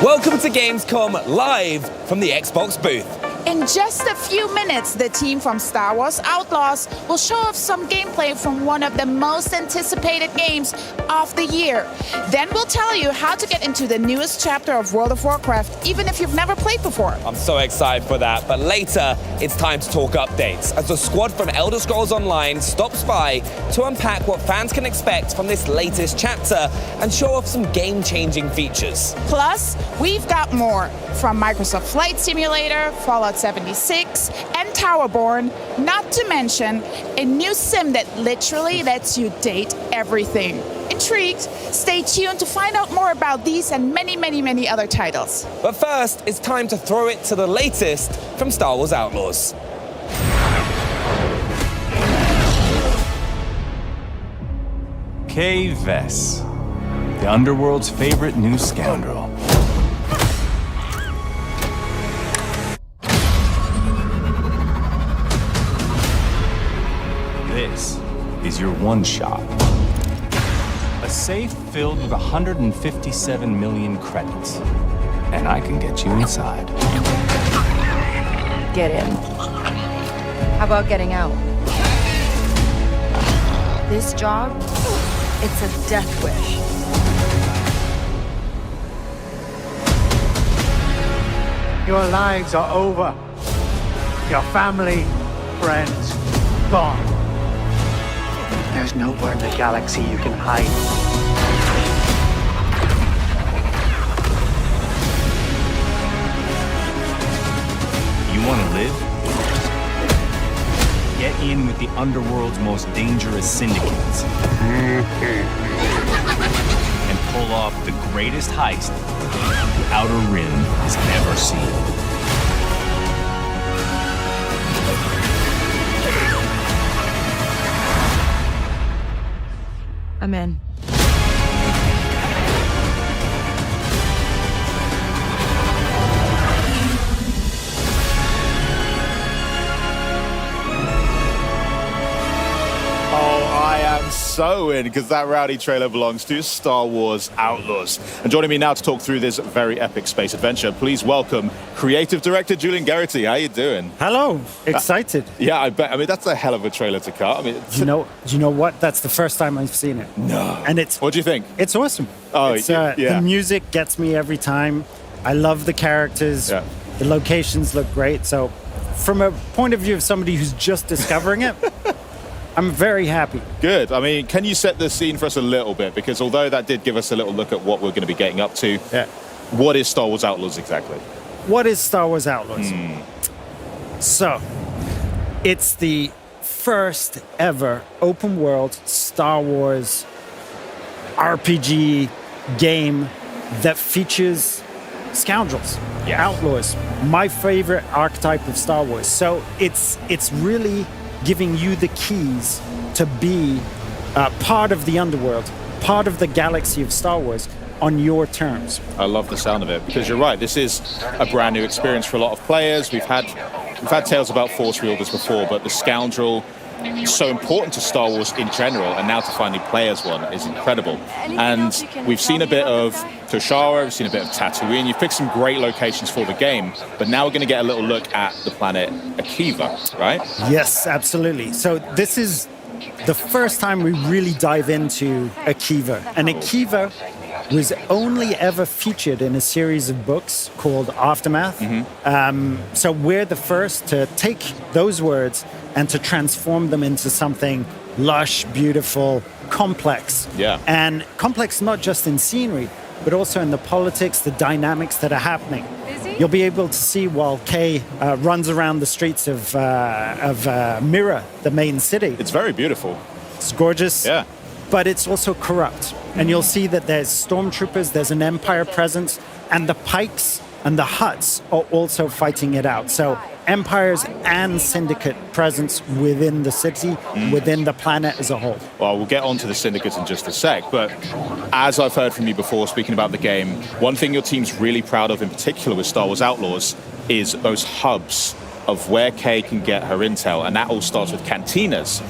Welcome to Gamescom live from the Xbox booth. In just a few minutes, the team from Star Wars Outlast will show off some gameplay from one of the most anticipated games of the year. Then we'll tell you how to get into the newest chapter of World of Warcraft, even if you've never played before. I'm so excited for that, but later it's time to talk updates as the squad from Elder Scrolls Online stops by to unpack what fans can expect from this latest chapter and show off some game-changing features. Plus, we've got more from Microsoft Flight Simulator, Fallout 76, and Towerborn, not to mention a new sim that literally lets you date everything. Intrigued? Stay tuned to find out more about these and many other titles. But first, it's time to throw it to the latest from Star Wars Outlaws. Kay Vess, the underworld's favorite new scoundrel. This is your one shot. A safe filled with 157 million credits. And I can get you inside. Get in. How about getting out? This job, it's a death wish. Your lives are over. Your family, friends, gone. There's nowhere in the galaxy you can hide. You want to live? Get in with the underworld's most dangerous syndicates. And pull off the greatest heist the Outer Rim has ever seen. I'm in. I am so in, because that rowdy trailer belongs to Star Wars Outlaws. And joining me now to talk through this very epic space adventure, please welcome creative director Julian Garrity. How you doing? Hello, excited. Yeah, I bet. I mean, that's a hell of a trailer to cut. I mean, Do you know what? That's the first time I've seen it. No. And it's What do you think? It's awesome. Oh, yeah. The music gets me every time. I love the characters. Yeah. The locations look great. So, from a point of view of somebody who's just discovering it, I'm very happy. Good. I mean, can you set the scene for us a little bit? Because although that did give us a little look at what we're going to be getting up to, what is Star Wars Outlaws exactly? What is Star Wars Outlaws? So, it's the first ever open world Star Wars RPG game that features scoundrels, outlaws, my favorite archetype of Star Wars. So it's really giving you the keys to be part of the underworld, part of the galaxy of Star Wars on your terms. I love the sound of it, because you're right, this is a brand new experience for a lot of players. We've had tales about Force Wielders before, but the scoundrel is so important to Star Wars in general, and now to finally play as one is incredible. And we've seen a bit of Toshara, we've seen a bit of Tatooine. You've picked some great locations for the game, but now we're going to get a little look at the planet Akiva, right? Yes, absolutely. So this is the first time we really dive into Akiva. And Akiva was only ever featured in a series of books called Aftermath. So we're the first to take those words and to transform them into something lush, beautiful, complex. Yeah. And complex not just in scenery, but also in the politics, the dynamics that are happening. You'll be able to see while Kay runs around the streets of Mira, the main city. It's very beautiful. It's gorgeous. Yeah. But it's also corrupt. And you'll see that there's stormtroopers, there's an Empire presence, and the Pikes and the Hutts are also fighting it out. So Empires and Syndicate presence within the city, within the planet as a whole. Well, we'll get onto the Syndicate in just a sec, but as I've heard from you before, speaking about the game, one thing your team's really proud of in particular with Star Wars Outlaws is those hubs of where Kay can get her intel, and that all starts with cantinas.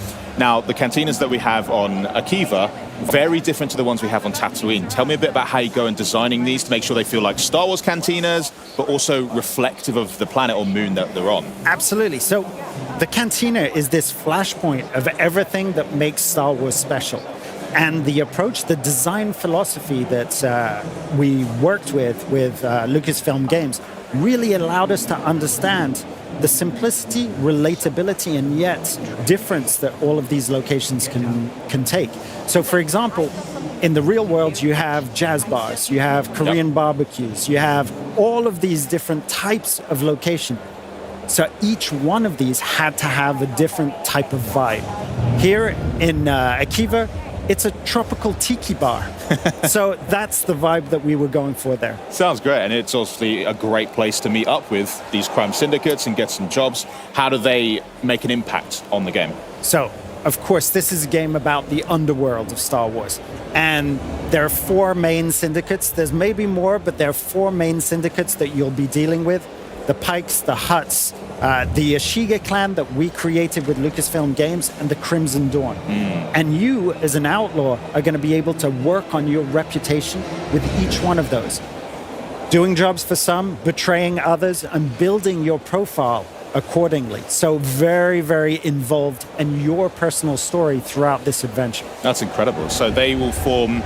Now, the cantinas that we have on Akiva, very different to the ones we have on Tatooine. Tell me a bit about how you go in designing these to make sure they feel like Star Wars cantinas, but also reflective of the planet or moon that they're on. Absolutely. So the cantina is this flashpoint of everything that makes Star Wars special. And the approach, the design philosophy that we worked with Lucasfilm Games really allowed us to understand the simplicity, relatability, and yet difference that all of these locations can take. So, for example, in the real world, you have jazz bars, you have Korean barbecues, you have all of these different types of location. So each one of these had to have a different type of vibe. Here in Akiva, it's a tropical tiki bar. So that's the vibe that we were going for there. Sounds great, and it's obviously a great place to meet up with these crime syndicates and get some jobs. How do they make an impact on the game? So, of course, this is a game about the underworld of Star Wars. And there are 4 main syndicates. There's maybe more, but there are 4 main syndicates that you'll be dealing with. The Pikes, the Hutts, the Ashiga clan that we created with Lucasfilm Games, and the Crimson Dawn. And you, as an outlaw, are going to be able to work on your reputation with each one of those. Doing jobs for some, betraying others, and building your profile accordingly. So very, very involved in your personal story throughout this adventure. That's incredible. So they will form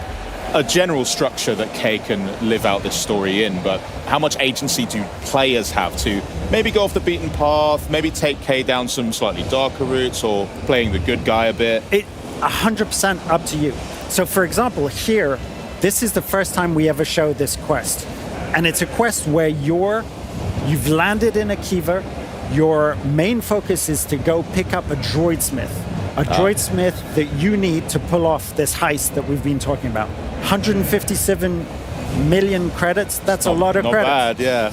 a general structure that Kay can live out this story in, but how much agency do players have to maybe go off the beaten path, maybe take Kay down some slightly darker routes, or playing the good guy a bit? 100% up to you. So for example, here, this is the first time we ever show this quest. And it's a quest where you've landed in Akiva, your main focus is to go pick up a droid smith. A droid smith that you need to pull off this heist that we've been talking about. 157 million credits, that's a lot of credits. Not bad, yeah.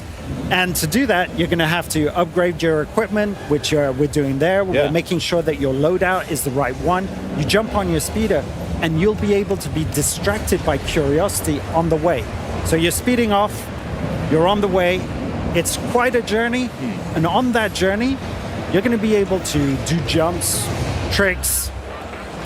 And to do that, you're going to have to upgrade your equipment, which we're doing there. We're making sure that your loadout is the right one. You jump on your speeder, and you'll be able to be distracted by curiosity on the way. So you're speeding off, you're on the way. It's quite a journey, and on that journey, you're going to be able to do jumps, tricks.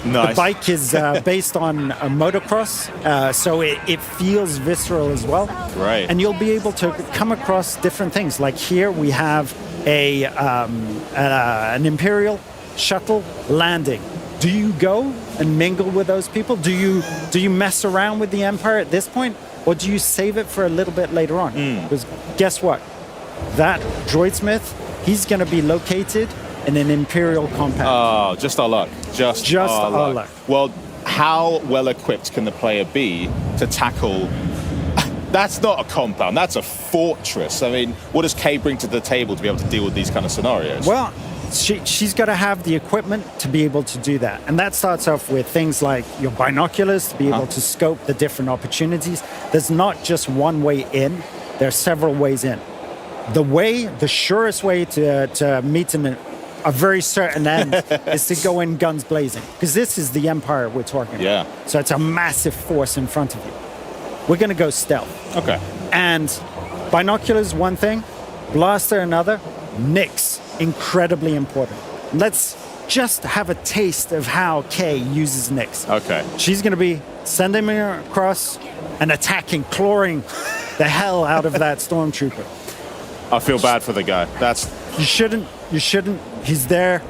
Nice. The bike is based on a motocross, so it feels visceral as well. Right. And you'll be able to come across different things. Like here we have an Imperial shuttle landing. Do you go and mingle with those people? Do you mess around with the Empire at this point? Or do you save it for a little bit later on? Because guess what? That droidsmith, he's going to be located in an Imperial compound. Oh, just our luck. Just our luck. Well, how well equipped can the player be to tackle? That's not a compound, that's a fortress. I mean, what does Kay bring to the table to be able to deal with these kind of scenarios? Well, she's got to have the equipment to be able to do that. And that starts off with things like your binoculars to be able to scope the different opportunities. There's not just one way in, there are several ways in. The surest way to meet a very certain end is to go in guns blazing, because this is the Empire we're talking about. Yeah. So it's a massive force in front of you. We're going to go stealth. Okay. And binoculars, one thing, blaster, another, Nyx, incredibly important. Let's just have a taste of how Kay uses Nyx. Okay. She's going to be sending me across and attacking, clawing the hell out of that stormtrooper. I feel bad for the guy. You shouldn't. He's there.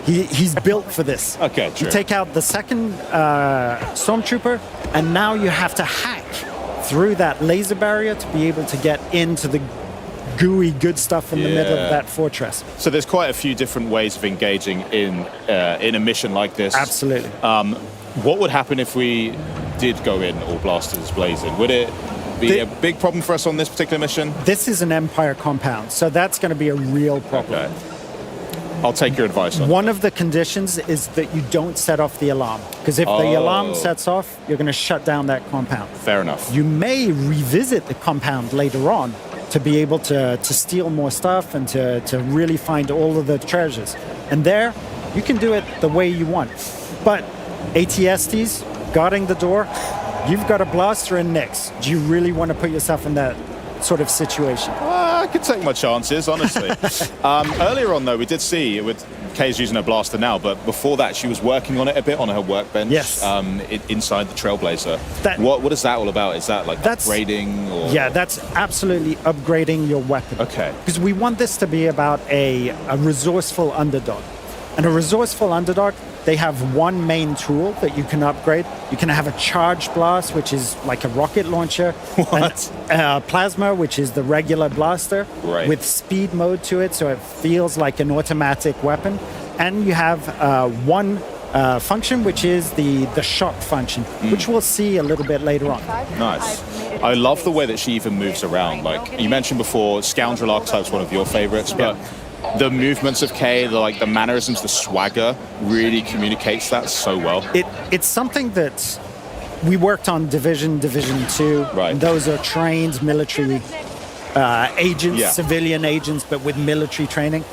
He's built for this. Okay, true. You take out the second stormtrooper, and now you have to hack through that laser barrier to be able to get into the gooey good stuff in the middle of that fortress. So there's quite a few different ways of engaging in a mission like this. Absolutely. What would happen if we did go in all blasters blazing? Would it be a big problem for us on this particular mission? This is an Empire compound, so that's going to be a real problem. Okay. I'll take your advice on that. One of the conditions is that you don't set off the alarm, because if the alarm sets off, you're going to shut down that compound. Fair enough. You may revisit the compound later on to be able to steal more stuff and to really find all of the treasures. And there, you can do it the way you want. But ATSTs, guarding the door, you've got a blaster in Nyx. Do you really want to put yourself in that sort of situation? could take my chances, honestly. Earlier on, though, we did see with Kay's using her blaster now, but before that, she was working on it a bit on her workbench. Yes. Inside the Trailblazer. That- What is that all about? Is that like upgrading? Or? Yeah, that's absolutely upgrading your weapon. Okay. Because we want this to be about a resourceful underdog. And a resourceful underdog, they have one main tool that you can upgrade. You can have a charged blast, which is like a rocket launcher. What? Plasma, which is the regular blaster, Right. with speed mode to it, so it feels like an automatic weapon. And you have one function, which is the shock function, which we'll see a little bit later on. Nice. I love the way that she even moves around. Like you mentioned before, Scoundrel archetype's one of your favorites, but the movements of Kay, the mannerisms, the swagger really communicates that so well. It's something that we worked on Division 2. Right. And those are trained military agents, Yeah. civilian agents, but with military training.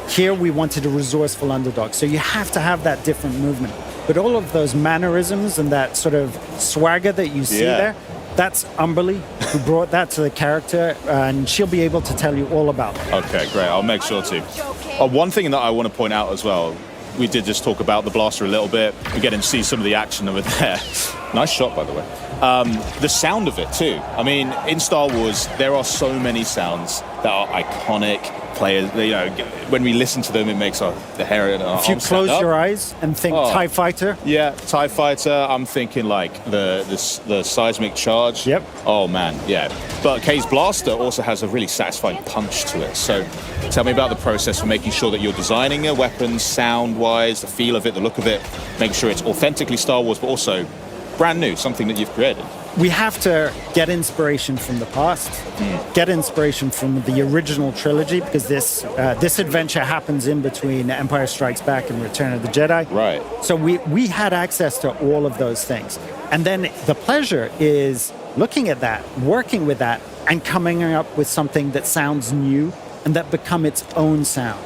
Here we wanted a resourceful underdog. So you have to have that different movement. But all of those mannerisms and that sort of swagger that you see there, that's Umberly, who brought that to the character, and she'll be able to tell you all about it. Okay, great. I'll make sure to. One thing that I want to point out as well, we did just talk about the blaster a little bit. We're getting to see some of the action over there. Nice shot, by the way. The sound of it, too. I mean, in Star Wars, there are so many sounds that are iconic. Players, when we listen to them, it makes the hair in our If you arms stand close up. your eyes and think TIE Fighter, Yeah, TIE Fighter, I'm thinking like the seismic charge. Yep. Oh man, yeah. But Kay's blaster also has a really satisfying punch to it. So tell me about the process for making sure that you're designing a weapon sound-wise, the feel of it, the look of it, make sure it's authentically Star Wars, but also brand new, something that you've created. we have to get inspiration from the past, get inspiration from the original trilogy, because this adventure happens in between Empire Strikes Back and Return of the Jedi. Right. So we had access to all of those things. And then the pleasure is looking at that, working with that, and coming up with something that sounds new and that become its own sound.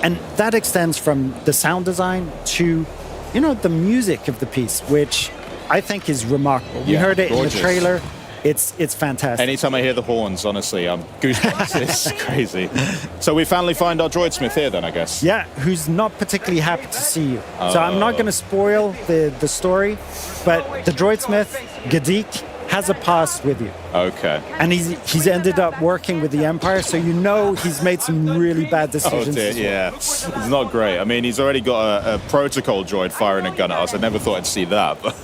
And that extends from the sound design to, the music of the piece, which I think is remarkable. We heard it gorgeous. in the trailer. It's fantastic. Anytime I hear the horns, honestly, I'm goosebumps. It's crazy. So we finally find our droid smith here then, I guess. Yeah, who's not particularly happy to see you. So I'm not going to spoil the story, but the droidsmith, Gadik, has a past with you. Okay. And he's ended up working with the Empire, so he's made some really bad decisions. Oh dear, yeah. It's not great. I mean, he's already got a protocol droid firing a gun at us. I never thought I'd see that. But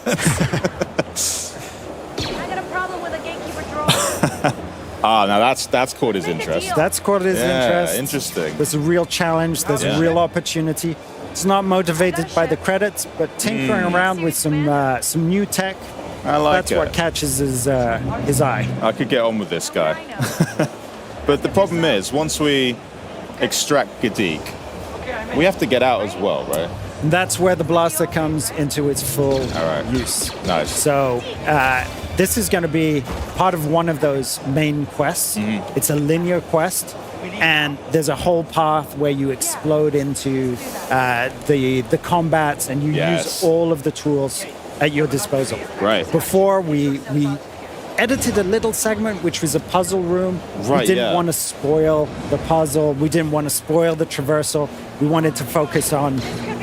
I got a problem with a gatekeeper droid. now that's caught his interest. That's caught his interest. Interesting. There's a real challenge. There's a real opportunity. It's not motivated by the credits, but tinkering around with some new tech. I like That's it. what catches his eye. I could get on with this guy. But the problem is, once we extract Gadik, we have to get out as well, right? And that's where the blaster comes into its full use. Nice. So this is going to be part of one of those main quests. It's a linear quest, and there's a whole path where you explode into the combats, and you use all of the tools at your disposal. Right. Before we edited a little segment, which was a puzzle room. Right, We didn't yeah. want to spoil the puzzle. We didn't want to spoil the traversal. We wanted to focus on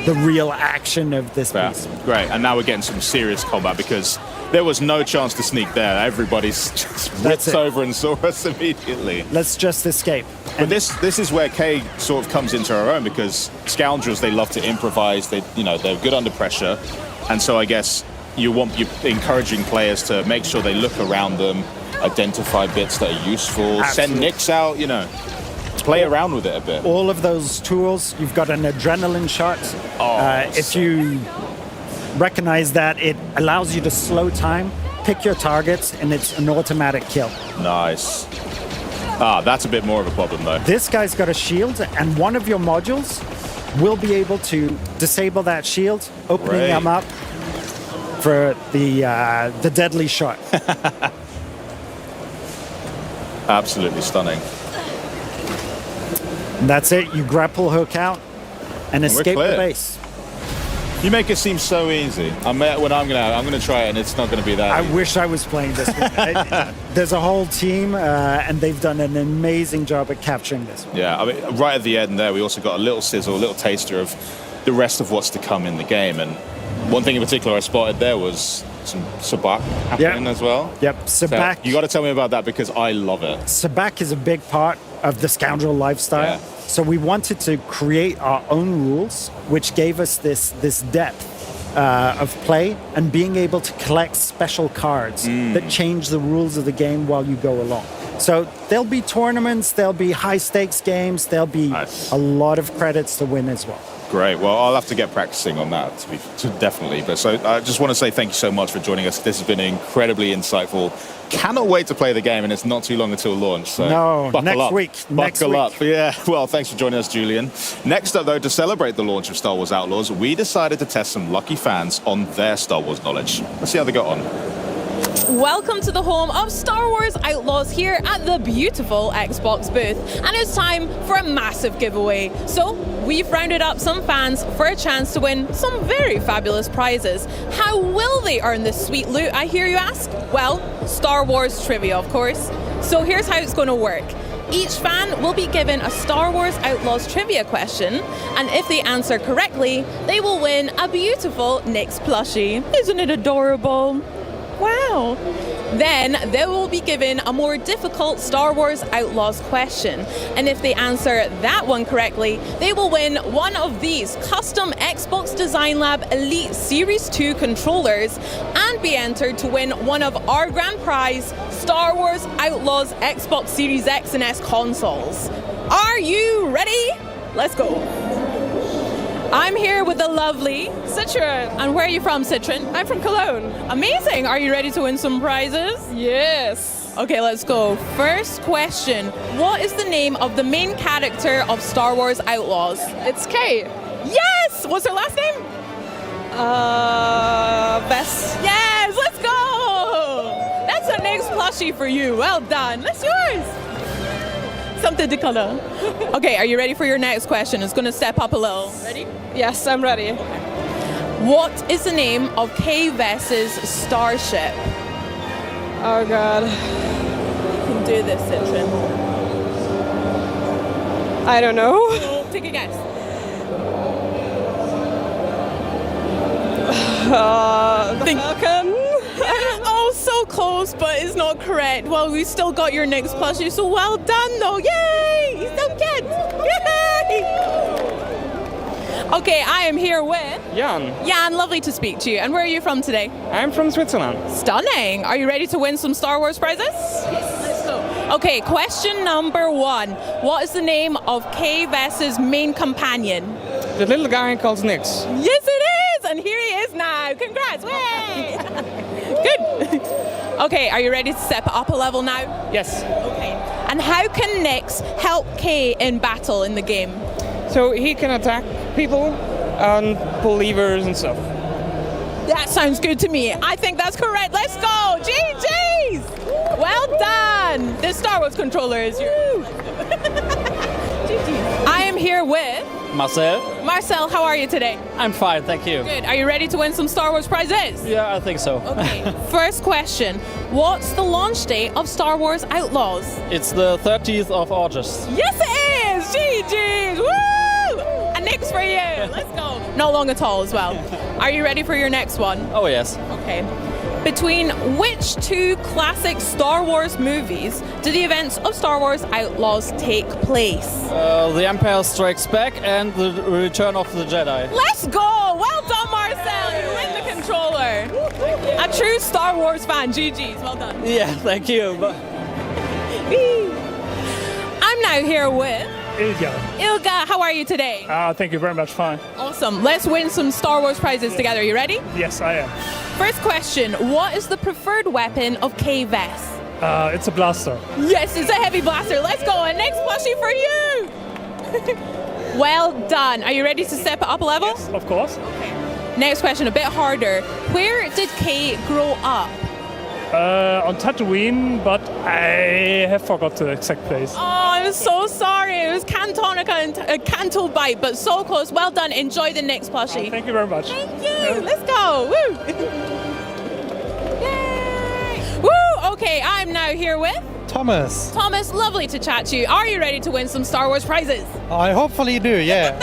the real action of this piece. Great. And now we're getting some serious combat because there was no chance to sneak there. Everybody's just whips it. over and saw us immediately. Let's just escape. But this is where Kay sort of comes into her own, because scoundrels, they love to improvise. They're good under pressure. And so I guess you're encouraging players to make sure they look around them, identify bits that are useful, send nicks out, play around with it a bit. All of those tools, you've got an adrenaline shot. If you recognize that, it allows you to slow time, pick your targets, and it's an automatic kill. Nice. That's a bit more of a problem, though. This guy's got a shield, and one of your modules will be able to disable that shield, opening them up for the deadly shot. Absolutely stunning. And that's it. You grapple hook out and escape the clear. base. You make it seem so easy. I'm gonna try it, and it's not gonna be that. I easy. wish I was playing this one. There's a whole team, and they've done an amazing job at capturing this one. Yeah, I mean, right at the end there, we also got a little sizzle, a little taster of the rest of what's to come in the game. And one thing in particular I spotted there was some sabak happening as well. Yep, sabak. So you got to tell me about that because I love it. Sabak is a big part of the scoundrel lifestyle. Yeah. So we wanted to create our own rules, which gave us this depth of play and being able to collect special cards that change the rules of the game while you go along. So there'll be tournaments, there'll be high stakes games, there'll be a lot of credits to win as well. Great. Well, I'll have to get practicing on that, definitely. But so I just want to say thank you so much for joining us. This has been incredibly insightful. Cannot wait to play the game, and it's not too long until launch. So next week. Buckle up. Yeah. Well, thanks for joining us, Julian. Next up, though, to celebrate the launch of Star Wars Outlaws, we decided to test some lucky fans on their Star Wars knowledge. Let's see how they got on. Welcome to the home of Star Wars Outlaws here at the beautiful Xbox booth. And it's time for a massive giveaway. So we've rounded up some fans for a chance to win some very fabulous prizes. How will they earn this sweet loot, I hear you ask? Well, Star Wars trivia, of course. So here's how it's going to work. Each fan will be given a Star Wars Outlaws trivia question, and if they answer correctly, they will win a beautiful Nyx plushie. Isn't it adorable? Wow. Then they will be given a more difficult Star Wars Outlaws question. And if they answer that one correctly, they will win one of these custom Xbox Design Lab Elite Series 2 controllers and be entered to win one of our grand prize Star Wars Outlaws Xbox Series X and S consoles. Are you ready? Let's go. I'm here with the lovely Citron. And where are you from, Citron? I'm from Cologne. Amazing. Are you ready to win some prizes? Yes. Okay, let's go. First question. What is the name of the main character of Star Wars Outlaws? It's Kay. Yes! What's her last name? Bess. Yes, let's go! That's a Nyx plushie for you. Well done. That's yours. Something to color. Okay, are you ready for your next question? It's going to step up a little. Ready? Yes, I'm ready. What is the name of Kay Vess's starship? Oh, God. You can do this, Citron. I don't know. Take a guess. The Falcon? Oh, so close, but it's not correct. Well, we still got your Nyx plushie, so well done, though. Yay! You still get. Yay! Okay, I am here with Jan. Jan, lovely to speak to you. And where are you from today? I'm from Switzerland. Stunning. Are you ready to win some Star Wars prizes? Yes. Let's go. Okay, question number 1. What is the name of Kay Vess's main companion? The little guy called Nyx. Yes, it is! And here he is now. Congrats. Way! Good. Okay, are you ready to step up a level now? Yes. Okay. And how can Nyx help Kay in battle in the game? So he can attack people and pull levers and stuff. That sounds good to me. I think that's correct. Let's go. GG's. Well done. The Star Wars controller is yours. I am here with Marcel. Marcel, how are you today? I'm fine, thank you. Good. Are you ready to win some Star Wars prizes? Yeah, I think so. Okay. First question. What's the launch date of Star Wars Outlaws? It's the 30th of August. Yes, it is. GG's. Woo! A Nyx for you. Let's go. Not long at all as well. Are you ready for your next one? Oh, yes. Okay. Between which 2 classic Star Wars movies do the events of Star Wars Outlaws take place? The Empire Strikes Back and the Return of the Jedi. Let's go! Well done, Marcel! You win the controller. A true Star Wars fan. GG's. Well done. Yeah, thank you. I'm now here with Ilga. Ilga. How are you today? Thank you very much. Fine. Awesome. Let's win some Star Wars prizes together. You ready? Yes, I am. First question. What is the preferred weapon of Kay Vess? It's a blaster. Yes, it's a heavy blaster. Let's go. A Nyx plushie for you. Well done. Are you ready to step it up a level? Yes, of course. Okay. Next question, a bit harder. Where did Kay grow up? On Tatooine, but I have forgot the exact place. Oh, I'm so sorry. It was Cantonica and Canto Bite, but so close. Well done. Enjoy the next plushie. Thank you very much. Thank you. Let's go. Woo. Yay. Woo. Okay, I'm now here with Thomas. Thomas, lovely to chat to you. Are you ready to win some Star Wars prizes? I hopefully do, yeah.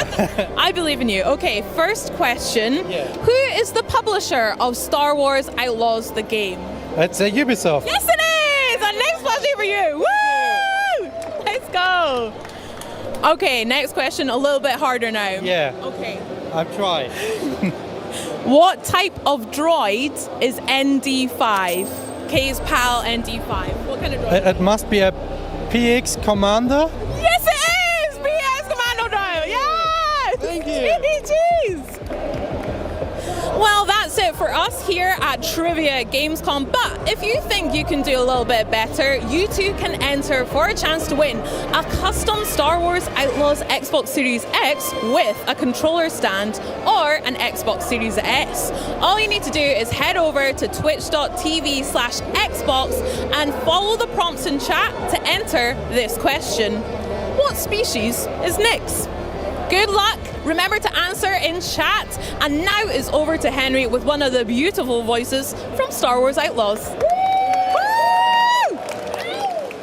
I believe in you. Okay, first question. Yeah. Who is the publisher of Star Wars Outlaws, the game? It's Ubisoft. Yes, it is! And next plushie for you. Woo! Let's go. Okay, next question, a little bit harder now. Yeah. Okay. I'm trying. What type of droid is ND5? K's pal ND5. What kind of droid? It must be a PX Commander. Yes, it is! PS Commando droid. Yes! Thank you. Jeez. Well, that's it for us here at Trivia at Gamescom. But if you think you can do a little bit better, you too can enter for a chance to win a custom Star Wars Outlaws Xbox Series X with a controller stand or an Xbox Series S. All you need to do is head over to twitch.tv/Xbox and follow the prompts in chat to enter this question. What species is Nyx? Good luck. Remember to answer in chat. And now is over to Henry with one of the beautiful voices from Star Wars Outlaws.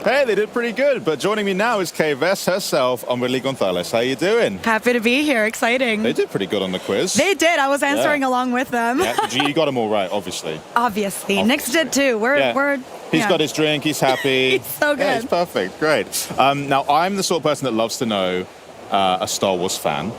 Hey, they did pretty good. But joining me now is Kay Vess herself, Amelie Gonzalez. How you doing? Happy to be here. Exciting. They did pretty good on the quiz. They did. I was answering along with them. Yeah, you got them all right, obviously. Obviously. Nyx did too. He's got his drink. He's happy. He's so good. Yeah, it's perfect. Great. Now, I'm the sort of person that loves to know a Star Wars fan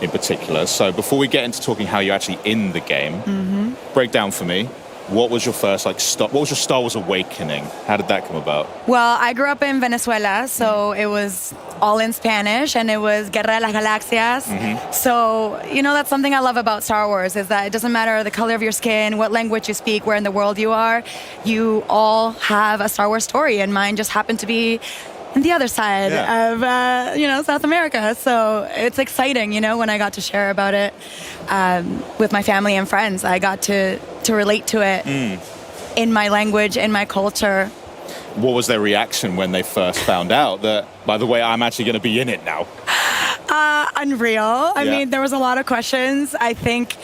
in particular. So before we get into talking how you're actually in the game, break down for me. What was your first what was your Star Wars awakening? How did that come about? Well, I grew up in Venezuela, so it was all in Spanish, and it was Guerra de las Galaxias. So, that's something I love about Star Wars, is that it doesn't matter the color of your skin, what language you speak, where in the world you are, you all have a Star Wars story, and mine just happened to be on the other side of, South America. So it's exciting, when I got to share about it with my family and friends. I got to relate to it in my language, in my culture. What was their reaction when they first found out that, by the way, I'm actually going to be in it now? Unreal. I mean, there was a lot of questions. I think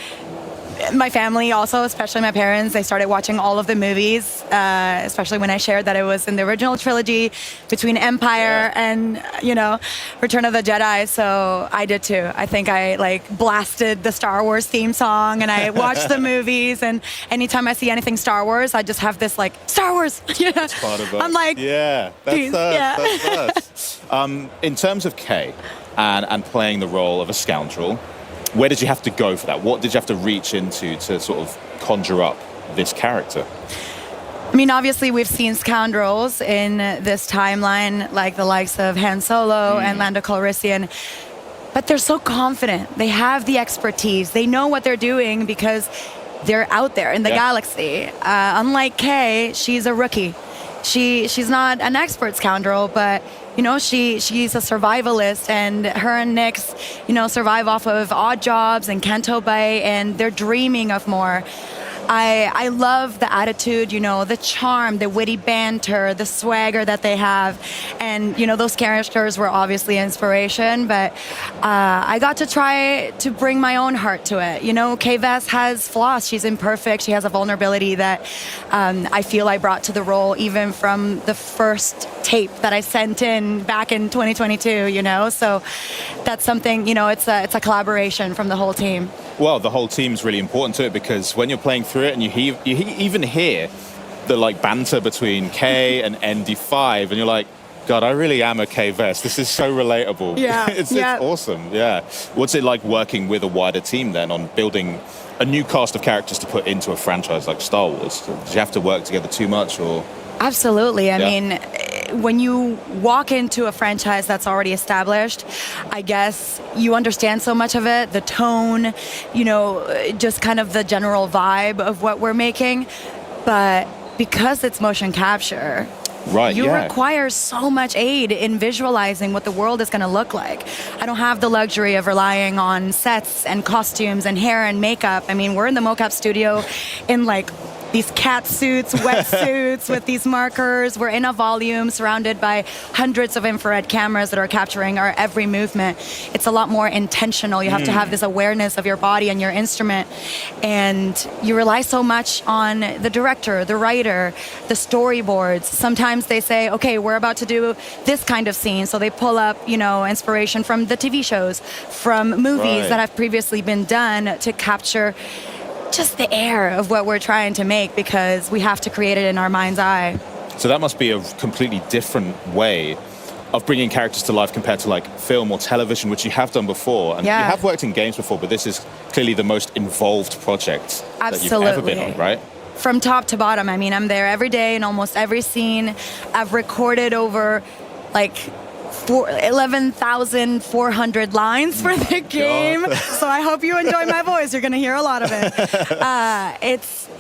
my family also, especially my parents, they started watching all of the movies, especially when I shared that it was in the original trilogy between Empire and, Return of the Jedi. So I did too. I think I blasted the Star Wars theme song, and I watched the movies, and anytime I see anything Star Wars, I just have this Star Wars. That's part of it. I'm like, that's us. In terms of Kay and playing the role of a scoundrel, where did you have to go for that? What did you have to reach into to sort of conjure up this character? I mean, obviously, we've seen scoundrels in this timeline, like the likes of Han Solo and Lando Calrissian, but they're so confident. They have the expertise. They know what they're doing because they're out there in the galaxy. Unlike Kay, she's a rookie. She's not an expert scoundrel, but she's a survivalist, and her and Nyx, survive off of odd jobs and Canto Bay, and they're dreaming of more. I love the attitude, the charm, the witty banter, the swagger that they have. And, those characters were obviously inspiration, but I got to try to bring my own heart to it. Kay Vess has flaws. She's imperfect. She has a vulnerability that I feel I brought to the role even from the first tape that I sent in back in 2022, So that's something, it's a collaboration from the whole team. Well, the whole team's really important to it, because when you're playing through it and you even hear the banter between Kay and ND5, and you're like, God, I really am a Kay Vess. This is so relatable. Yeah, it's awesome. Yeah. What's it like working with a wider team then on building a new cast of characters to put into a franchise like Star Wars? Did you have to work together too much, or? Absolutely. I mean, when you walk into a franchise that's already established, I guess you understand so much of it, the tone, just kind of the general vibe of what we're making. But because it's motion capture, you require so much aid in visualizing what the world is going to look like. I don't have the luxury of relying on sets and costumes and hair and makeup. I mean, we're in the mocap studio in these cat suits, wetsuits with these markers. We're in a volume surrounded by hundreds of infrared cameras that are capturing our every movement. It's a lot more intentional. You have to have this awareness of your body and your instrument. And you rely so much on the director, the writer, the storyboards. Sometimes they say, okay, we're about to do this kind of scene. So they pull up, inspiration from the TV shows, from movies that have previously been done to capture just the air of what we're trying to make, because we have to create it in our mind's eye. So that must be a completely different way of bringing characters to life compared to like film or television, which you have done before. And you have worked in games before, but this is clearly the most involved project that you've ever been on, right? From top to bottom. I mean, I'm there every day in almost every scene. I've recorded over like 11,400 lines for the game. So I hope you enjoy my voice. You're going to hear a lot of it.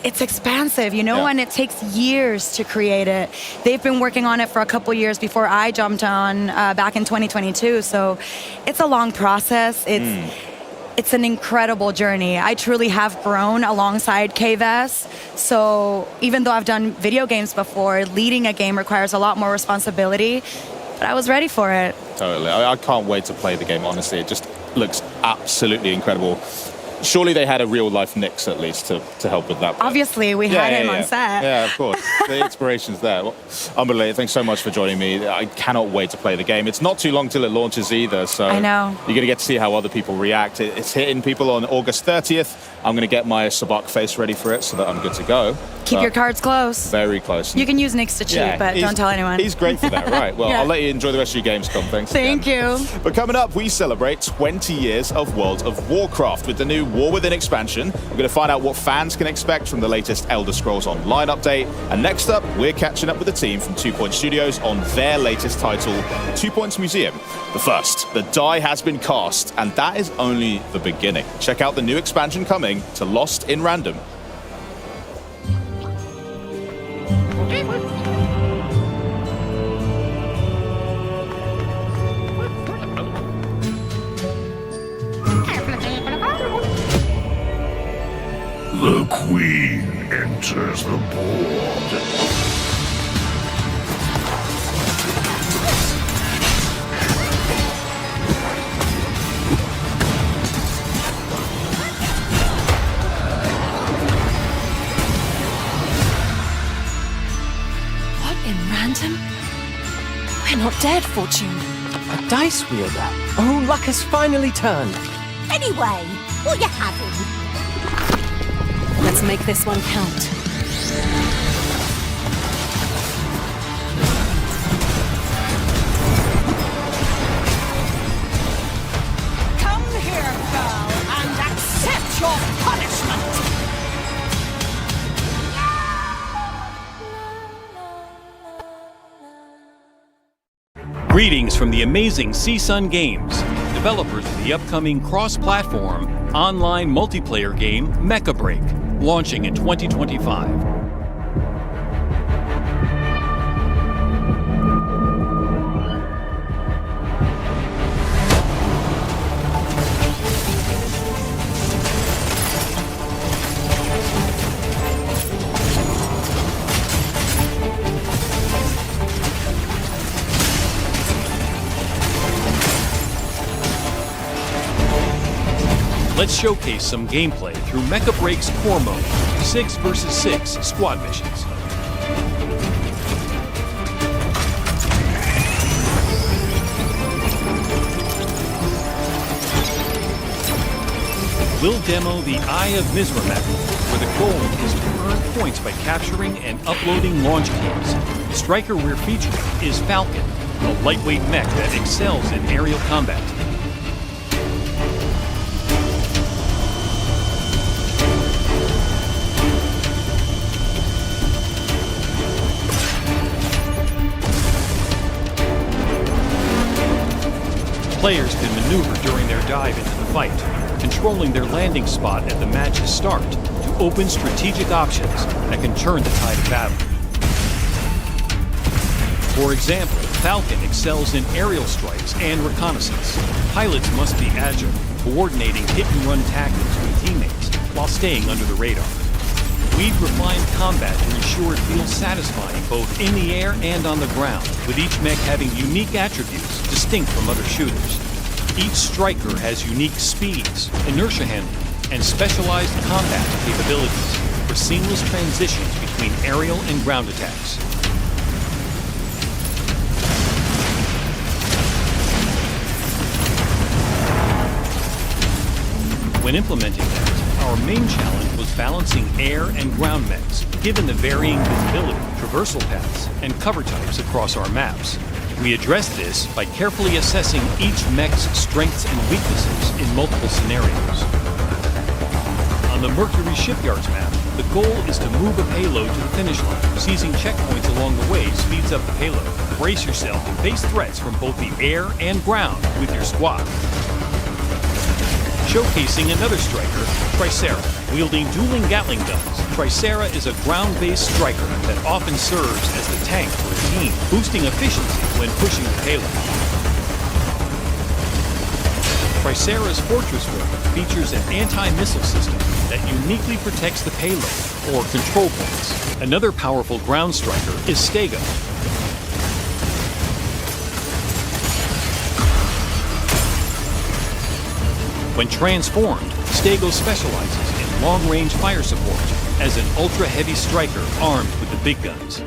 It's expansive, and it takes years to create it. They've been working on it for a couple years before I jumped on back in 2022. So it's a long process. It's an incredible journey. I truly have grown alongside KVS. So even though I've done video games before, leading a game requires a lot more responsibility. But I was ready for it. Totally. I can't wait to play the game, honestly. It just looks absolutely incredible. Surely they had a real-life Nyx, at least, to help with that. Obviously, we had him on set. Yeah, of course. The inspiration's there. Well, unbelievable. Thanks so much for joining me. I cannot wait to play the game. It's not too long till it launches either, so I know. You're going to get to see how other people react. It's hitting people on August 30th. I'm going to get my Sabak face ready for it so that I'm good to go. Keep your cards close. Very close. You can use Nyx to cheat, but don't tell anyone. He's great for that, right? Well, I'll let you enjoy the rest of your Gamescom. Thanks. Thank you. But coming up, we celebrate 20 years of World of Warcraft with the new War Within expansion. We're going to find out what fans can expect from the latest Elder Scrolls Online update. And next up, we're catching up with the team from 2 Point Studios on their latest title, 2 Points Museum. But first, the die has been cast, and that is only the beginning. Check out the new expansion coming to Lost in Random. The Queen enters the board. What in random? We're not dead, Fortune. A dice wielder. Oh, luck has finally turned. Anyway, what you having? Let's make this one count. Come here, girl, and accept your punishment! Greetings from the amazing CSUN Games, developers of the upcoming cross-platform online multiplayer game Mecha Break, launching in 2025. Let's showcase some gameplay through Mecha Break's core mode, 6 vs 6 squad missions. We'll demo the Eye of Mizra method, where the goal is to earn points by capturing and uploading launch keys. The striker we're featuring is Falcon, a lightweight mech that excels in aerial combat. Players can maneuver during their dive into the fight, controlling their landing spot at the match's start to open strategic options that can turn the tide of battle. For example, Falcon excels in aerial strikes and reconnaissance. Pilots must be agile, coordinating hit-and-run tactics with teammates while staying under the radar. We've refined combat to ensure it feels satisfying both in the air and on the ground, with each mech having unique attributes distinct from other shooters. Each striker has unique speeds, inertia handling, and specialized combat capabilities for seamless transitions between aerial and ground attacks. When implementing that, our main challenge was balancing air and ground mechs, given the varying visibility, traversal paths, and cover types across our maps. We addressed this by carefully assessing each mech's strengths and weaknesses in multiple scenarios. On the Mercury Shipyards map, the goal is to move a payload to the finish line. Seizing checkpoints along the way speeds up the payload. Brace yourself and face threats from both the air and ground with your squad. Showcasing another striker, Tricera. Wielding dueling Gatling guns, Tricera is a ground-based striker that often serves as the tank for a team, boosting efficiency when pushing the payload. Tricera's Fortress Room features an anti-missile system that uniquely protects the payload, or control points. Another powerful ground striker is Stego. When transformed, Stego specializes in long-range fire support as an ultra-heavy striker armed with the big guns.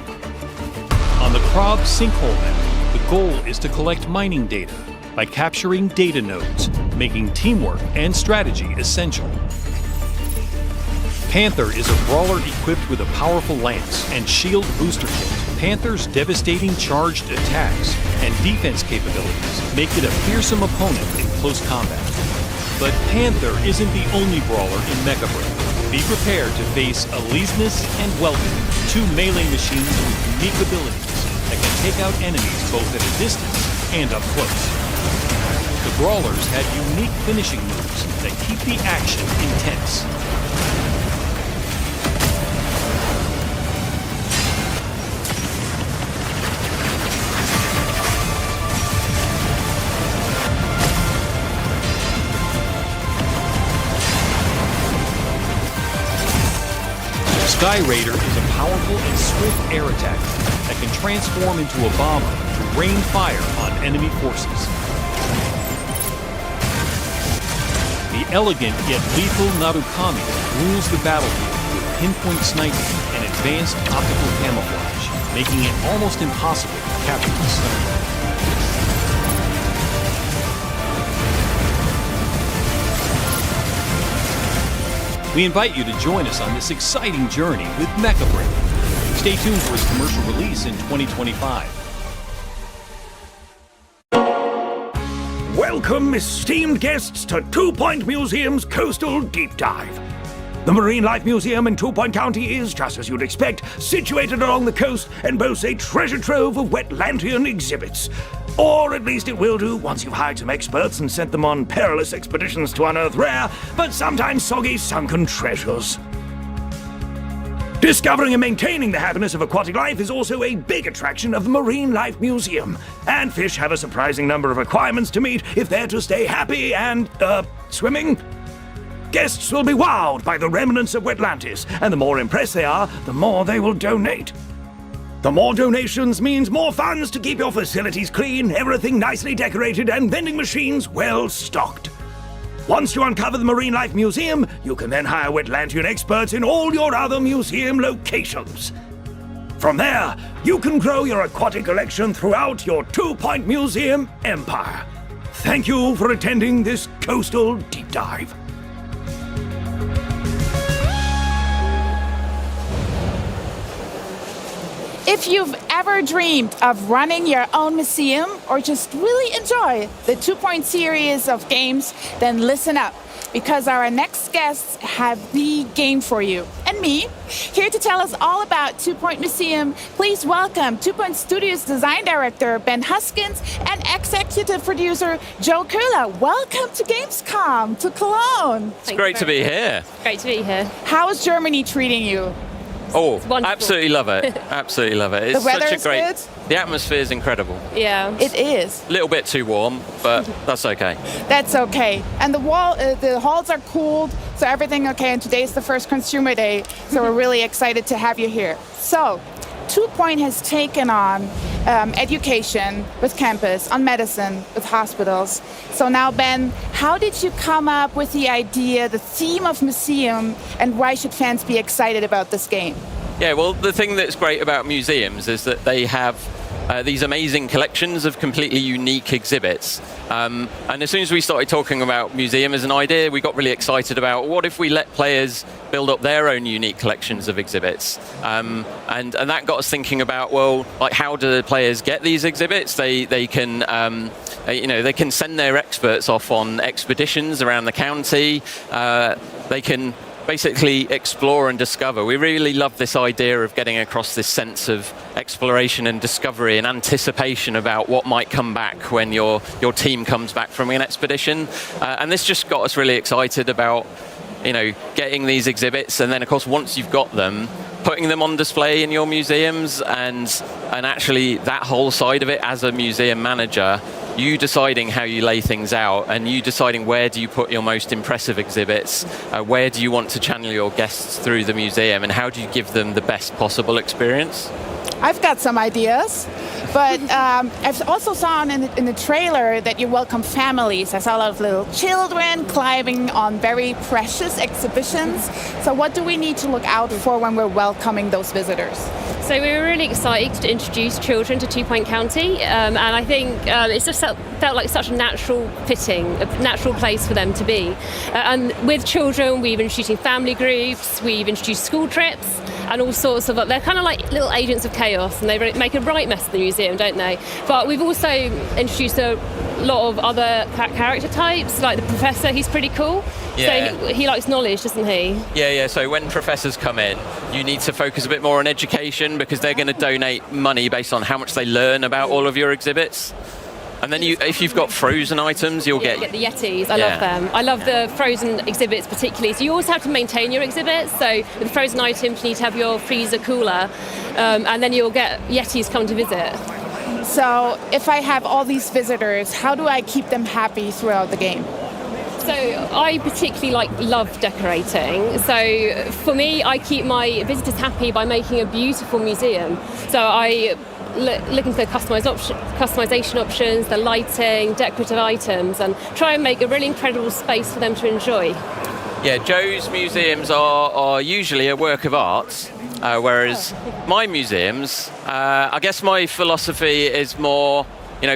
On the Krob Sinkhole map, the goal is to collect mining data by capturing data nodes, making teamwork and strategy essential. Panther is a brawler equipped with a powerful lance and shield booster kit. Panther's devastating charged attacks and defense capabilities make it a fearsome opponent in close combat. But Panther isn't the only brawler in Mecha Break. Be prepared to face Alisnus and Welcome, two melee machines with unique abilities that can take out enemies both at a distance and up close. The brawlers had unique finishing moves that keep the action intense. Sky Raider is a powerful and swift air attacker that can transform into a bomber to rain fire on enemy forces. The elegant yet lethal Narukami rules the battlefield with pinpoint sniping and advanced optical camouflage, making it almost impossible to capture the sun. We invite you to join us on this exciting journey with Mecha Break. Stay tuned for its commercial release in 2025. Welcome, esteemed guests, to 2 Point Museum's Coastal Deep Dive. The Marine Life Museum in 2 Point County is, just as you'd expect, situated along the coast and boasts a treasure trove of Wetlandian exhibits. Or at least it will do once you've hired some experts and sent them on perilous expeditions to unearth rare, but sometimes soggy, sunken treasures. Discovering and maintaining the happiness of aquatic life is also a big attraction of the Marine Life Museum, and fish have a surprising number of requirements to meet if they're to stay happy and, swimming. Guests will be wowed by the remnants of Wetlantis, and the more impressed they are, the more they will donate. The more donations means more funds to keep your facilities clean, everything nicely decorated, and vending machines well stocked. Once you uncover the Marine Life Museum, you can then hire Wetlandian experts in all your other museum locations. From there, you can grow your aquatic collection throughout your 2 Point Museum empire. Thank you for attending this Coastal Deep Dive. If you've ever dreamed of running your own museum or just really enjoy the 2 Point series of games, then listen up, because our next guests have the game for you. And me, here to tell us all about 2 Point Museum, please welcome 2 Point Studios Design Director Ben Huskins and Executive Producer Joe Kurla. Welcome to Gamescom, to Cologne. It's great to be here. Great to be here. How is Germany treating you? Oh, It's wonderful. absolutely love it. Absolutely love it. It's The weather such a is great. good? The atmosphere is incredible. Yeah. It is. A little bit too warm, but that's okay. That's okay. And the halls are cooled, so everything okay. And today's the first consumer day, so we're really excited to have you here. So, 2 Point has taken on education with campus, on medicine with hospitals. So now, Ben, how did you come up with the idea, the theme of museum, and why should fans be excited about this game? Yeah, well, the thing that's great about museums is that they have these amazing collections of completely unique exhibits. And as soon as we started talking about museum as an idea, we got really excited about what if we let players build up their own unique collections of exhibits. And that got us thinking about, well, like, how do the players get these exhibits? They can, they can send their experts off on expeditions around the county. They can basically explore and discover. We really love this idea of getting across this sense of exploration and discovery and anticipation about what might come back when your team comes back from an expedition. And this just got us really excited about, getting these exhibits, and then of course once you've got them, putting them on display in your museums, and actually that whole side of it as a museum manager, you deciding how you lay things out, and you deciding where do you put your most impressive exhibits, where do you want to channel your guests through the museum, and how do you give them the best possible experience? I've got some ideas, but I've also saw in the trailer that you welcome families. I saw a lot of little children climbing on very precious exhibitions. So what do we need to look out for when we're welcoming those visitors? So we were really excited to introduce children to 2 Point County, and I think it's just felt like such a natural fitting, a natural place for them to be. And with children, we've introducing family groups, we've introduced school trips, and all sorts of, they're kind of like little agents of chaos, and they make a right mess of the museum, don't they? But we've also introduced a lot of other character types, like the professor. He's pretty cool. Yeah. So he likes knowledge, doesn't he? Yeah. So when professors come in, you need to focus a bit more on education, because they're going to donate money based on how much they learn about all of your exhibits. And then if you've got frozen items, you'll get the Yetis. I love them. I love the frozen exhibits particularly. So you always have to maintain your exhibits. So with frozen items, you need to have your freezer cooler, and then you'll get Yetis come to visit. So if I have all these visitors, how do I keep them happy throughout the game? So I particularly love decorating. So for me, I keep my visitors happy by making a beautiful museum. So I look into the customization options, the lighting, decorative items, and try and make a really incredible space for them to enjoy. Yeah, Joe's museums are usually a work of art, whereas my museums, I guess my philosophy is more,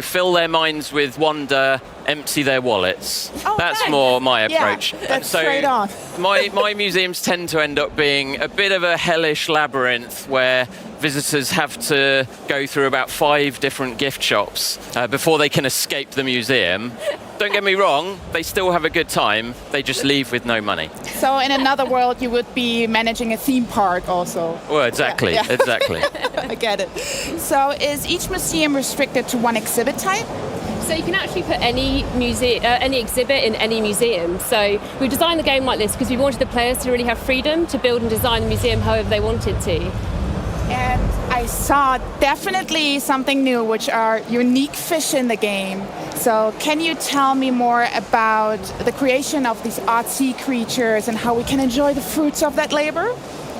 fill their minds with wonder, empty their wallets. That's more my approach. Yeah, that's straight on. my museums tend to end up being a bit of a hellish labyrinth where visitors have to go through about 5 different gift shops before they can escape the museum. Don't get me wrong, they still have a good time, they just leave with no money. So in another world, you would be managing a theme park also. Well, exactly, Yeah. exactly. I get it. So is each museum restricted to one exhibit type? So you can actually put any exhibit in any museum. So we designed the game like this because we wanted the players to really have freedom to build and design the museum however they wanted to. And I saw definitely something new, which are unique fish in the game. So can you tell me more about the creation of these artsy creatures and how we can enjoy the fruits of that labor?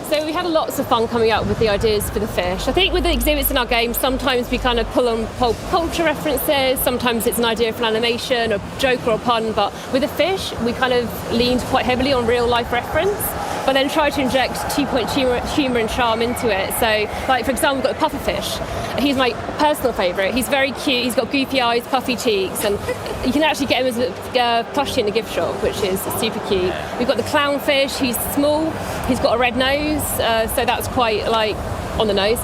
So we had lots of fun coming up with the ideas for the fish. I think with the exhibits in our game, sometimes we kind of pull on pop culture references, sometimes it's an idea for an animation, a joke or a pun, but with the fish, we kind of leaned quite heavily on real life reference, but then try to inject 2 Point humour and charm into it. So, like, for example, we've got the pufferfish. He's my personal favourite. He's very cute, he's got goofy eyes, puffy cheeks, and you can actually get him as a plushie in the gift shop, which is super cute. We've got the clownfish, he's small, he's got a red nose, so that's quite, on the nose.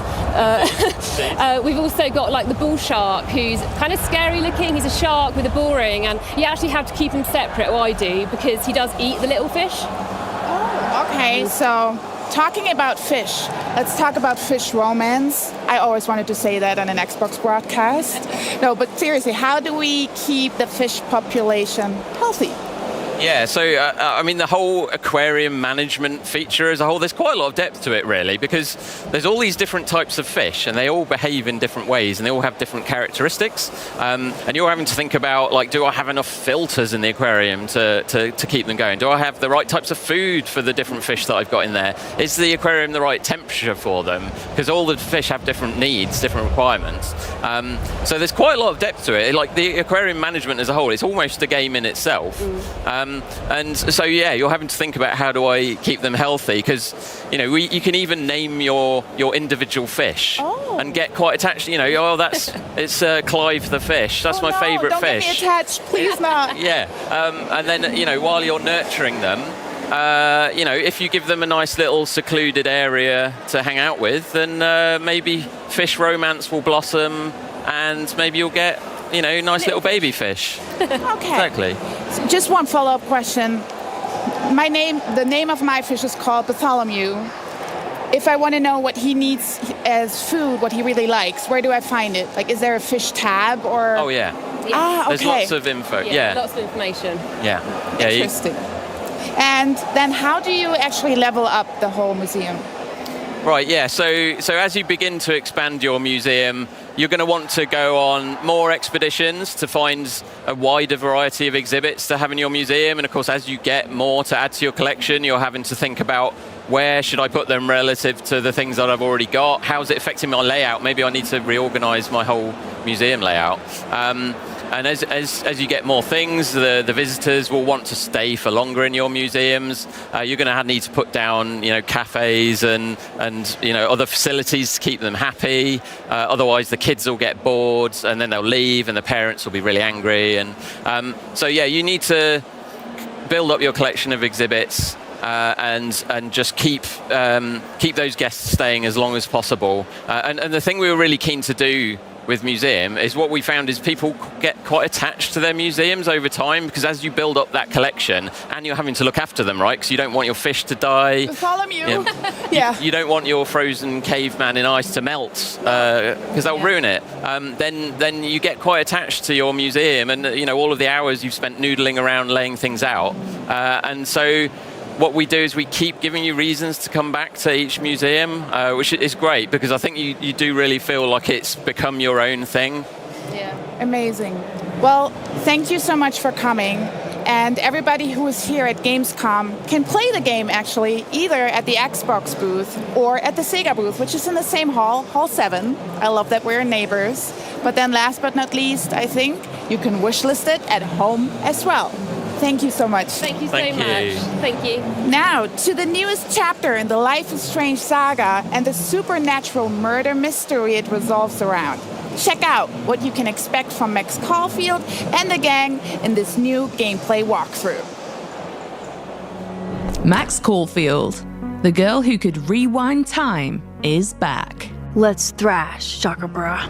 We've also got, the bull shark, who's kind of scary looking. He's a shark with a bull ring, and you actually have to keep him separate, or I do, because he does eat the little fish. Okay, so talking about fish, let's talk about fish romance. I always wanted to say that on an Xbox broadcast. No, but seriously, how do we keep the fish population healthy? Yeah, so I mean, the whole aquarium management feature as a whole, there's quite a lot of depth to it, really, because there's all these different types of fish, and they all behave in different ways, and they all have different characteristics. And you're having to think about, like, do I have enough filters in the aquarium to keep them going? Do I have the right types of food for the different fish that I've got in there? Is the aquarium the right temperature for them? Because all the fish have different needs, different requirements. So there's quite a lot of depth to it. Like, the aquarium management as a whole, it's almost a game in itself. And so, yeah, you're having to think about how do I keep them healthy, because, you know, you can even name your individual fish and get quite attached. You know, it's Clive the fish. That's my favourite fish. Don't get me attached, please not. Yeah, and then, you know, while you're nurturing them, you know, if you give them a nice little secluded area to hang out with, then maybe fish romance will blossom, and maybe you'll get, you know, nice little baby fish. Okay. Exactly. So just one follow-up question. The name of my fish is called Bartholomew. If I want to know what he needs as food, what he really likes, where do I find it? Like, is there a fish tab or? Oh yeah. Ah, okay. There's lots of info. Yeah. Lots of information. Yeah. Interesting. And then how do you actually level up the whole museum? Right, yeah, so as you begin to expand your museum, you're going to want to go on more expeditions to find a wider variety of exhibits to have in your museum. And of course, as you get more to add to your collection, you're having to think about where should I put them relative to the things that I've already got? How's it affecting my layout? Maybe I need to reorganize my whole museum layout. And as you get more things, the visitors will want to stay for longer in your museums. You're going to need to put down, you know, cafes and you know, other facilities to keep them happy. Otherwise, the kids will get bored, and then they'll leave, and the parents will be really angry. And so, yeah, you need to build up your collection of exhibits. And just keep those guests staying as long as possible. And the thing we were really keen to do with museum is what we found is people get quite attached to their museums over time, because as you build up that collection, and you're having to look after them, right? Because you don't want your fish to die. Bartholomew. Yeah. You don't want your frozen caveman in ice to melt, because they'll ruin it. Then you get quite attached to your museum, and you know, all of the hours you've spent noodling around laying things out. And so what we do is we keep giving you reasons to come back to each museum, which is great, because I think you do really feel like it's become your own thing. Yeah. Amazing. Well, thank you so much for coming. And everybody who is here at Gamescom can play the game, actually, either at the Xbox booth or at the Sega booth, which is in the same hall, Hall 7. I love that we're neighbors. But then last but not least, I think you can wishlist it at home as well. Thank you so much. Thank you so much. Thank you. Now, to the newest chapter in the Life is Strange saga and the supernatural murder mystery it revolves around. Check out what you can expect from Max Caulfield and the gang in this new gameplay walkthrough. Max Caulfield, the girl who could rewind time, is back. Let's thrash, Shocker Bra.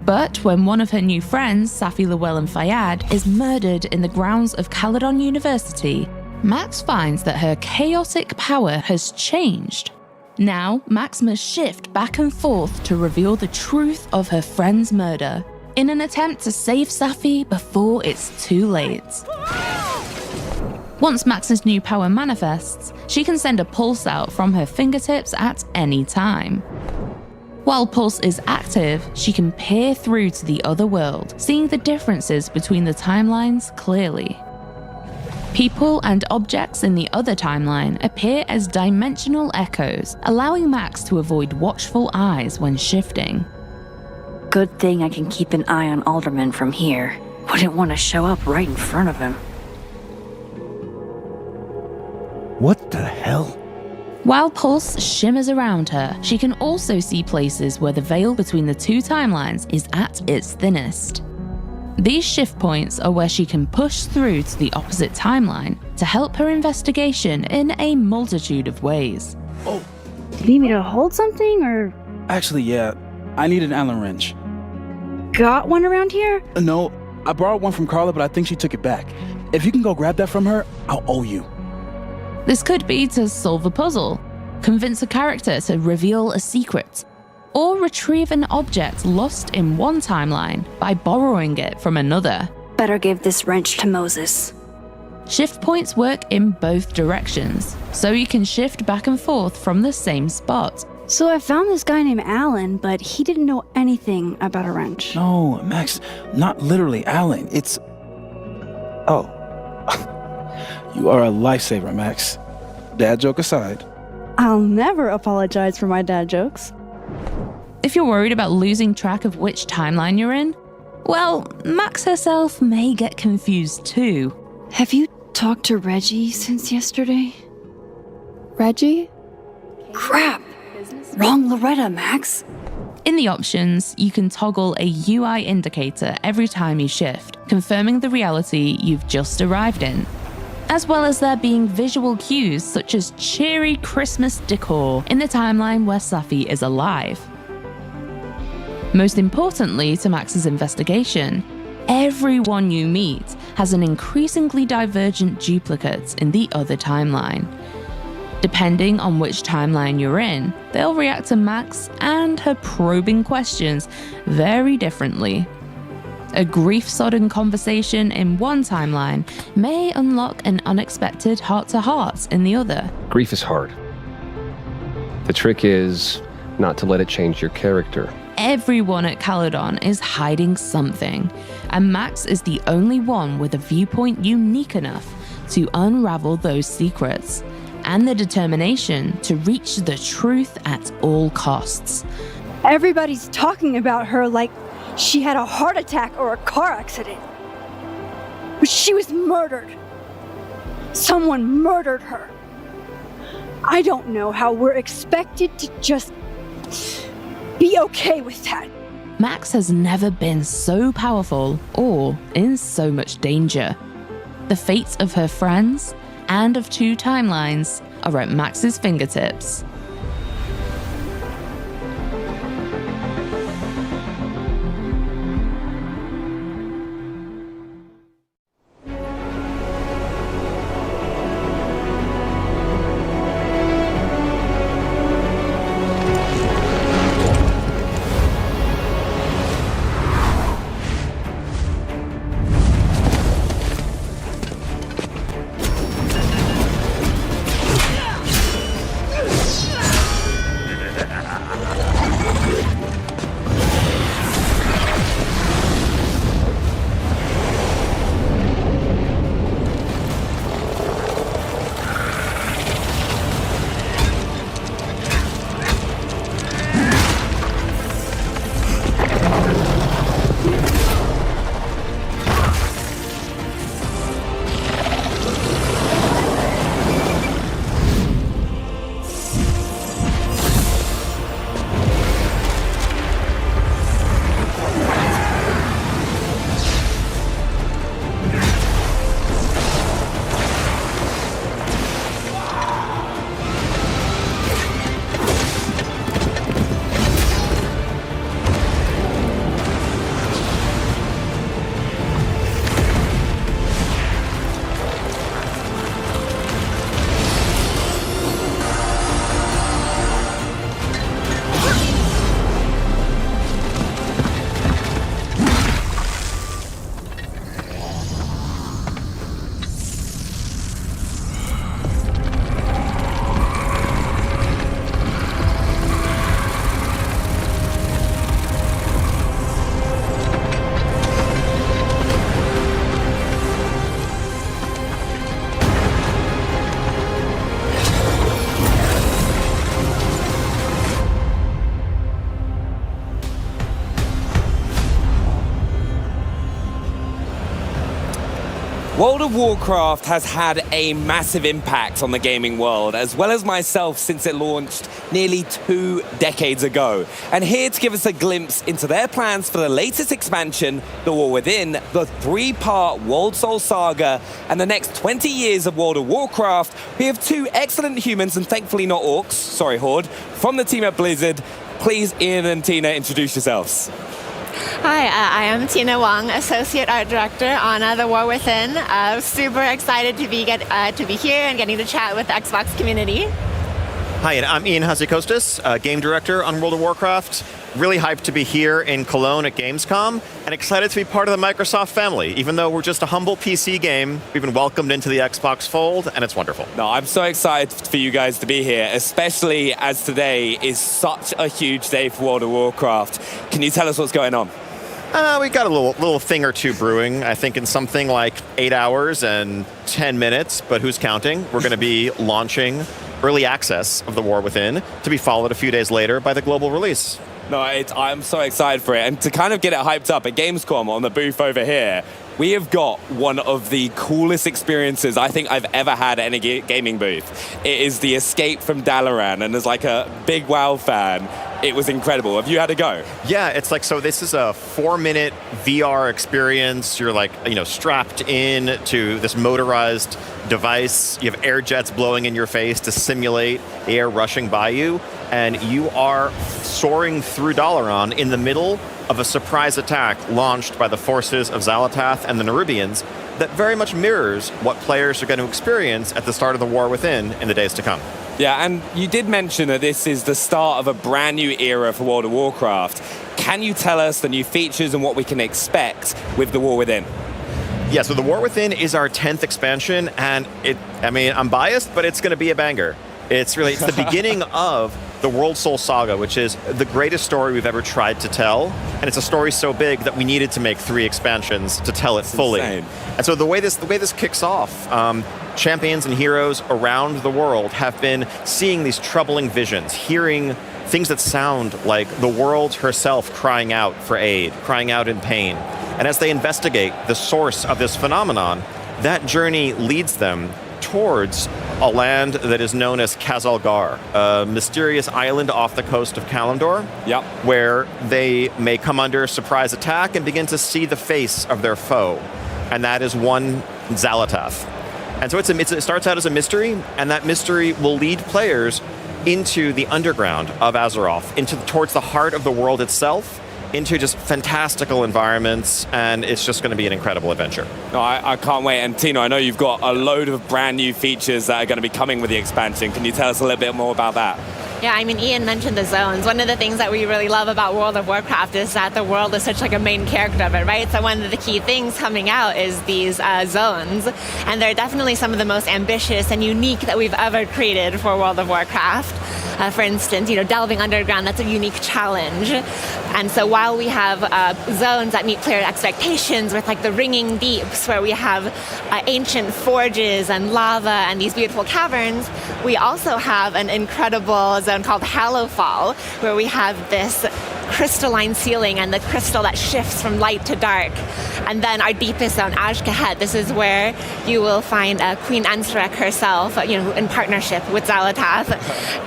But when one of her new friends, Safi Llewellyn Fayyad, is murdered in the grounds of Caledon University, Max finds that her chaotic power has changed. Now, Max must shift back and forth to reveal the truth of her friend's murder, in an attempt to save Safi before it's too late. Once Max's new power manifests, she can send a pulse out from her fingertips at any time. While Pulse is active, she can peer through to the other world, seeing the differences between the timelines clearly. People and objects in the other timeline appear as dimensional echoes, allowing Max to avoid watchful eyes when shifting. Good thing I can keep an eye on Alderman from here. Wouldn't want to show up right in front of him. What the hell? While Pulse shimmers around her, she can also see places where the veil between the two timelines is at its thinnest. These shift points are where she can push through to the opposite timeline to help her investigation in a multitude of ways. Oh. Do you need me to hold something, or? Actually, yeah. I need an Allen wrench. Got one around here? No, I borrowed one from Carla, but I think she took it back. If you can go grab that from her, I'll owe you. This could be to solve a puzzle, convince a character to reveal a secret, or retrieve an object lost in one timeline by borrowing it from another. Better give this wrench to Moses. Shift points work in both directions, so you can shift back and forth from the same spot. So I found this guy named Alan, but he didn't know anything about a wrench. No, Max, not literally Alan. It's... Oh. You are a lifesaver, Max. Dad joke aside. I'll never apologize for my dad jokes. If you're worried about losing track of which timeline you're in, well, Max herself may get confused too. Have you talked to Reggie since yesterday? Reggie? Crap! Wrong Loretta, Max. In the options, you can toggle a UI indicator every time you shift, confirming the reality you've just arrived in, as well as there being visual cues such as cheery Christmas decor in the timeline where Safi is alive. Most importantly to Max's investigation, everyone you meet has an increasingly divergent duplicate in the other timeline. Depending on which timeline you're in, they'll react to Max and her probing questions very differently. A grief-sodden conversation in one timeline may unlock an unexpected heart-to-heart in the other. Grief is hard. The trick is not to let it change your character. Everyone at Caledon is hiding something, and Max is the only one with a viewpoint unique enough to unravel those secrets, and the determination to reach the truth at all costs. Everybody's talking about her like she had a heart attack or a car accident. But she was murdered. Someone murdered her. I don't know how we're expected to just be okay with that. Max has never been so powerful or in so much danger. The fates of her friends and of two timelines are at Max's fingertips. World of Warcraft has had a massive impact on the gaming world, as well as myself, since it launched nearly 2 decades ago. And here to give us a glimpse into their plans for the latest expansion, The War Within, the 3-part World Soul Saga, and the next 20 years of World of Warcraft, we have 2 excellent humans, and thankfully not orcs, sorry Horde, from the team at Blizzard. Please, Ian and Tina, introduce yourselves. Hi, I am Tina Wong, Associate Art Director on The War Within. Super excited to be here and getting to chat with the Xbox community. Hi, and I'm Ian Hasekostas, Game Director on World of Warcraft. really hyped to be here in Cologne at Gamescom, and excited to be part of the Microsoft family. Even though we're just a humble PC game, we've been welcomed into the Xbox fold, and it's wonderful. No, I'm so excited for you guys to be here, especially as today is such a huge day for World of Warcraft. Can you tell us what's going on? We got a little thing or two brewing, I think in something like 8 hours and 10 minutes, but who's counting? We're going to be launching early access of The War Within, to be followed a few days later by the global release. No, I'm so excited for it. And to kind of get it hyped up at Gamescom on the booth over here, we have got one of the coolest experiences I think I've ever had at any gaming booth. It is the Escape from Dalaran, and as like a big WoW fan, it was incredible. Have you had a go? Yeah, it's like, so this is a 4-minute VR experience. You're like, strapped in to this motorized device. You have air jets blowing in your face to simulate air rushing by you. And you are soaring through Dalaran in the middle of a surprise attack launched by the forces of Xal'atath and the Nerubians that very much mirrors what players are going to experience at the start of the War Within in the days to come. Yeah, and you did mention that this is the start of a brand new era for World of Warcraft. Can you tell us the new features and what we can expect with the War Within? Yeah, so the War Within is our 10th expansion, and I'm biased, but it's going to be a banger. It's the beginning of the World Soul Saga, which is the greatest story we've ever tried to tell. And it's a story so big that we needed to make 3 expansions to tell it fully. Insane. And so the way this kicks off, champions and heroes around the world have been seeing these troubling visions, hearing things that sound like the world herself crying out for aid, crying out in pain. And as they investigate the source of this phenomenon, that journey leads them towards a land that is known as Khazalgar, a mysterious island off the coast of Kalimdor, where they may come under surprise attack and begin to see the face of their foe, and that is one Xal'atath. And so it starts out as a mystery, and that mystery will lead players into the underground of Azeroth, towards the heart of the world itself, into just fantastical environments, and it's just going to be an incredible adventure. No, I can't wait. And Tino, I know you've got a load of brand new features that are going to be coming with the expansion. Can you tell us a little bit more about that? Yeah, Ian mentioned the zones. One of the things that we really love about World of Warcraft is that the world is such like a main character of it, right? So one of the key things coming out is these zones, and they're definitely some of the most ambitious and unique that we've ever created for World of Warcraft. For instance, delving underground, that's a unique challenge. And so while we have zones that meet player expectations with like the ringing deeps, where we have ancient forges and lava and these beautiful caverns, we also have an incredible zone called Hallowfall, where we have this crystalline ceiling and the crystal that shifts from light to dark. And then our deepest zone, Azj-Kahet, this is where you will find Queen Ansarek herself, in partnership with Xal'atath,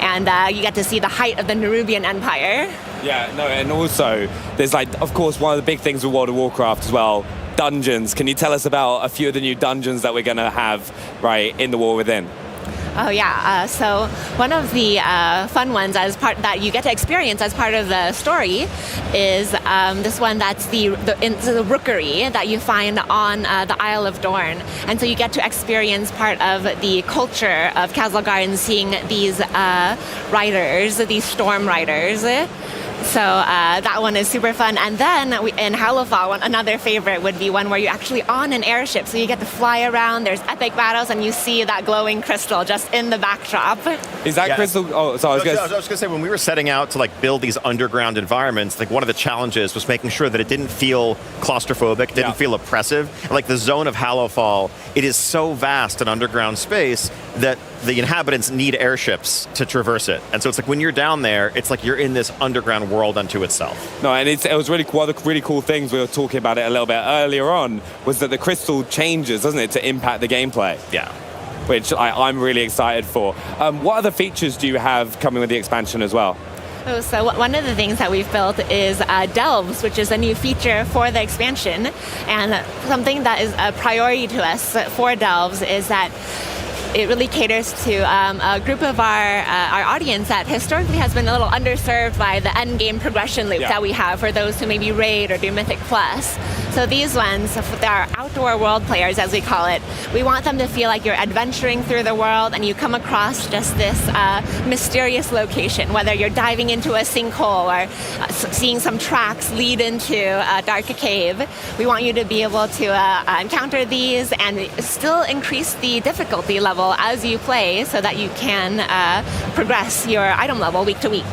and you get to see the height of the Nerubian Empire. Yeah, no, and also there's of course, one of the big things with World of Warcraft as well, dungeons. Can you tell us about a few of the new dungeons that we're going to have in the War Within? Oh yeah, so one of the fun ones that you get to experience as part of the story is this one that's the rookery that you find on the Isle of Dorne. And so you get to experience part of the culture of Khazalgar and seeing these riders, these storm riders. So that one is super fun. And then in Hallowfall, another favorite would be one where you're actually on an airship. So you get to fly around, there's epic battles, and you see that glowing crystal just in the backdrop. Is that crystal? Oh, so I was going to say, when we were setting out to build these underground environments, one of the challenges was making sure that it didn't feel claustrophobic, didn't feel oppressive. Like the zone of Hallowfall, it is so vast an underground space that the inhabitants need airships to traverse it. And so it's when you're down there, it's like you're in this underground world unto itself. No, and it was really one of the really cool things we were talking about it a little bit earlier on was that the crystal changes, doesn't it, to impact the gameplay? Yeah. Which I'm really excited for. What other features do you have coming with the expansion as well? Oh, so one of the things that we've built is Delves, which is a new feature for the expansion. And something that is a priority to us for Delves is that it really caters to a group of our audience that historically has been a little underserved by the end game progression loop that we have for those who maybe raid or do Mythic Plus. So these ones, they're outdoor world players, as we call it. We want them to feel like you're adventuring through the world and you come across just this mysterious location, whether you're diving into a sinkhole or seeing some tracks lead into a dark cave. We want you to be able to encounter these and still increase the difficulty level as you play so that you can progress your item level week to week.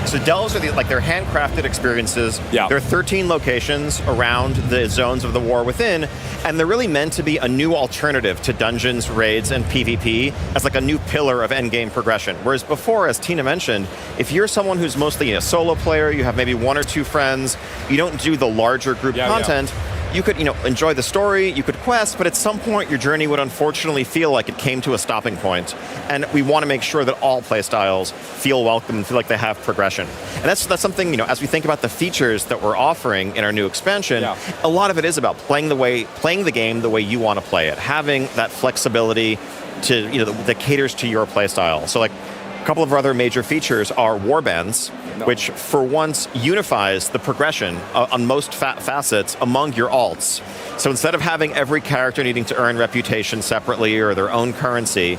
So delves are they're handcrafted experiences. Yeah. There are 13 locations around the zones of the War Within, and they're really meant to be a new alternative to dungeons, raids, and PvP as like a new pillar of endgame progression. Whereas before, as Tina mentioned, if you're someone who's mostly a solo player, you have maybe one or two friends, you don't do the larger group content, you could, enjoy the story, you could quest, but at some point your journey would unfortunately feel like it came to a stopping point. And we want to make sure that all playstyles feel welcome and feel like they have progression. And that's something, as we think about the features that we're offering in our new expansion, a lot of it is about playing the game the way you want to play it, having that flexibility to, that caters to your playstyle. So like a couple of our other major features are warbands, which for once unifies the progression on most facets among your alts. So instead of having every character needing to earn reputation separately or their own currency,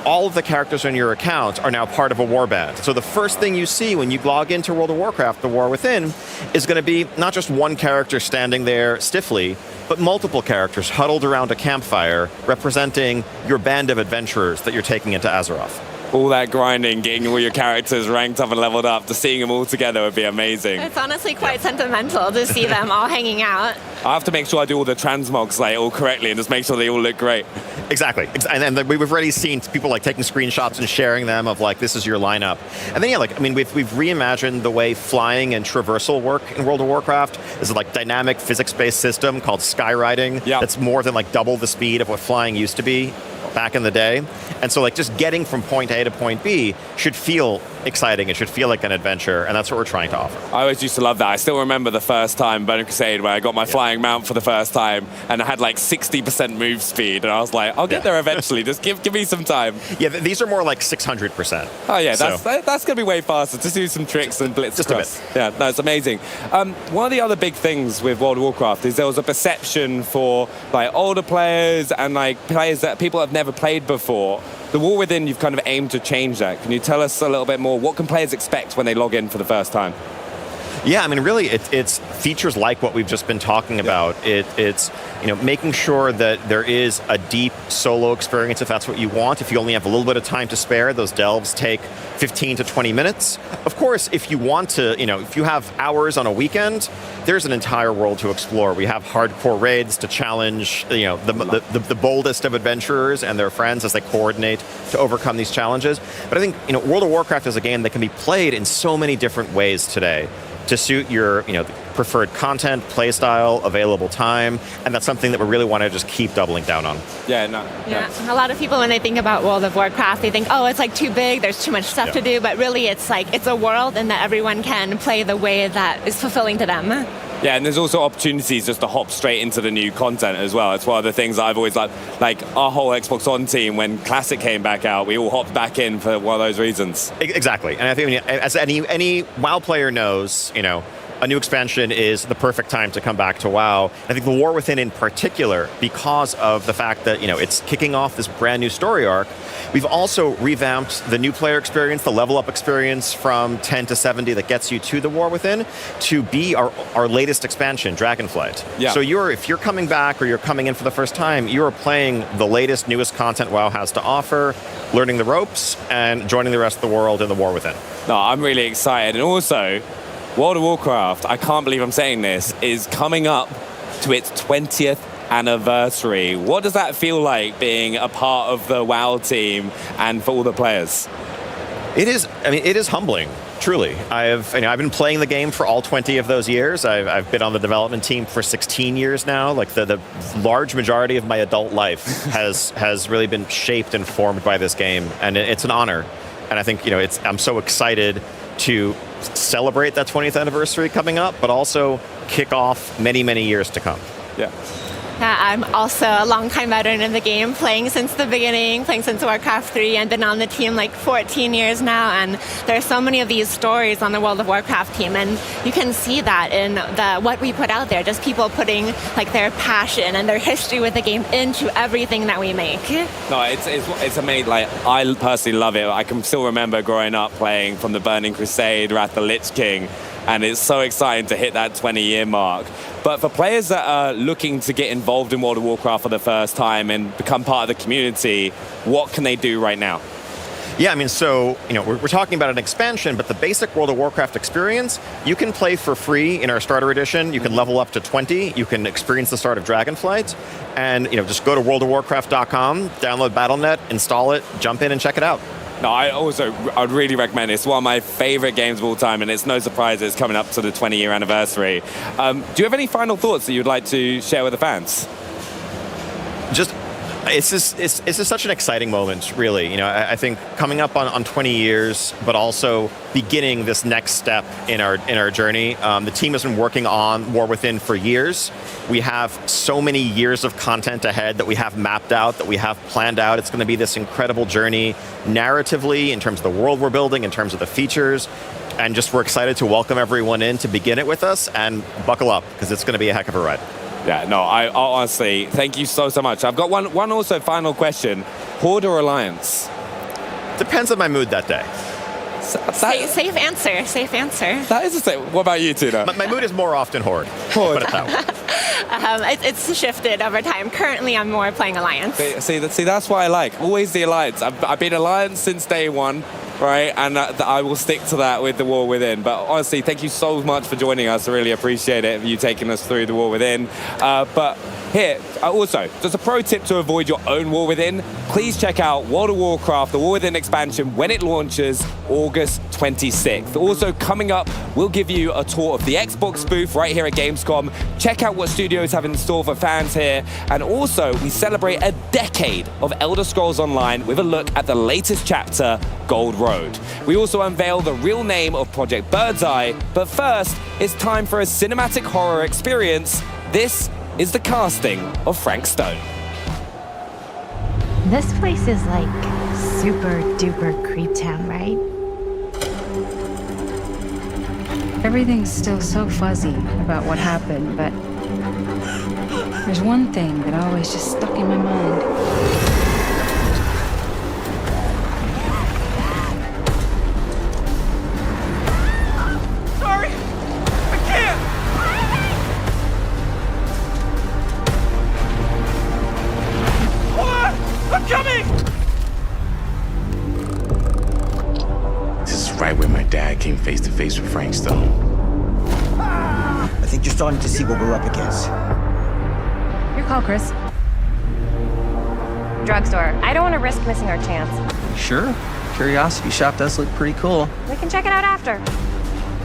all of the characters on your account are now part of a warband. So the first thing you see when you log into World of Warcraft, the War Within, is going to be not just one character standing there stiffly, but multiple characters huddled around a campfire representing your band of adventurers that you're taking into Azeroth. All that grinding, getting all your characters ranked up and leveled up, just seeing them all together would be amazing. It's honestly quite sentimental to see them all hanging out. I have to make sure I do all the transmogs all correctly and just make sure they all look great. Exactly. And then we've already seen people taking screenshots and sharing them of this is your lineup. And then we've reimagined the way flying and traversal work in World of Warcraft. There's a dynamic physics-based system called skyriding that's more than double the speed of what flying used to be back in the day. And so just getting from point A to point B should feel exciting. It should feel like an adventure, and that's what we're trying to offer. I always used to love that. I still remember the first time Burning Crusade where I got my flying mount for the first time and I had 60% move speed, and I was like, I'll get there eventually. Just give me some time. Yeah, these are more 600%. Oh yeah, that's going to be way faster. Just do some tricks and blitz just across. A bit. Yeah, no, it's amazing. One of the other big things with World of Warcraft is there was a perception for older players and players that people have never played before. The War Within, you've kind of aimed to change that. Can you tell us a little bit more? What can players expect when they log in for the first time? Yeah, really, it's features like what we've just been talking about. It's making sure that there is a deep solo experience if that's what you want. If you only have a little bit of time to spare, those delves take 15 to 20 minutes. Of course, if you want to, if you have hours on a weekend, there's an entire world to explore. We have hardcore raids to challenge, the boldest of adventurers and their friends as they coordinate to overcome these challenges. But I think, World of Warcraft is a game that can be played in so many different ways today to suit your, preferred content, play style, available time, and that's something that we really want to just keep doubling down on. Yeah, a lot of people when they think about World of Warcraft, they think, oh, it's too big, there's too much stuff to do, but really it's it's a world and that everyone can play the way that is fulfilling to them. Yeah, and there's also opportunities just to hop straight into the new content as well. It's one of the things I've always liked. Our whole Xbox One team, when Classic came back out, we all hopped back in for one of those reasons. Exactly. And I think as any WoW player knows, a new expansion is the perfect time to come back to WoW. I think the War Within in particular, because of the fact that, it's kicking off this brand new story arc, we've also revamped the new player experience, the level up experience from 10 to 70 that gets you to the War Within to be our latest expansion, Dragonflight. Yeah. So if you're coming back or you're coming in for the first time, you're playing the latest, newest content WoW has to offer, learning the ropes, and joining the rest of the world in the War Within. No, I'm really excited. And also, World of Warcraft, I can't believe I'm saying this, is coming up to its 20th anniversary. What does that feel like being a part of the WoW team and for all the players? It is humbling, truly. I've been playing the game for all 20 of those years. I've been on the development team for 16 years now. The large majority of my adult life has really been shaped and formed by this game, and it's an honor. And I think I'm so excited to celebrate that 20th anniversary coming up, but also kick off many, many years to come. Yeah. I'm also a long-time veteran in the game, playing since the beginning, playing since Warcraft 3, and been on the team like 14 years now. And there are so many of these stories on the World of Warcraft team, and you can see that in what we put out there. Just people putting like their passion and their history with the game into everything that we make. No, it's amazing. Like, I personally love it. I can still remember growing up playing from the Burning Crusade, Wrath of the Lich King, and it's so exciting to hit that 20-year mark. But for players that are looking to get involved in World of Warcraft for the first time and become part of the community, what can they do right now? Yeah, I mean, so, we're talking about an expansion, but the basic World of Warcraft experience, you can play for free in our starter edition. You can level up to 20. You can experience the start of Dragonflight. And, just go to worldofwarcraft.com, download Battle.net, install it, jump in and check it out. No, I'd really recommend it. It's one of my favorite games of all time, and it's no surprise it's coming up to the 20-year anniversary. Do you have any final thoughts that you'd like to share with the fans? It's just such an exciting moment, really. I think coming up on 20 years, but also beginning this next step in our journey. The team has been working on War Within for years. We have so many years of content ahead that we have mapped out, that we have planned out. It's going to be this incredible journey narratively, in terms of the world we're building, in terms of the features. And we're excited to welcome everyone in to begin it with us, and buckle up, because it's going to be a heck of a ride. Yeah, no, I honestly, thank you so much. I've got one also final question. Horde or Alliance? Depends on my mood that day. Safe answer. That is a safe. What about you, Tina? My mood is more often Horde. Put it that way. It's shifted over time. Currently, I'm more playing Alliance. See, that's what I like. Always the Alliance. I've been Alliance since day one, right? And I will stick to that with the War Within. But honestly, thank you so much for joining us. I really appreciate it, you taking us through the War Within. But here, also, just a pro tip to avoid your own War Within. Please check out World of Warcraft, the War Within expansion, when it launches August 26th. Also, coming up, we'll give you a tour of the Xbox booth right here at Gamescom. Check out what studios have in store for fans here. And also, we celebrate a decade of Elder Scrolls Online with a look at the latest chapter, Gold Road. We also unveil the real name of Project Birdseye. But first, it's time for a cinematic horror experience. This is the casting of Frank Stone. This place is like super duper creep town, right? Everything's still so fuzzy about what happened, but there's one thing that always just stuck in my mind. Sorry! I can't! I'm coming! This is right where my dad came face to face with Frank Stone. I think you're starting to see what we're up against. Your call, Chris. Drugstore. I don't want to risk missing our chance. Sure. Curiosity shop does look pretty cool. We can check it out after.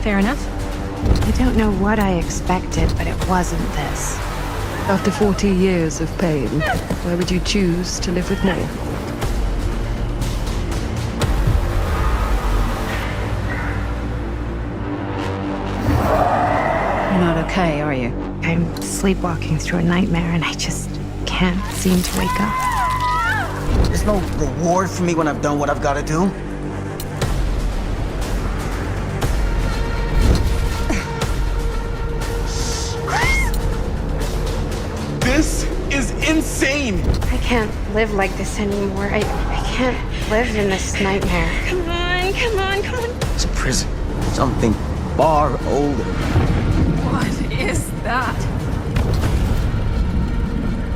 Fair enough. I don't know what I expected, but it wasn't this. After 40 years of pain, why would you choose to live with more? You're not okay, are you? I'm sleepwalking through a nightmare and I just can't seem to wake up. There's no reward for me when I've done what I've got to do. This is insane! I can't live like this anymore. I can't live in this nightmare. Come on. It's a prison. Something far older. What is that?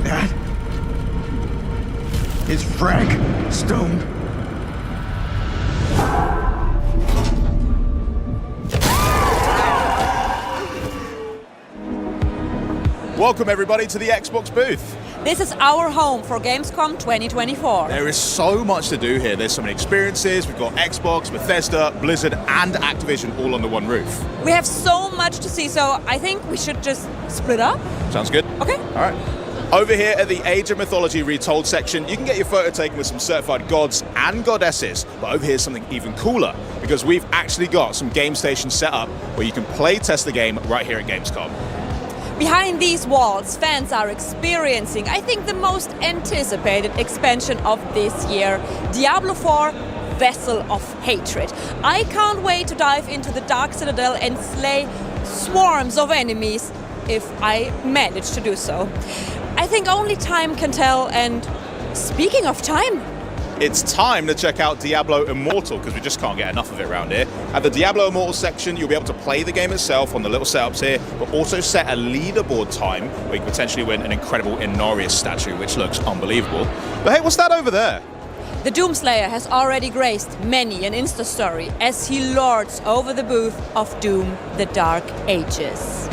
That is Frank Stone. Welcome everybody to the Xbox booth. This is our home for Gamescom 2024. There is so much to do here. There's so many experiences. We've got Xbox, Bethesda, Blizzard, and Activision all under one roof. We have so much to see, so I think we should just split up. Sounds good. Okay. All right. Over here at the Age of Mythology Retold section, you can get your photo taken with some certified gods and goddesses. But over here's something even cooler, because we've actually got some game stations set up where you can play test the game right here at Gamescom. Behind these walls, fans are experiencing, I think, the most anticipated expansion of this year, Diablo 4 Vessel of Hatred. I can't wait to dive into the Dark Citadel and slay swarms of enemies if I manage to do so. I think only time can tell, and speaking of time, it's time to check out Diablo Immortal, because we just can't get enough of it around here. At the Diablo Immortal section, you'll be able to play the game itself on the little setups here, but also set a leaderboard time where you can potentially win an incredible Inorius statue, which looks unbelievable. But hey, what's that over there? the Doomslayer has already graced many an Insta story as he lords over the booth of Doom: The Dark Ages.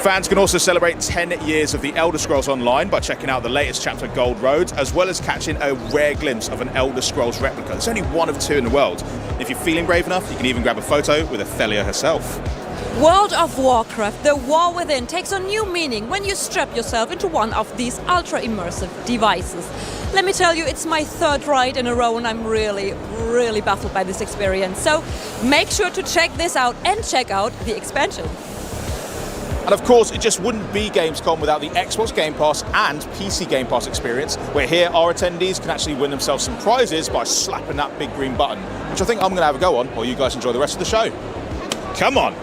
Fans can also celebrate 10 years of the Elder Scrolls Online by checking out the latest chapter, Gold Road, as well as catching a rare glimpse of an Elder Scrolls replica. There's only one of two in the world. If you're feeling brave enough, you can even grab a photo with Athelia herself. World of Warcraft, the war within, takes on new meaning when you strap yourself into one of these ultra-immersive devices. Let me tell you, it's my third ride in a row and I'm really baffled by this experience. So make sure to check this out and check out the expansion. And of course, it just wouldn't be Gamescom without the Xbox Game Pass and PC Game Pass experience, where here our attendees can actually win themselves some prizes by slapping that big green button, which I think I'm going to have a go on while you guys enjoy the rest of the show. Come on!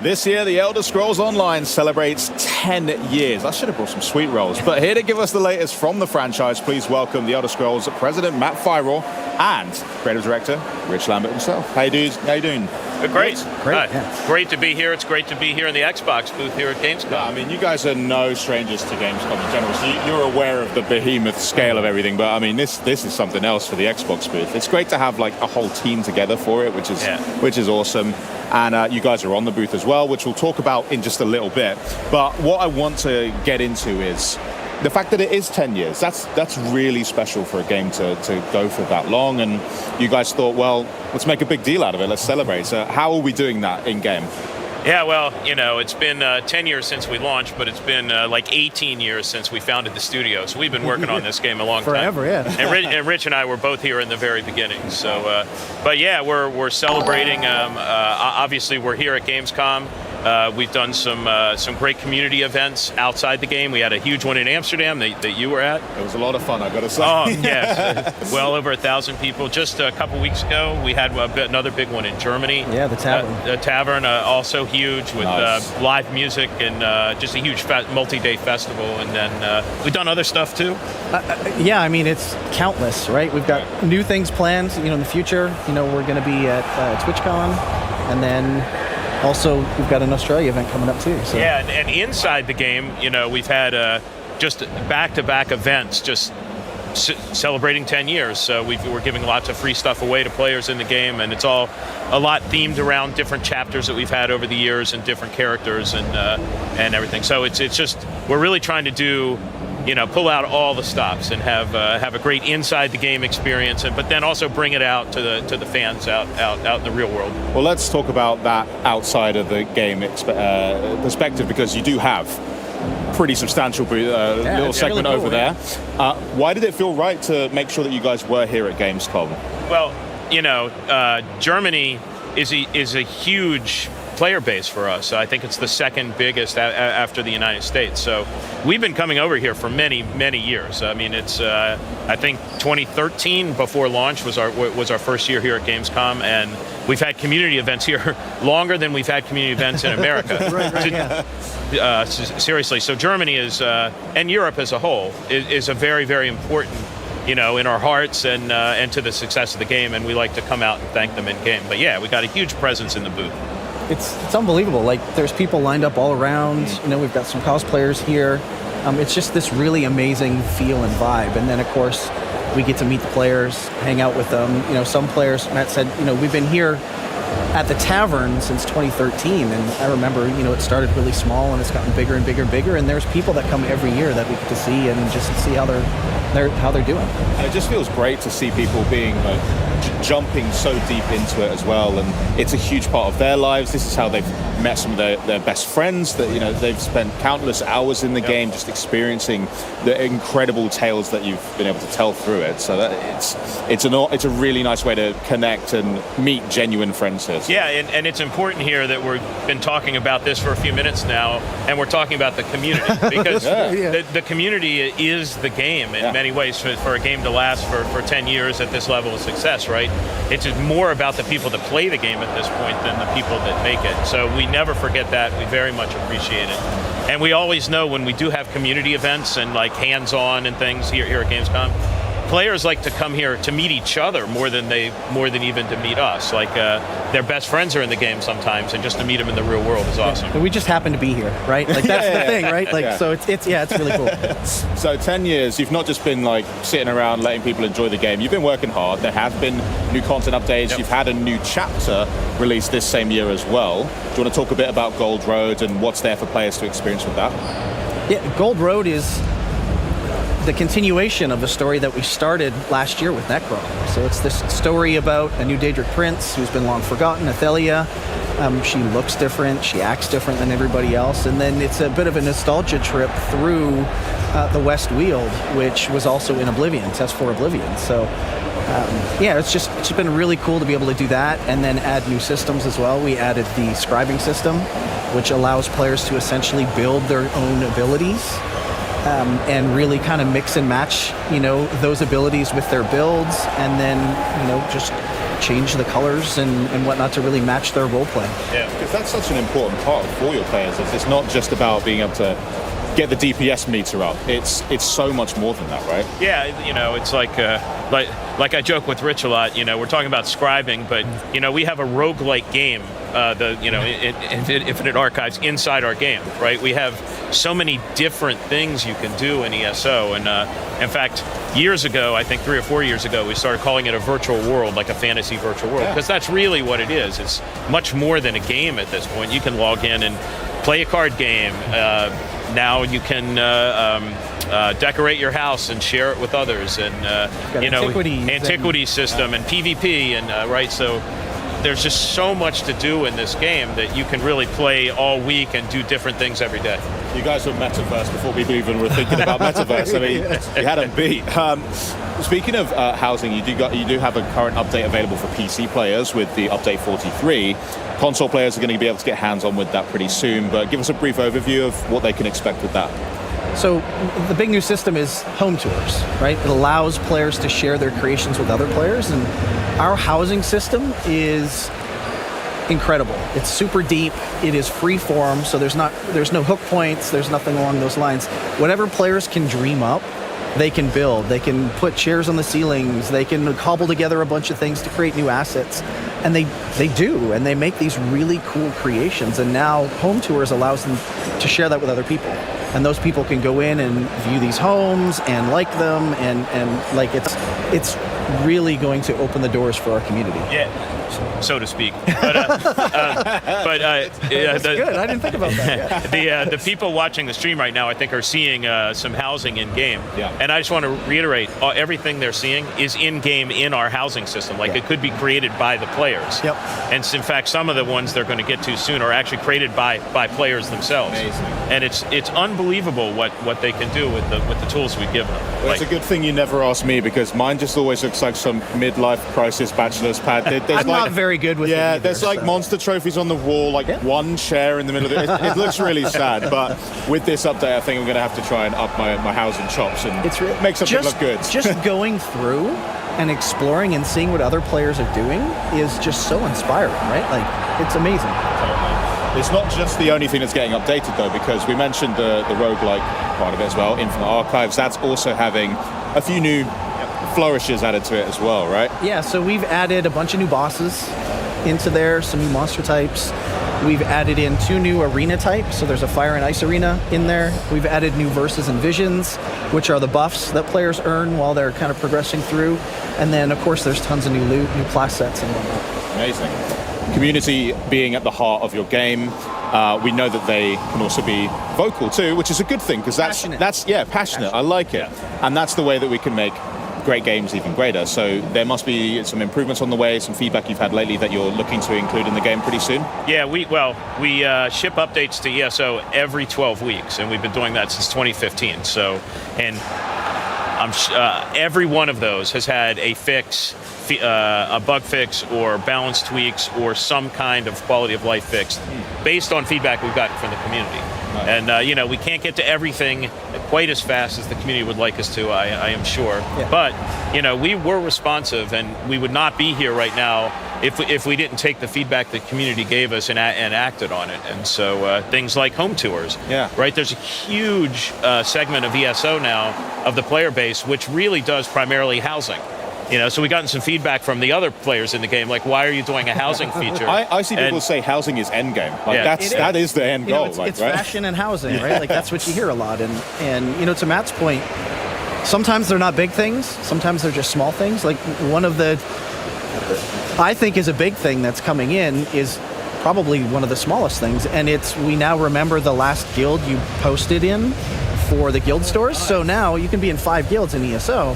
This year, the Elder Scrolls Online celebrates 10 years. I should have brought some sweet rolls. But here to give us the latest from the franchise, please welcome the Elder Scrolls President Matt Fyrell and Creative Director Rich Lambert himself. Hey, dudes. How you doing? Great. Great. Yeah. Great to be here. It's great to be here in the Xbox booth here at Gamescom. Yeah, I mean, you guys are no strangers to Gamescom in general, so you're aware of the behemoth scale of everything. But I mean, this is something else for the Xbox booth. It's great to have like a whole team together for it, which is awesome. And you guys are on the booth as well, which we'll talk about in just a little bit. But what I want to get into is the fact that it is 10 years. That's really special for a game to go for that long. And you guys thought, well, let's make a big deal out of it. Let's celebrate. So how are we doing that in-game? Yeah, well, you know, it's been 10 years since we launched, but it's been like 18 years since we founded the studio. So we've been working on this game a long time. Forever, yeah. And Rich and I were both here in the very beginning. So, but yeah, we're celebrating. Obviously, we're here at Gamescom. We've done some great community events outside the game. We had a huge one in Amsterdam that you were at. It was a lot of fun, I got to say. Oh, yes. Well over 1,000 people. Just a couple weeks ago, we had another big one in Germany. Yeah, the Tavern. The Tavern, also huge with live music and just a huge multi-day festival. And then we've done other stuff too. Yeah, I mean, it's countless, right? We've got new things planned, in the future. We're going to be at TwitchCon, and then also, we've got an Australia event coming up too. So. Yeah, and inside the game, we've had just back-to-back events, just celebrating 10 years. So we're giving lots of free stuff away to players in the game, and it's all a lot themed around different chapters that we've had over the years and different characters and everything. So it's just, we're really trying to do, pull out all the stops and have a great inside the game experience, but then also bring it out to the fans out in the real world. Well, let's talk about that outside of the game perspective, because you do have pretty substantial little segment really cool, over there. Why did it feel right to make sure that you guys were here at Gamescom? Well, Germany is a huge player base for us. I think it's the second biggest after the United States. So we've been coming over here for many, many years. I mean, it's I think 2013 before launch was our first year here at Gamescom, and we've had community events here longer than we've had community events in America. Seriously. So Germany is, and Europe as a whole, is a very, very important, in our hearts and to the success of the game, and we like to come out and thank them in game. But yeah, we got a huge presence in the booth. It's unbelievable. Like, there's people lined up all around. We've got some cosplayers here. It's just this really amazing feel and vibe. And then, of course, we get to meet the players, hang out with them. Some players, Matt said, we've been here at the tavern since 2013, and I remember, it started really small and it's gotten bigger and bigger and bigger. And there's people that come every year that we get to see and just see how they're doing. And it just feels great to see people being jumping so deep into it as well, and it's a huge part of their lives. This is how they've met some of their best friends, that they've spent countless hours in the game just experiencing the incredible tales that you've been able to tell through it. So that it's a really nice way to connect and meet genuine friends here. Yeah, and it's important here that we've been talking about this for a few minutes now, and we're talking about the community, because the community is the game in many ways. For a game to last for 10 years at this level of success, right? It's more about the people that play the game at this point than the people that make it. So we never forget that. We very much appreciate it. And we always know when we do have community events and like hands-on and things here at Gamescom, players like to come here to meet each other more than even to meet us. Like their best friends are in the game sometimes, and just to meet them in the real world is awesome. And we just happen to be here, right? Like that's the thing, right? Like so it's really cool. So 10 years, you've not just been like sitting around letting people enjoy the game. You've been working hard. There have been new content updates. You've had a new chapter released this same year as well. Do you want to talk a bit about Gold Road and what's there for players to experience with that? Yeah, Gold Road is the continuation of the story that we started last year with Necro. So it's this story about a new Daedric prince who's been long forgotten, Athelia. She looks different, she acts different than everybody else, and then it's a bit of a nostalgia trip through the West Weald, which was also in Oblivion, Test for Oblivion. So it's been really cool to be able to do that, and then add new systems as well. We added the scribing system, which allows players to essentially build their own abilities. And really kind of mix and match, those abilities with their builds, and then, just change the colors and whatnot to really match their role play. Yeah, because that's such an important part for your players. It's not just about being able to get the DPS meter up. It's so much more than that, right? Yeah, it's like I joke with Rich a lot. We're talking about scribing, but we have a roguelike game. Infinite Archives inside our game, right? We have so many different things you can do in ESO, and in fact, years ago, I think 3 or 4 years ago, we started calling it a virtual world, like a fantasy virtual world, because that's really what it is. It's much more than a game at this point. You can log in and play a card game. Now you can decorate your house and share it with others, and antiquity system and PvP, and right. So there's just so much to do in this game that you can really play all week and do different things every day. You guys were Metaverse before people even were thinking about Metaverse. I mean, you had them beat. Speaking of housing, you do have a current update available for PC players with the update 43. Console players are going to be able to get hands-on with that pretty soon, but give us a brief overview of what they can expect with that. So the big new system is home tours, right? It allows players to share their creations with other players, and our housing system is incredible. It's super deep. It is free form, so there's no hook points. There's nothing along those lines. Whatever players can dream up, they can build. They can put chairs on the ceilings. They can cobble together a bunch of things to create new assets. And they do, and they make these really cool creations. And now Home Tours allows them to share that with other people. and those people can go in and view these homes and like them, and like it's really going to open the doors for our community. Yeah, so to speak. But That's good. I didn't think about that. the people watching the stream right now, I think, are seeing some housing in game. Yeah. And I just want to reiterate, everything they're seeing is in game in our housing system. Like it could be created by the players. Yep. And in fact, some of the ones they're going to get to soon are actually created by players themselves. Amazing. And it's unbelievable what they can do with the tools we give them. Well, it's a good thing you never asked me, because mine just always looks like some midlife crisis bachelor's pad. There's I'm not very good with it yeah, either, there's like monster trophies on the wall, like one chair in the middle of it. It looks really sad, but with this update, I think I'm going to have to try and up my housing chops and make something look good. Just going through and exploring and seeing what other players are doing is just so inspiring, right? Like, it's amazing. It's not just the only thing that's getting updated, though, because we mentioned the roguelike part of it as well, Infinite Archives. That's also having a few new flourishes added to it as well, right? Yeah, so we've added a bunch of new bosses into there, some new monster types. We've added in 2 new arena types, so there's a fire and ice arena in there. We've added new verses and visions, which are the buffs that players earn while they're kind of progressing through. And then, of course, there's tons of new loot, new class sets and whatnot. Amazing. Community being at the heart of your game. We know that they can also be vocal too, which is a good thing, because that's passionate. I like it. And that's the way that we can make great games even greater. So there must be some improvements on the way, some feedback you've had lately that you're looking to include in the game pretty soon. Yeah, we ship updates to ESO every 12 weeks, and we've been doing that since 2015. So, and every one of those has had a fix, a bug fix, or balance tweaks, or some kind of quality of life fix, based on feedback we've gotten from the community. Nice. And we can't get to everything quite as fast as the community would like us to, I am sure. Yeah. But we were responsive, and we would not be here right now if we didn't take the feedback the community gave us and acted on it. And so things like home tours, right? There's a huge segment of ESO now of the player base which really does primarily housing. So we gotten some feedback from the other players in the game, like, why are you doing a housing feature? I see people say housing is end game. Like that is the end goal. It's fashion and housing, right? Like that's what you hear a lot. And to Matt's point, sometimes they're not big things. Sometimes they're just small things. Like one of the, I think is a big thing that's coming in is probably one of the smallest things. And we now remember the last guild you posted in for the guild stores. So now you can be in 5 guilds in ESO.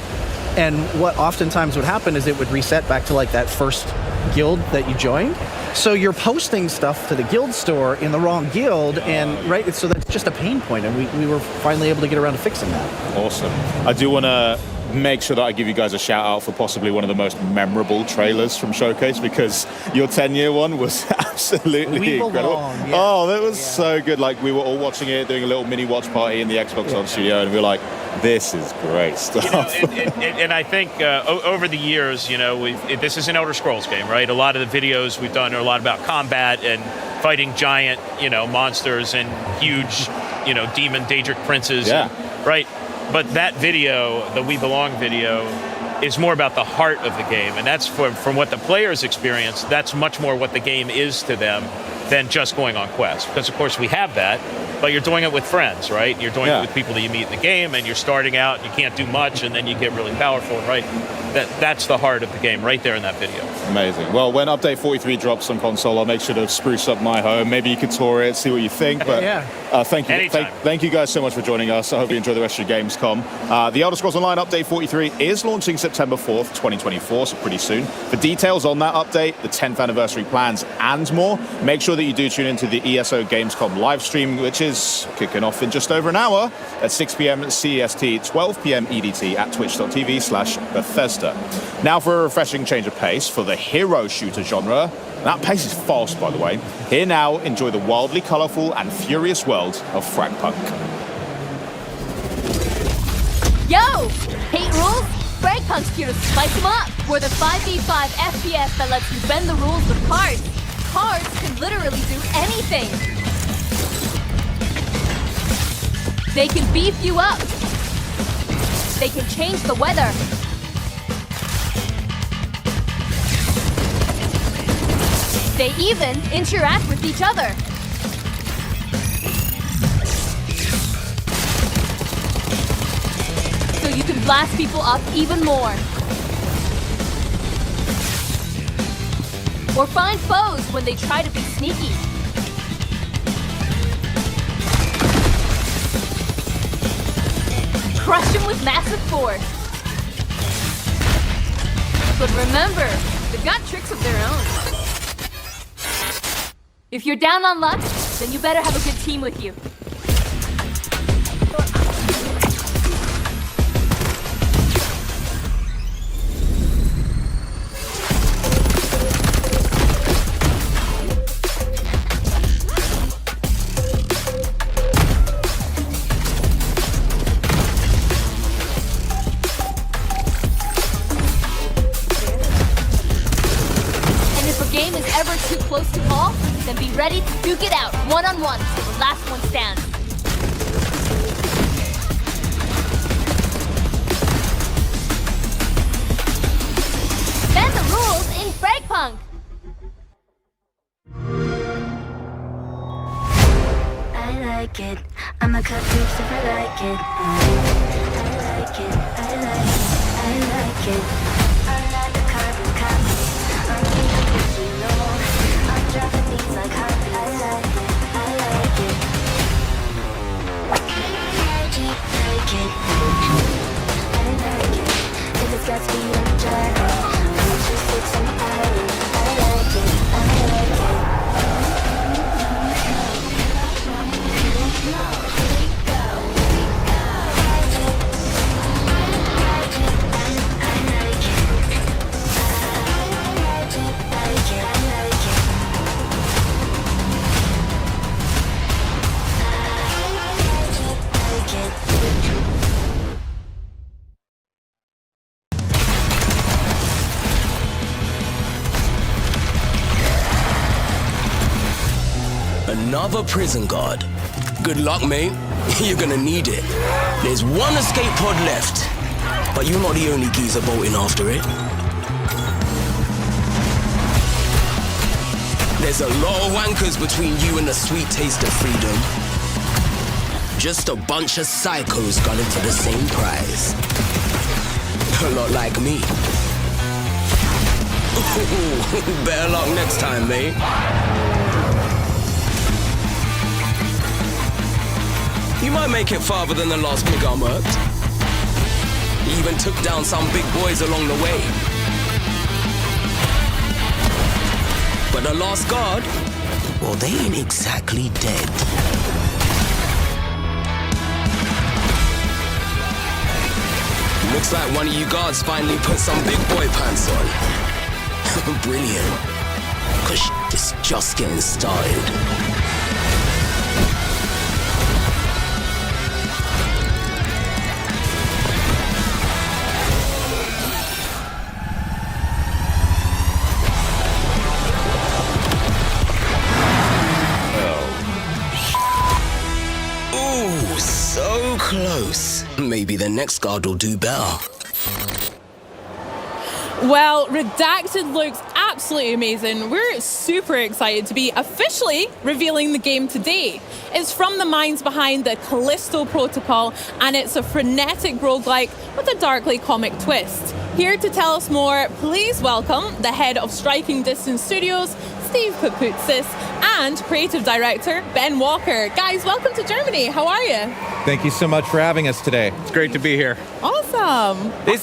And what oftentimes would happen is it would reset back to like that first guild that you joined. So you're posting stuff to the guild store in the wrong guild, and so that's just a pain point, and we were finally able to get around to fixing that. Awesome. I do want to make sure that I give you guys a shout out for possibly one of the most memorable trailers from Showcase, because your 10-year one was absolutely incredible. Oh, that was so good. Like, we were all watching it, doing a little mini watch party in the Xbox On studio, and we were like, this is great stuff. And I think over the years, this is an Elder Scrolls game, right? A lot of the videos we've done are a lot about combat and fighting giant, monsters and huge, demon Daedric princes, right? But that video, the We Belong video, is more about the heart of the game, and that's from what the players experience. That's much more what the game is to them than just going on quests. Because of course we have that, but you're doing it with friends, right? You're doing it with people that you meet in the game, and you're starting out and you can't do much, and then you get really powerful, right? That's the heart of the game right there in that video. Amazing. Well, when update 43 drops on console, I'll make sure to spruce up my home. Maybe you could tour it, see what you think. But thank you. Thank you guys so much for joining us. I hope you enjoy the rest of your Gamescom. The Elder Scrolls Online update 43 is launching September 4th, 2024, so pretty soon. For details on that update, the 10th anniversary plans, and more, make sure that you do tune into the ESO Gamescom live stream, which is kicking off in just over an hour at 6 p.m. CEST, 12 p.m. EDT at twitch.tv/Bethesda. Now for a refreshing change of pace for the hero shooter genre. That pace is fast, by the way. Here now, enjoy the wildly colourful and furious world of Fragpunk. Yo! Hate rules? Fragpunk's here to spice them up! We're the 5v5 FPS that lets you bend the rules with cards. Cards can literally do anything. They can beef you up. They can change the weather. They even interact with each other. you can blast people up even more. Or find foes when they try to be sneaky. Crush them with massive force. But remember, they've got tricks of their own. If you're down on luck, then you better have a good team with you. Close to call, then be ready to duke it out one-on-one till the last one stands. Bend the rules in Fragpunk! I like it. I'm a cut juice if I like it. I like it. I like it. I like it. I'm not a carbon copy. I'm the original. Dropping things like heartbeats. I like it, I like it. I like it, I like it. If it's got speed on the gyro, once you stick some iron. I like it, I like it. Another prison guard. Good luck, mate. You're gonna need it. There's one escape pod left, but you're not the only geezer bolting after it. There's a lot of wankers between you and the sweet taste of freedom. Just a bunch of psychos gunning for the same prize. A lot like me. Better luck next time, mate. You might make it farther than the last pig I murked. He even took down some big boys along the way. But the last guard, well, they ain't exactly dead. Looks like one of you guards finally put some big boy pants on. Brilliant. 'Cause is just getting started. So close. Maybe the next guard will do better. Well, Redacted looks absolutely amazing. We're super excited to be officially revealing the game today. It's from the minds behind the Callisto Protocol, and it's a frenetic roguelike with a darkly comic twist. Here to tell us more, please welcome the head of Striking Distance Studios, Steve Papoutsis, and creative director Ben Walker. Guys, welcome to Germany. How are you? Thank you so much for having us today. It's great to be here. Awesome. This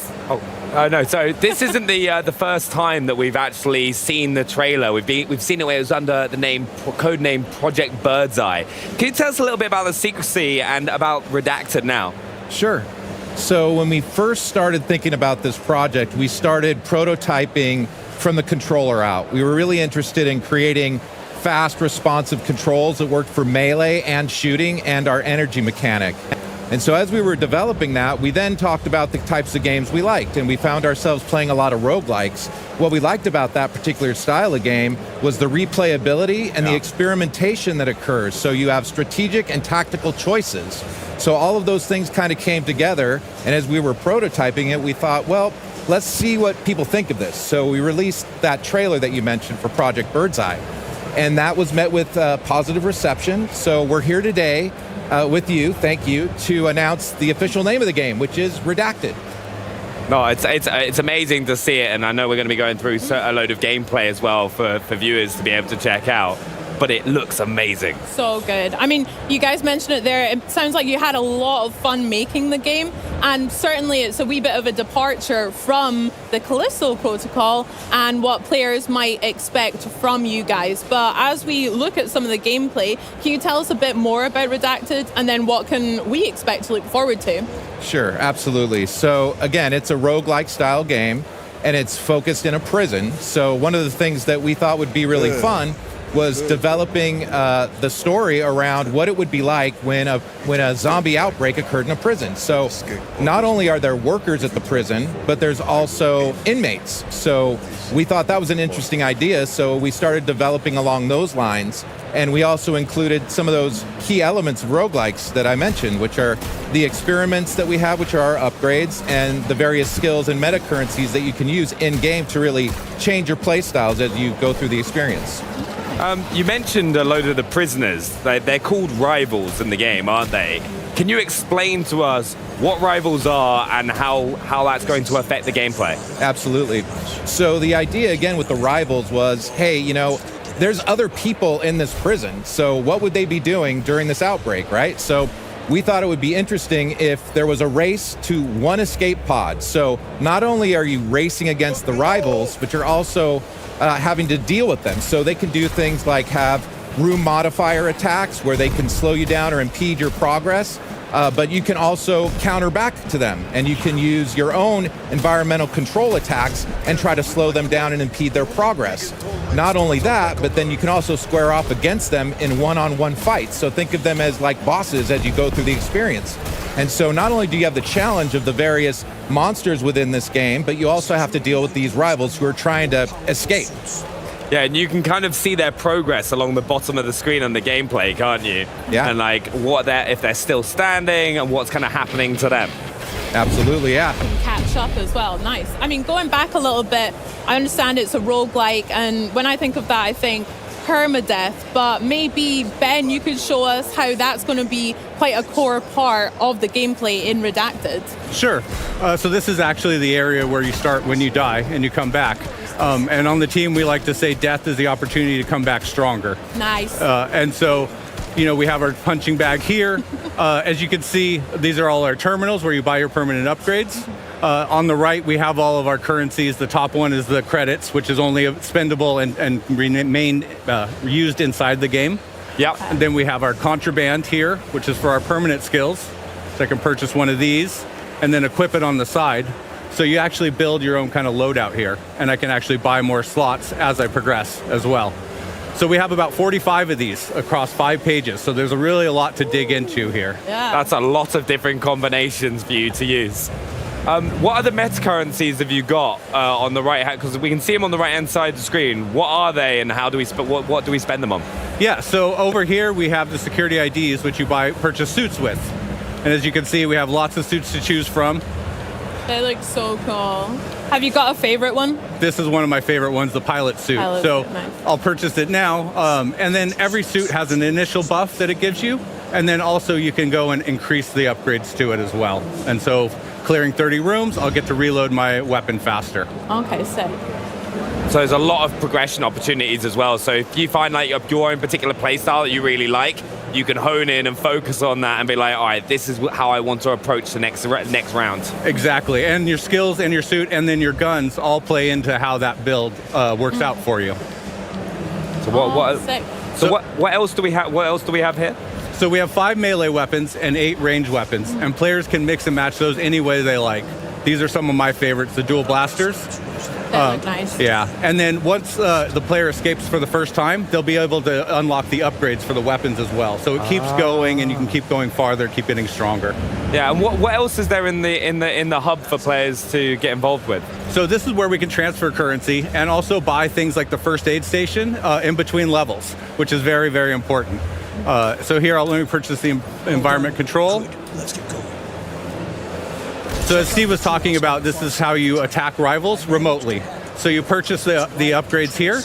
isn't the first time that we've actually seen the trailer. We've seen it where it was under the code name Project Birdseye. Can you tell us a little bit about the secrecy and about Redacted now? Sure. So when we first started thinking about this project, we started prototyping from the controller out. We were really interested in creating fast, responsive controls that worked for melee and shooting and our energy mechanic. And so as we were developing that, we then talked about the types of games we liked, and we found ourselves playing a lot of roguelikes. What we liked about that particular style of game was the replayability and the experimentation that occurs. So you have strategic and tactical choices. So all of those things kind of came together, and as we were prototyping it, we thought, well, let's see what people think of this. So we released that trailer that you mentioned for Project Birdseye, and that was met with positive reception. So we're here today with you, thank you, to announce the official name of the game, which is Redacted. No, it's amazing to see it, and I know we're going to be going through a load of gameplay as well for viewers to be able to check out. But it looks amazing. So good. I mean, you guys mentioned it there. It sounds like you had a lot of fun making the game, and certainly it's a wee bit of a departure from the Callisto protocol and what players might expect from you guys. But as we look at some of the gameplay, can you tell us a bit more about Redacted, and then what can we expect to look forward to? Sure, absolutely. So again, it's a roguelike style game, and it's focused in a prison. So one of the things that we thought would be really fun was developing the story around what it would be like when a zombie outbreak occurred in a prison. So not only are there workers at the prison, but there's also inmates. So we thought that was an interesting idea, so we started developing along those lines. And we also included some of those key elements of roguelikes that I mentioned, which are the experiments that we have, which are our upgrades, and the various skills and meta currencies that you can use in-game to really change your play styles as you go through the experience. You mentioned a load of the prisoners. They're called rivals in the game, aren't they? Can you explain to us what rivals are and how that's going to affect the gameplay? Absolutely. So the idea, again, with the rivals was, hey, you know, there's other people in this prison, so what would they be doing during this outbreak, right? So we thought it would be interesting if there was a race to one escape pod. So not only are you racing against the rivals, but you're also having to deal with them. So they can do things like have room modifier attacks where they can slow you down or impede your progress, but you can also counter back to them, and you can use your own environmental control attacks and try to slow them down and impede their progress. Not only that, but then you can also square off against them in one-on-one fights. So think of them as like bosses as you go through the experience. And so not only do you have the challenge of the various monsters within this game, but you also have to deal with these rivals who are trying to escape. Yeah, and you can kind of see their progress along the bottom of the screen on the gameplay, can't you? Yeah. And like if they're still standing and what's kind of happening to them. Absolutely, yeah. Catch up as well. Nice. I mean, going back a little bit, I understand it's a roguelike, and when I think of that, I think permadeath, but maybe, Ben, you could show us how that's going to be quite a core part of the gameplay in Redacted. Sure. So this is actually the area where you start when you die and you come back. And on the team, we like to say death is the opportunity to come back stronger. Nice. And so, you know, we have our punching bag here. As you can see, these are all our terminals where you buy your permanent upgrades. On the right, we have all of our currencies. The top one is the credits, which is only spendable and remain used inside the game. Yeah. And then we have our contraband here, which is for our permanent skills. So I can purchase one of these and then equip it on the side. So you actually build your own kind of loadout here, and I can actually buy more slots as I progress as well. So we have about 45 of these across 5 pages, so there's really a lot to dig into here. Yeah. That's a lot of different combinations for you to use. What other meta currencies have you got on the right hand? Because we can see them on the right hand side of the screen. What are they, and how do we what do we spend them on? Yeah, so over here we have the security IDs, which you purchase suits with. And as you can see, we have lots of suits to choose from. They look so cool. Have you got a favorite one? This is one of my favorite ones, the pilot suit. So nice. I'll purchase it now. And then every suit has an initial buff that it gives you. And then also you can go and increase the upgrades to it as well. And so clearing 30 rooms, I'll get to reload my weapon faster. Okay, sick. So there's a lot of progression opportunities as well. So if you find like your own particular playstyle that you really like, you can hone in and focus on that and be like, all right, this is how I want to approach the next round. Exactly, and your skills and your suit and then your guns all play into how that build works out for you. So what else do we have? What else do we have here? So we have 5 melee weapons and 8 ranged weapons, and players can mix and match those any way they like. These are some of my favorites, the dual blasters. That look nice. Yeah, and then once the player escapes for the first time, they'll be able to unlock the upgrades for the weapons as well. So it keeps going, and you can keep going farther, keep getting stronger. Yeah, and what else is there in the hub for players to get involved with? So this is where we can transfer currency and also buy things like the first aid station in between levels, which is very, very important. So here, let me purchase the environment control. Let's get going. So as Steve was talking about, this is how you attack rivals remotely. So you purchase the upgrades here,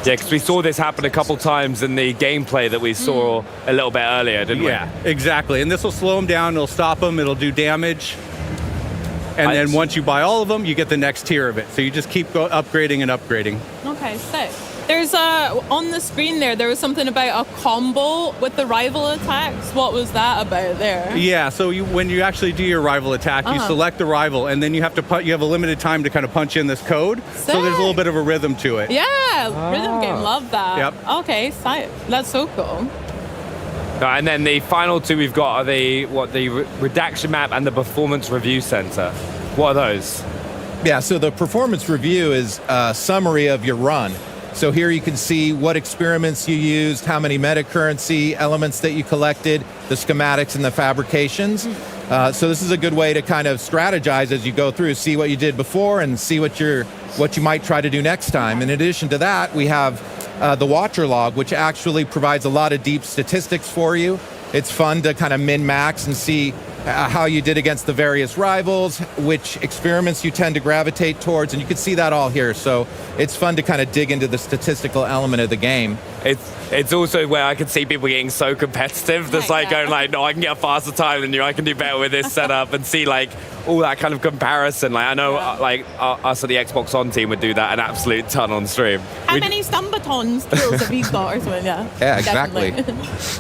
Yeah, because we saw this happen a couple times in the gameplay that we saw a little bit earlier, didn't we? Yeah, exactly. And this will slow them down, it'll stop them, it'll do damage. And then once you buy all of them, you get the next tier of it. So you just keep upgrading and upgrading. Okay, sick. There's on the screen there was something about a combo with the rival attacks. What was that about there? Yeah, so when you actually do your rival attack, you select the rival, and then you have to you have a limited time to kind of punch in this code. Sick. So there's a little bit of a rhythm to it. Yeah, rhythm game, love that. Yep. Okay, sick. That's so cool. And then the final two we've got are the redaction map and the performance review center. What are those? Yeah, so the performance review is a summary of your run. So here you can see what experiments you used, how many meta currency elements that you collected, the schematics and the fabrications. So this is a good way to kind of strategize as you go through, see what you did before and see what you might try to do next time. In addition to that, we have the watcher log, which actually provides a lot of deep statistics for you. It's fun to kind of min-max and see how you did against the various rivals, which experiments you tend to gravitate towards, and you can see that all here. So it's fun to kind of dig into the statistical element of the game. It's also where I can see people getting so competitive. That's like going like, no, I can get a faster time than you. I can do better with this setup, and see like all that kind of comparison. Like I know, like us at the Xbox On team would do that an absolute ton on stream. How many Stumbaton skills have you got or something? Yeah, exactly.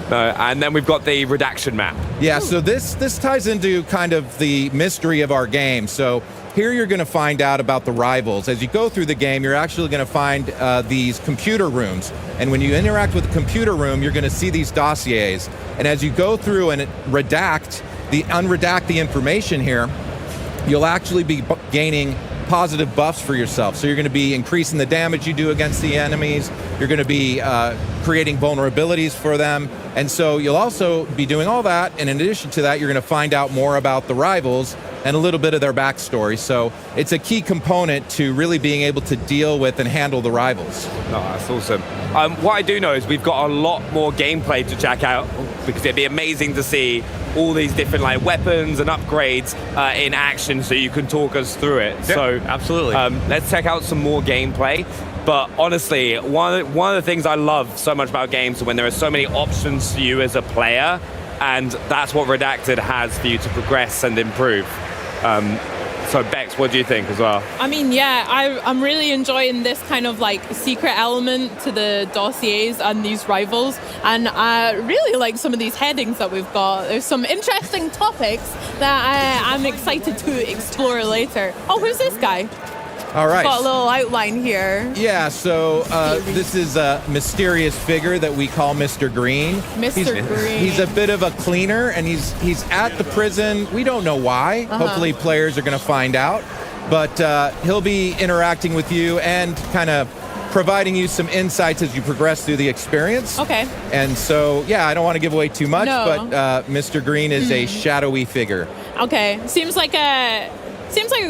No, and then we've got the redaction map. Yeah, so this ties into kind of the mystery of our game. So here you're going to find out about the rivals. As you go through the game, you're actually going to find these computer rooms. And when you interact with the computer room, you're going to see these dossiers. And as you go through and unredact the information here, you'll actually be gaining positive buffs for yourself. So you're going to be increasing the damage you do against the enemies. You're going to be creating vulnerabilities for them. And so you'll also be doing all that. And in addition to that, you're going to find out more about the rivals and a little bit of their backstory. So it's a key component to really being able to deal with and handle the rivals. Oh, that's awesome. What I do know is we've got a lot more gameplay to check out, because it'd be amazing to see all these different like weapons and upgrades in action, so you can talk us through it. Yeah, so absolutely. Let's check out some more gameplay. But honestly, one of the things I love so much about games is when there are so many options for you as a player, and that's what Redacted has for you to progress and improve. So Bex, what do you think as well? I mean, yeah, I'm really enjoying this kind of like secret element to the dossiers and these rivals, and I really like some of these headings that we've got. There's some interesting topics that I'm excited to explore later. Oh, who's this guy? All right. Got a little outline here. Yeah, so this is a mysterious figure that we call Mr. Green. Mr. Green. He's a bit of a cleaner, and he's at the prison. We don't know why. Hopefully players are going to find out. But he'll be interacting with you and kind of providing you some insights as you progress through the experience. Okay. And so, yeah, I don't want to give away too much, No. but Mr. Green is a shadowy figure. Okay, seems like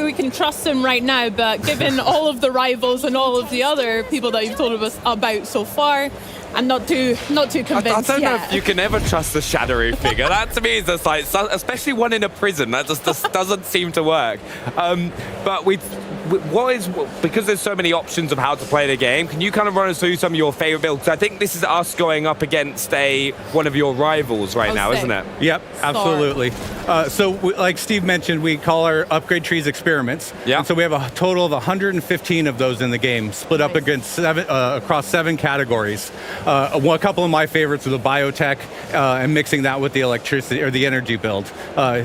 we can trust him right now, but given all of the rivals and all of the other people that you've told us about so far, I'm not too convinced I don't know yet. if you can ever trust a shadowy figure. That to me is just like, especially one in a prison, that just doesn't seem to work. But because there's so many options of how to play the game, can you kind of run us through some of your favorite builds? I think this is us going up against one of your rivals right now, isn't it? Yep, absolutely. Like Steve mentioned, we call our upgrade trees experiments. Yeah. And so we have a total of 115 of those in the game, split up against across 7 categories. A couple of my favorites are the biotech, and mixing that with the electricity or the energy build.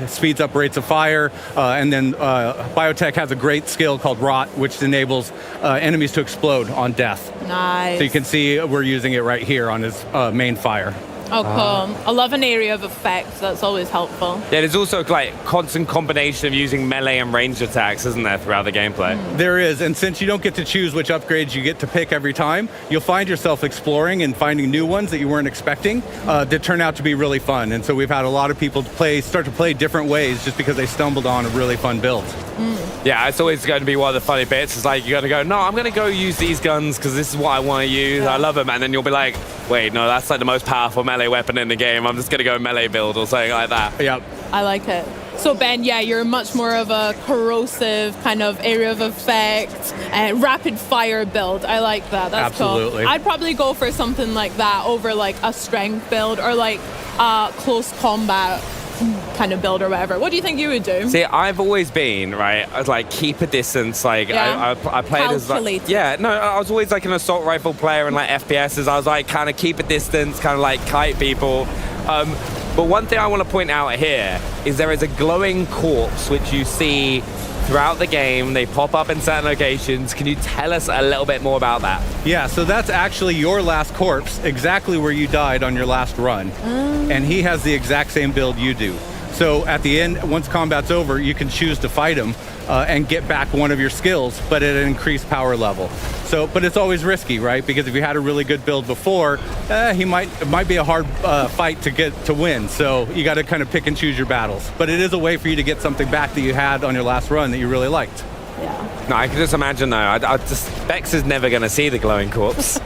Speeds up rates of fire, and then biotech has a great skill called Rot, which enables enemies to explode on death. Nice. So you can see we're using it right here on his main fire. Oh, cool. I love an area of effect. That's always helpful. Yeah, there's also like constant combination of using melee and ranged attacks, isn't there, throughout the gameplay? There is, and since you don't get to choose which upgrades you get to pick every time, you'll find yourself exploring and finding new ones that you weren't expecting that turn out to be really fun. And so we've had a lot of people start to play different ways just because they stumbled on a really fun build. Yeah, it's always going to be one of the funny bits. It's like you got to go, no, I'm going to go use these guns because this is what I want to use. I love them. And then you'll be like, wait, no, that's like the most powerful melee weapon in the game. I'm just going to go melee build or something like that. Yep. I like it. So Ben, yeah, you're much more of a corrosive kind of area of effect and rapid fire build. I like that. That's Absolutely. cool. I'd probably go for something like that over like a strength build or like a close combat kind of build or whatever. What do you think you would do? See, I've always been, right, I was like, keep a distance, like, Yeah. I played as, like, Calculated. yeah, no, I was always like an assault rifle player in like FPSs. I was like, kind of keep a distance, kind of like kite people. But one thing I want to point out here is there is a glowing corpse which you see throughout the game. They pop up in certain locations. Can you tell us a little bit more about that? Yeah, so that's actually your last corpse, exactly where you died on your last run. And he has the exact same build you do. So at the end, once combat's over, you can choose to fight him and get back one of your skills, but at an increased power level. So, but it's always risky, right? Because if you had a really good build before, it might be a hard fight to win. So you got to kind of pick and choose your battles. But it is a way for you to get something back that you had on your last run that you really liked. Yeah. No, I can just imagine though. I just Bex is never going to see the glowing corpse.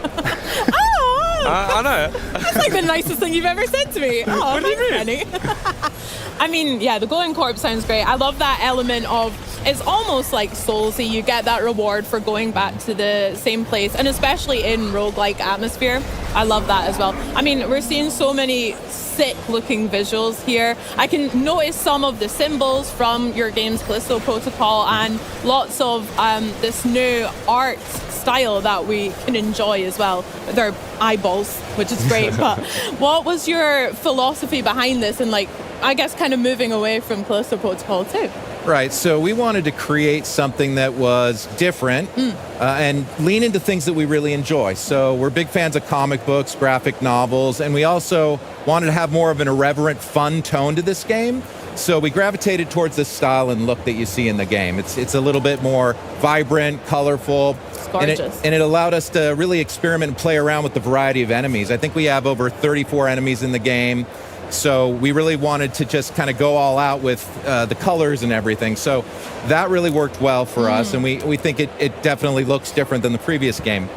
I know. That's like the nicest thing you've ever said to me. Oh, What do you thanks, Penny. I mean, yeah, the glowing corpse sounds great. I love that element of, it's almost like Soulsy. You get that reward for going back to the same place, and especially in roguelike atmosphere. I love that as well. I mean, we're seeing so many sick-looking visuals here. I can notice some of the symbols from your game's Callisto Protocol and lots of this new art style that we can enjoy as well. They're eyeballs, which is great. But what was your philosophy behind this and, like, I guess kind of moving away from Callisto Protocol too? Right, so we wanted to create something that was different and lean into things that we really enjoy. So we're big fans of comic books, graphic novels, and we also wanted to have more of an irreverent, fun tone to this game. So we gravitated towards the style and look that you see in the game. It's a little bit more vibrant, colorful. It's gorgeous. And it allowed us to really experiment and play around with the variety of enemies. I think we have over 34 enemies in the game. So we really wanted to just kind of go all out with the colors and everything. So that really worked well for us, and we think it definitely looks different than the previous game.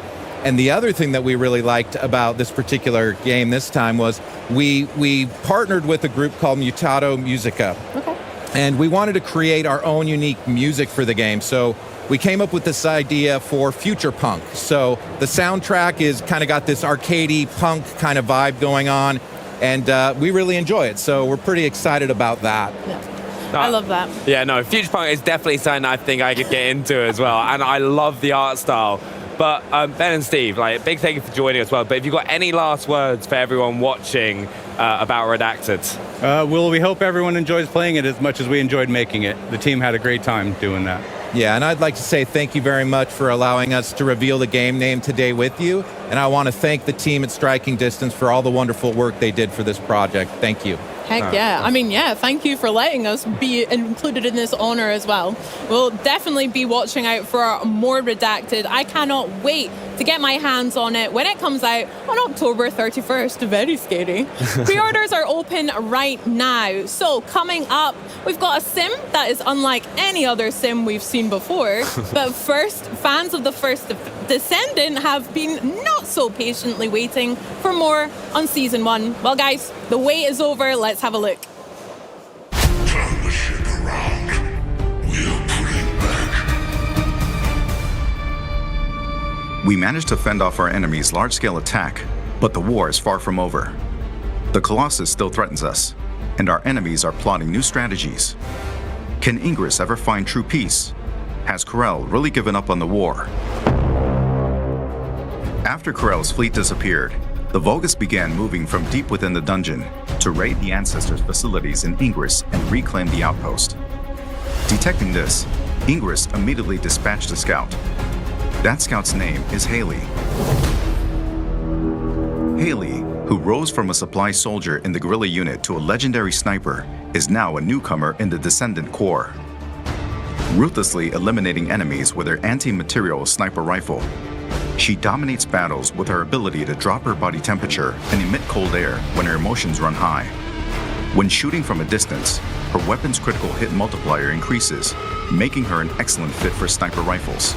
And the other thing that we really liked about this particular game this time was we partnered with a group called Mutato Musica. Okay. And we wanted to create our own unique music for the game. So we came up with this idea for future punk. So the soundtrack is kind of got this arcadey punk kind of vibe going on. And we really enjoy it, so we're pretty excited about that. Yeah. I love that. Yeah, no, Future Punk is definitely something I think I could get into as well, and I love the art style. But Ben and Steve, like, big thank you for joining as well. But if you've got any last words for everyone watching about Redacted? Well, we hope everyone enjoys playing it as much as we enjoyed making it. The team had a great time doing that. Yeah, and I'd like to say thank you very much for allowing us to reveal the game name today with you. And I want to thank the team at Striking Distance for all the wonderful work they did for this project. Thank you. Heck yeah. I mean, yeah, thank you for letting us be included in this honor as well. We'll definitely be watching out for more Redacted. I cannot wait to get my hands on it when it comes out on October 31st. Very scary. Pre-orders are open right now. So coming up, we've got a sim that is unlike any other sim we've seen before. But first, fans of the first Descendant have been not so patiently waiting for more on Season 1. Well, guys, the wait is over. Let's have a look. Turn the ship around. We're putting back. We managed to fend off our enemy's large-scale attack, but the war is far from over. The Colossus still threatens us, and our enemies are plotting new strategies. Can Ingress ever find true peace? Has Corel really given up on the war? After Corel's fleet disappeared, the Vulgus began moving from deep within the dungeon to raid the Ancestors' facilities in Ingress and reclaim the outpost. Detecting this, Ingress immediately dispatched a scout. That scout's name is Haley. Haley, who rose from a supply soldier in the guerrilla unit to a legendary sniper, is now a newcomer in the Descendant Corps. Ruthlessly eliminating enemies with her anti-material sniper rifle, she dominates battles with her ability to drop her body temperature and emit cold air when her emotions run high. When shooting from a distance, her weapon's critical hit multiplier increases, making her an excellent fit for sniper rifles.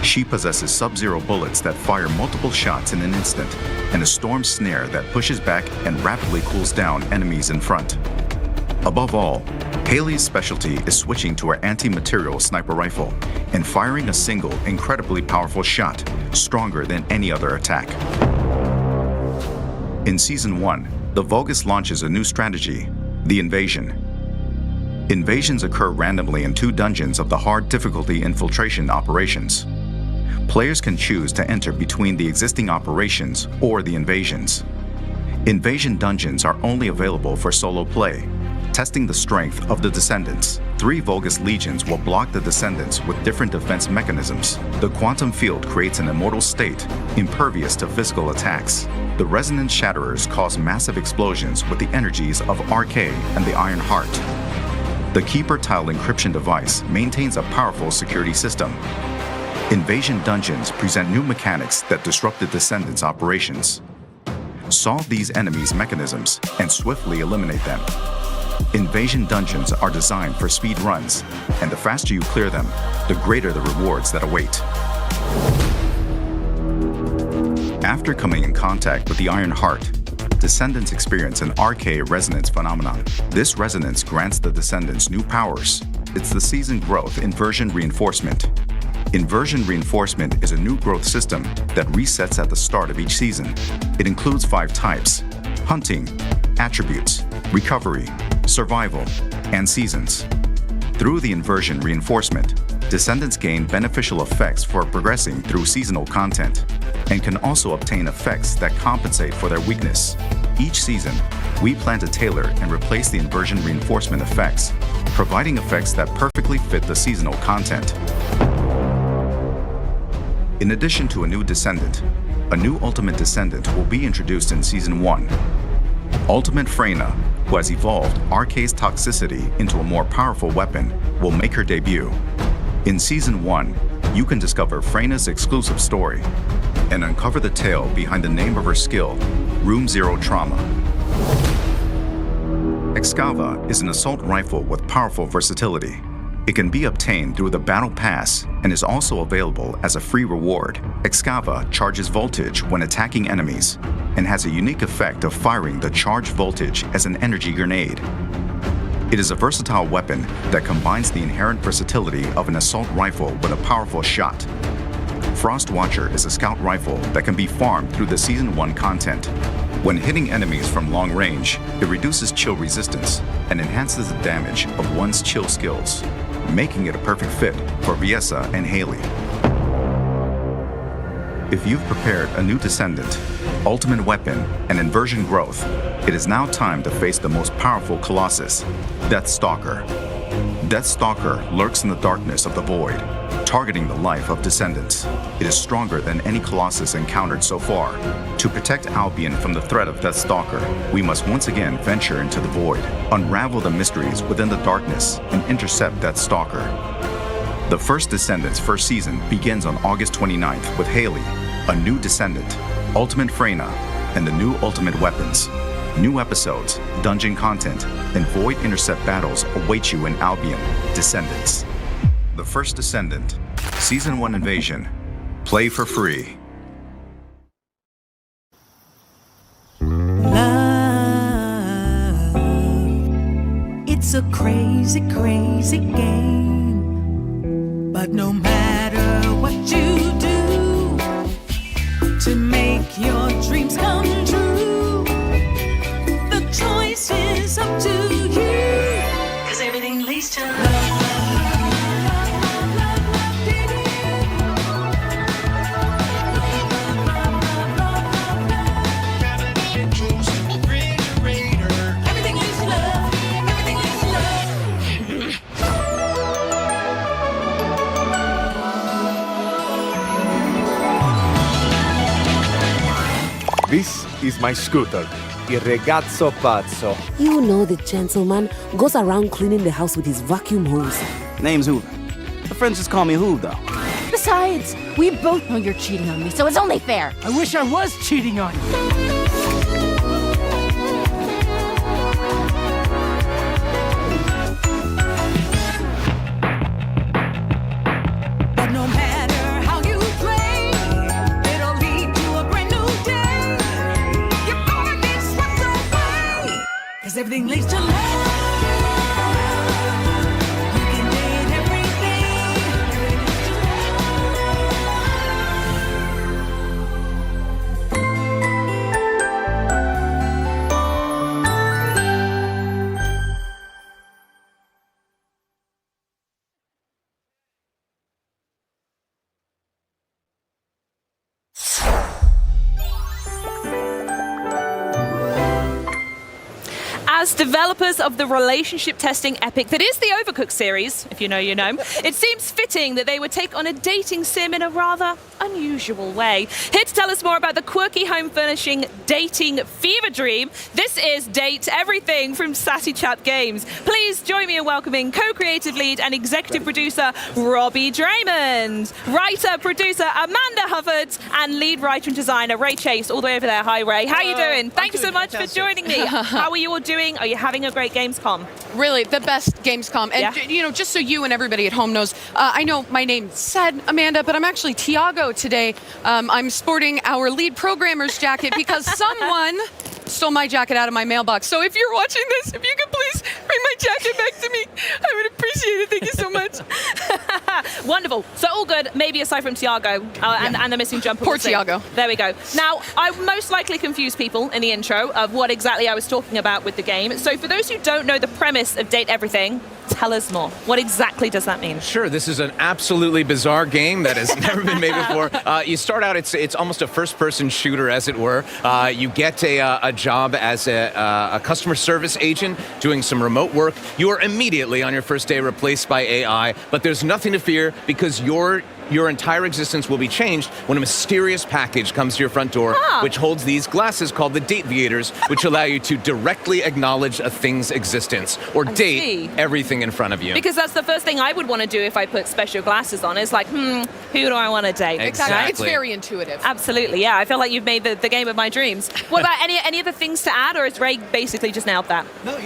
She possesses sub-zero bullets that fire multiple shots in an instant, and a storm snare that pushes back and rapidly cools down enemies in front. Above all, Haley's specialty is switching to her anti-material sniper rifle and firing a single, incredibly powerful shot, stronger than any other attack. In Season 1, the Vulgus launches a new strategy, the Invasion. Invasions occur randomly in 2 dungeons of the hard difficulty infiltration operations. Players can choose to enter between the existing operations or the invasions. Invasion dungeons are only available for solo play, testing the strength of the Descendants. 3 Vulgus legions will block the Descendants with different defense mechanisms. The quantum field creates an immortal state, impervious to physical attacks. The Resonance Shatterers cause massive explosions with the energies of Arche and the Iron Heart. The Keeper Tile encryption device maintains a powerful security system. Invasion dungeons present new mechanics that disrupt the Descendants' operations. Solve these enemies' mechanisms and swiftly eliminate them. Invasion dungeons are designed for speed runs, and the faster you clear them, the greater the rewards that await. After coming in contact with the Iron Heart, Descendants experience an Arche resonance phenomenon. This resonance grants the Descendants new powers. It's the season growth inversion reinforcement. Inversion reinforcement is a new growth system that resets at the start of each season. It includes 5 types: hunting, attributes, recovery, survival, and seasons. Through the inversion reinforcement, Descendants gain beneficial effects for progressing through seasonal content, and can also obtain effects that compensate for their weakness. Each season, we plan to tailor and replace the inversion reinforcement effects, providing effects that perfectly fit the seasonal content. In addition to a new Descendant, a new Ultimate Descendant will be introduced in Season 1. Ultimate Freyna, who has evolved Arche's toxicity into a more powerful weapon, will make her debut. In Season 1, you can discover Freyna's exclusive story and uncover the tale behind the name of her skill, Room Zero Trauma. Excava is an assault rifle with powerful versatility. It can be obtained through the Battle Pass and is also available as a free reward. Excava charges voltage when attacking enemies and has a unique effect of firing the charged voltage as an energy grenade. It is a versatile weapon that combines the inherent versatility of an assault rifle with a powerful shot. Frost Watcher is a scout rifle that can be farmed through the Season 1 content. When hitting enemies from long range, it reduces chill resistance and enhances the damage of one's chill skills, making it a perfect fit for Viessa and Haley. If you've prepared a new Descendant, ultimate weapon, and inversion growth, it is now time to face the most powerful Colossus, Deathstalker. Deathstalker lurks in the darkness of the void, targeting the life of Descendants. It is stronger than any Colossus encountered so far. To protect Albion from the threat of Deathstalker, we must once again venture into the void, unravel the mysteries within the darkness, and intercept Deathstalker. The first Descendants first season begins on August 29th with Haley, a new Descendant, Ultimate Freyna, and the new Ultimate Weapons. New episodes, dungeon content, and void intercept battles await you in Albion, Descendants. The first Descendant, Season 1 Invasion. Play for free. Love, it's a crazy, crazy game. But no matter what you do to make your dreams come true, the choice is up to you. 'Cause everything leads to love. This is my scooter, il ragazzo pazzo. You know the gentleman goes around cleaning the house with his vacuum hose. Name's Hoover. The friends just call me Hoov, though. Besides, we both know you're cheating on me, so it's only fair. I wish I was cheating on you. But no matter how you play, it'll lead to a brand new day. You're gonna get swept away. 'Cause everything leads to love. As developers of the relationship testing epic that is the Overcooked series, if you know, you know, it seems fitting that they would take on a dating sim in a rather unusual way. Here to tell us more about the quirky home furnishing dating fever dream, this is Date Everything from Sassy Chat Games. Please join me in welcoming co-creative lead and executive producer Robbie Draymond, writer, producer Amanda Hufford, and lead writer and designer Ray Chase, all the way over there. Hi Ray, how are you doing? Thank you so much for joining me. How are you all doing? Are you having a great Gamescom? Really, the best Gamescom. And, you know, just so you and everybody at home knows, I know my name said Amanda, but I'm actually Tiago today. I'm sporting our lead programmer's jacket because someone stole my jacket out of my mailbox. So if you're watching this, if you could please bring my jacket back to me, I would appreciate it. Thank you so much. Wonderful. So all good, maybe aside from Tiago and the missing jumper. Poor Tiago. There we go. Now, I most likely confused people in the intro of what exactly I was talking about with the game. So for those who don't know the premise of Date Everything, tell us more. What exactly does that mean? Sure, this is an absolutely bizarre game that has never been made before. You start out, it's almost a first-person shooter, as it were. You get a job as a customer service agent doing some remote work. You are immediately on your first day replaced by AI, but there's nothing to fear because your entire existence will be changed when a mysterious package comes to your front door, which holds these glasses called the Date Viators, which allow you to directly acknowledge a thing's existence or date everything in front of you. Because that's the first thing I would want to do if I put special glasses on. Is like, who do I want to date? Exactly. It's very intuitive. Absolutely, yeah. I feel like you've made the game of my dreams. What about any other things to add, or is Ray basically just nailed that? No,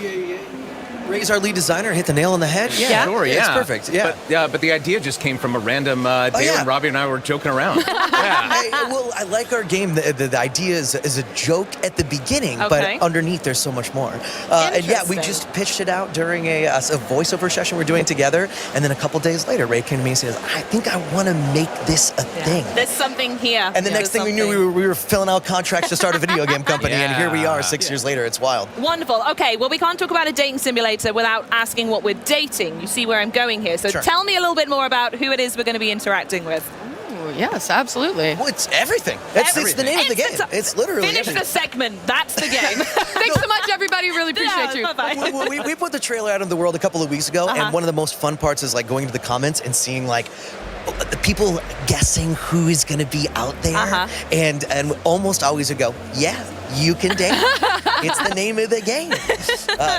Ray's our lead designer, hit the nail on the head. Yeah, sure, yeah. It's perfect, yeah. But the idea just came from a random day when Robbie and I were joking around. I like our game. The idea is a joke at the beginning, but underneath there's so much more. And yeah, we just pitched it out during a voiceover session we're doing together, and then a couple days later, Ray came to me and says, I think I want to make this a thing. There's something here. And the next thing we knew, we were filling out contracts to start a video game company, and here we are 6 years later. It's wild. Wonderful. Okay, well, we can't talk about a dating simulator without asking what we're dating. You see where I'm going here. So tell me a little bit more about who it is we're going to be interacting with. Ooh, yes, absolutely. Well, it's everything. It's the name of the game. It's literally Finish the segment. That's the game. Thanks so much, everybody. Really appreciate you. Bye-bye. We put the trailer out into the world a couple of weeks ago, and one of the most fun parts is like going to the comments and seeing like the people guessing who is going to be out there, and almost always would go, yeah, you can date. It's the name of the game.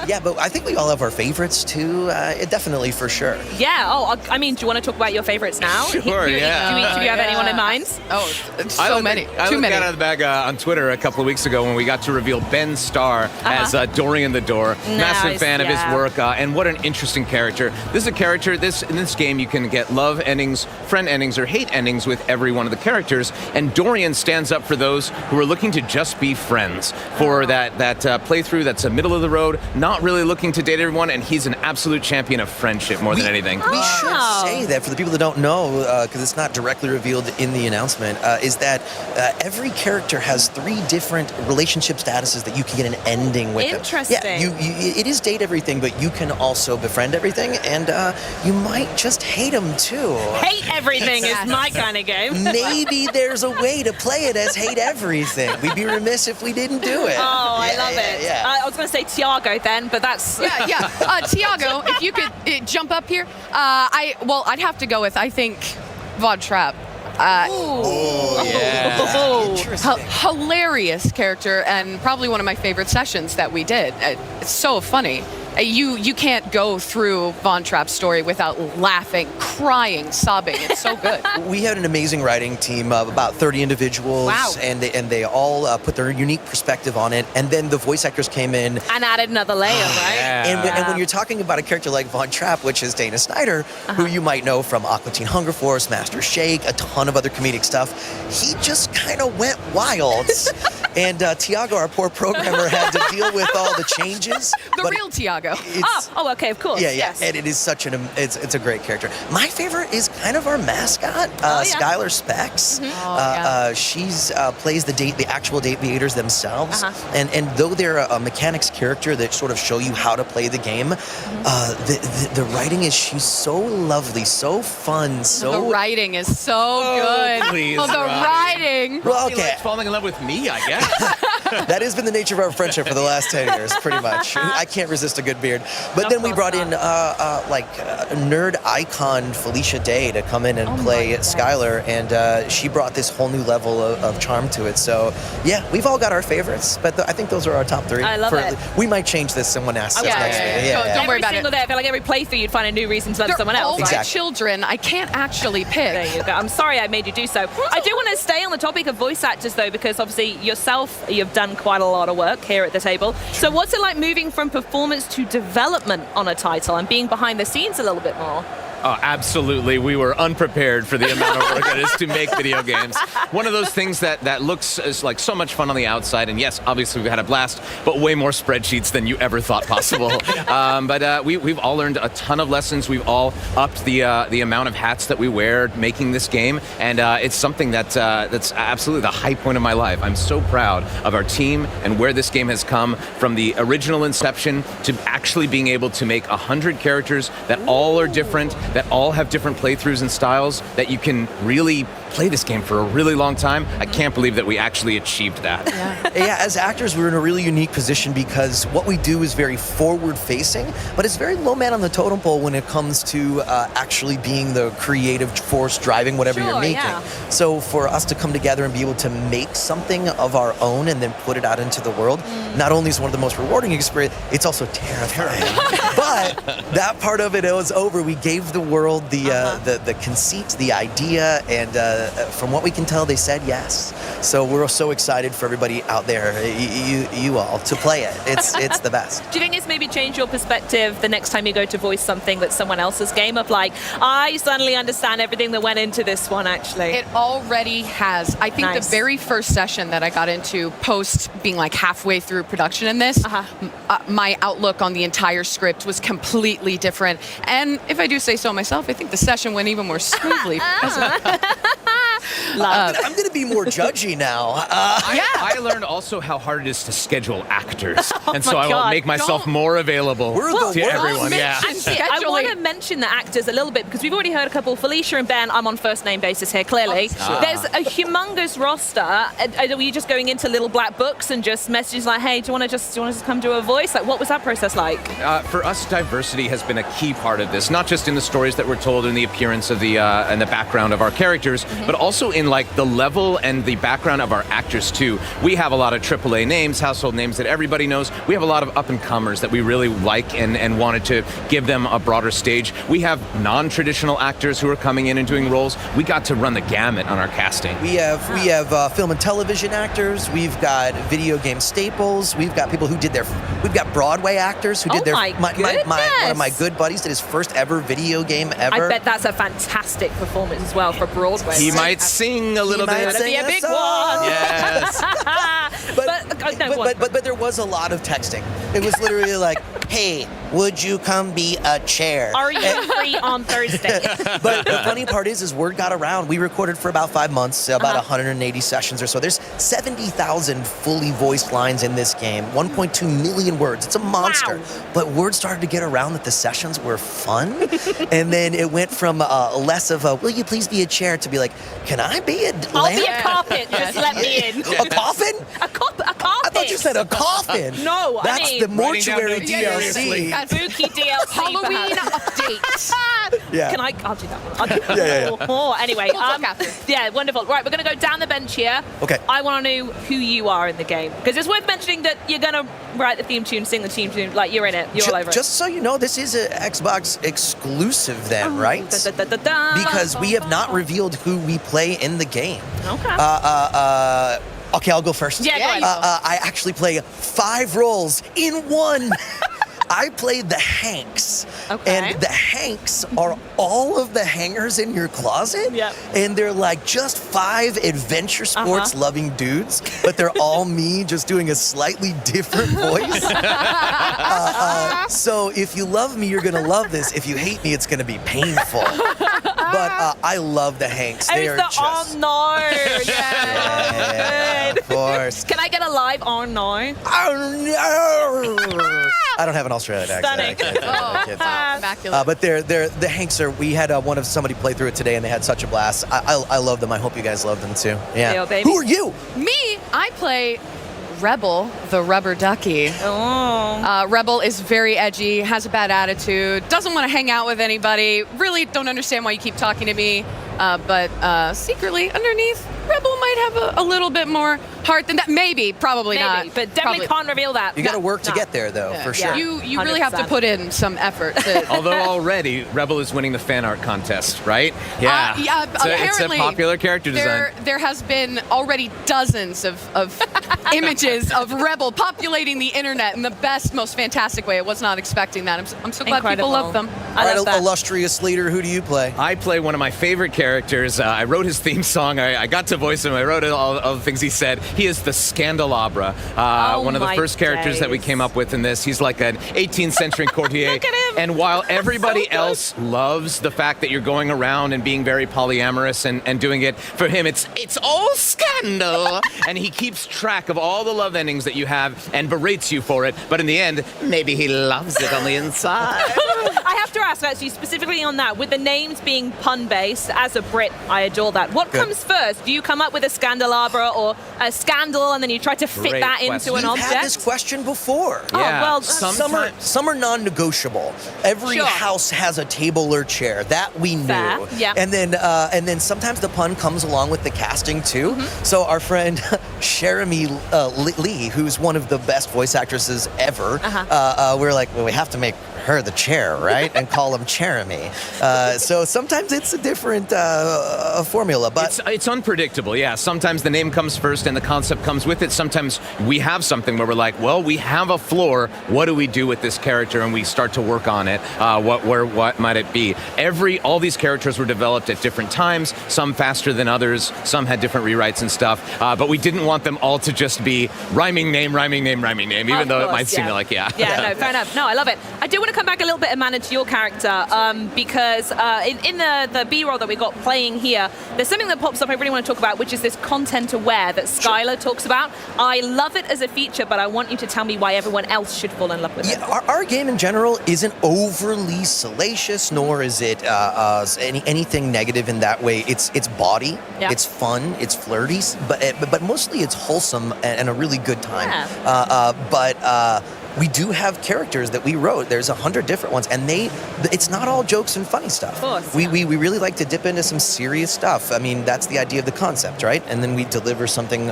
Yeah, but I think we all have our favorites too. Definitely, for sure. Yeah. Oh, I mean, do you want to talk about your favorites now? Sure. Yeah. Do each of you have anyone in mind? Oh, so many. I Too many. got out of the bag on Twitter a couple of weeks ago when we got to reveal Ben Starr as Dorian the Door. Massive fan of his work, and what an interesting character. This is a character. In this game, you can get love endings, friend endings, or hate endings with every one of the characters. And Dorian stands up for those who are looking to just be friends. For that playthrough, that's a middle of the road, not really looking to date everyone, and he's an absolute champion of friendship more than anything. We should say that for the people that don't know, because it's not directly revealed in the announcement, is that every character has 3 different relationship statuses that you can get an ending with. Interesting. Yeah, it is date everything, but you can also befriend everything, and you might just hate them too. Hate everything is my kind of game. Maybe there's a way to play it as hate everything. We'd be remiss if we didn't do it. Oh, I love it. Yeah. I was going to say Tiago then, but that's... Yeah. Tiago, if you could jump up here. I'd have to go with, I think, Von Trapp. Hilarious character, and probably one of my favorite sessions that we did. It's so funny. You can't go through Von Trapp's story without laughing, crying, sobbing. It's so good. We had an amazing writing team of about 30 individuals, and they all put their unique perspective on it. And then the voice actors came in and added another layer, right? And when you're talking about a character like Von Trapp, which is Dana Snyder, who you might know from Aqua Teen Hunger Force, Master Shake, a ton of other comedic stuff, he just kind of went wild. And Tiago, our poor programmer, had to deal with all the changes. The real Tiago. Okay, of course. Yeah. Yes. And it is such it's a great character. My favorite is kind of our mascot, Skylar Specs. She's plays the actual Date Viators themselves. And though they're a mechanics character that sort of show you how to play the game, the writing she's so lovely, so fun, The writing is so good. Please, the writing. Well, okay. Falling in love with me, I guess. That has been the nature of our friendship for the last 10 years, pretty much. I can't resist a good beard. But then we brought in nerd icon Felicia Day to come in and play Skylar, and she brought this whole new level of charm to it. So yeah, we've all got our favorites, but I think those are our top 3. I love it. We might change this someone asks us next week. Don't worry about Every single day, I feel like every playthrough you'd find a new reason to love someone else. All my children. I can't actually pick. There you go. I'm sorry I made you do so. I do want to stay on the topic of voice actors, though, because obviously yourself, you've done quite a lot of work here at the table. So what's it like moving from performance to development on a title and being behind the scenes a little bit more? Oh, absolutely. We were unprepared for the amount of work it is to make video games. One of those things that looks is like so much fun on the outside, and yes, obviously we've had a blast, but way more spreadsheets than you ever thought possible. But we've all learned a ton of lessons. We've all upped the amount of hats that we wear making this game, and it's something that's absolutely the high point of my life. I'm so proud of our team and where this game has come from the original inception to actually being able to make 100 characters that all are different, that all have different playthroughs and styles, that you can really play this game for a really long time. I can't believe that we actually achieved that. Yeah, as actors, we're in a really unique position because what we do is very forward-facing, but it's very low man on the totem pole when it comes to actually being the creative force driving whatever you're making. So for us to come together and be able to make something of our own and then put it out into the world, not only is one of the most rewarding experiences, it's also terrifying. But that part of it was over. We gave the world the conceit, the idea, and from what we can tell, they said yes. So we're so excited for everybody out there, you all, to play it. It's the best. Do you think it's maybe changed your perspective the next time you go to voice something that's someone else's game of like, I suddenly understand everything that went into this one, actually? It already has. I think the very first session that I got into post being like halfway through production in this, my outlook on the entire script was completely different. And if I do say so myself, I think the session went even more smoothly. I'm going to be more judgy now. I learned also how hard it is to schedule actors, and so I will make myself more available to everyone. Actually, I want to mention the actors a little bit because we've already heard a couple. Felicia and Ben, I'm on first name basis here, clearly. There's a humongous roster. Are you just going into little black books and just messages like, hey, do you want to just come do a voice? Like, what was that process like? For us, diversity has been a key part of this, not just in the stories that we're told in the appearance of the and the background of our characters, but also in like the level and the background of our actors too. We have a lot of AAA names, household names that everybody knows. We have a lot of up-and-comers that we really like and wanted to give them a broader stage. We have non-traditional actors who are coming in and doing roles. We got to run the gamut on our casting. We have film and television actors. We've got video game staples. We've got people who did we've got Broadway actors who did one of my good buddies did his first ever video game ever. I bet that's a fantastic performance as well for Broadway. He might sing a little bit. That'd be a big one. Yes. But there was a lot of texting. It was literally like, hey, would you come be a chair? Are you free on Thursday? But the funny part is word got around. We recorded for about 5 months, about 180 sessions or so. There's 70,000 fully voiced lines in this game, 1.2 million words. It's a monster. Wow. But word started to get around that the sessions were fun. And then it went from less of a, will you please be a chair, to be like, can I be a lamp? I'll be a carpet. Just let me in. A coffin? A carpet. I thought you said a coffin. No, that's the mortuary DLC. Spooky DLC. Halloween update. Yeah. I'll do that one. I'll do that one. Anyway, yeah, wonderful. Right, we're going to go down the bench here. Okay. I want to know who you are in the game. Because it's worth mentioning that you're going to write the theme tune, sing the theme tune, like you're in it. You're all over it. Just so you know, this is an Xbox exclusive then, right? Because we have not revealed who we play in the game. Okay. Okay, I'll go first. Yeah, go ahead. I actually play 5 roles in one. I played the Hanks. Okay. And the Hanks are all of the hangers in your closet. Yep. And they're like just 5 adventure sports loving dudes, but they're all me just doing a slightly different voice. So if you love me, you're going to love this. If you hate me, it's going to be painful. But I love the Hanks. They are just... Oh, no. Yeah, of course. Can I get a live oh, no? Oh, no. I don't have an Australian accent. Immaculate. But the Hanks are. We had one of somebody play through it today, and they had such a blast. I love them. I hope you guys love them too. Yeah. Yo, baby. Who are you? Me, I play Rebel, the rubber ducky. Rebel is very edgy, has a bad attitude, doesn't want to hang out with anybody, really don't understand why you keep talking to me, but secretly underneath, Rebel might have a little bit more heart than that. Maybe, probably not. But definitely can't reveal that. You got to work to get there, though, for sure. You really have to put in some effort. Although already, Rebel is winning the fan art contest, right? Yeah. It's a popular character design. There has been already dozens of images of Rebel populating the internet in the best, most fantastic way. I was not expecting that. I'm so glad people love them. All right, illustrious leader, who do you play? I play one of my favorite characters. I wrote his theme song. I got to voice him. I wrote all the things he said. He is the Scandelabra, one of the first characters that we came up with in this. He's like an 18th century courtier. Look at him. And while everybody else loves the fact that you're going around and being very polyamorous and doing it, for him it's all scandal. And he keeps track of all the love endings that you have and berates you for it. But in the end, maybe he loves it on the inside. I have to ask, actually, specifically on that, with the names being pun-based, as a Brit, I adore that. What comes first? Do you come up with a Scandelabra or a scandal, and then you try to fit that into an object? We've had this question before. Yeah. Oh, well, some are non-negotiable. Every house has a table or chair. That we knew. Fair. Yeah. And then sometimes the pun comes along with the casting too. So our friend Jeremy Lee, who's one of the best voice actresses ever, we're like, well, we have to make her the chair, right? And call him Jeremy. So sometimes it's a different formula, but it's unpredictable. Yeah, sometimes the name comes first and the concept comes with it. Sometimes we have something where we're like, well, we have a floor. What do we do with this character? And we start to work on it. What might it be? All these characters were developed at different times. Some faster than others. Some had different rewrites and stuff. But we didn't want them all to just be rhyming name, even though it might seem like no, fair enough. No, I love it. I do want to come back a little bit, Amanda, to your character, because in the B-roll that we got playing here, there's something that pops up I really want to talk about, which is this content aware that Skylar talks about. I love it as a feature, but I want you to tell me why everyone else should fall in love with it. Our game in general isn't overly salacious, nor is it anything negative in that way. It's bawdy, it's fun, it's flirty, but mostly it's wholesome and a really good time. But we do have characters that we wrote. There's 100 different ones, and it's not all jokes and funny stuff. Of course, we really like to dip into some serious stuff. I mean, that's the idea of the concept, right? And then we deliver something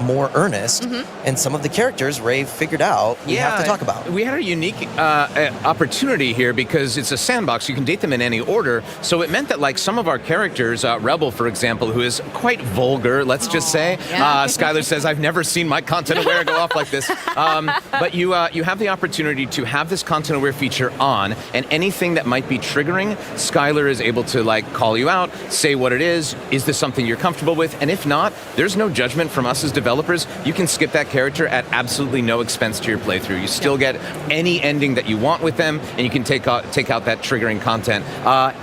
more earnest, and some of the characters Ray figured out we have to talk about. We had a unique opportunity here because it's a sandbox. You can date them in any order, so it meant that like some of our characters, Rebel, for example, who is quite vulgar, let's just say. Skylar says, I've never seen my content aware go off like this. But you have the opportunity to have this content aware feature on, and anything that might be triggering, Skylar is able to like call you out, say what it is this something you're comfortable with, and if not, there's no judgment from us as developers. You can skip that character at absolutely no expense to your playthrough. You still get any ending that you want with them, and you can take out that triggering content.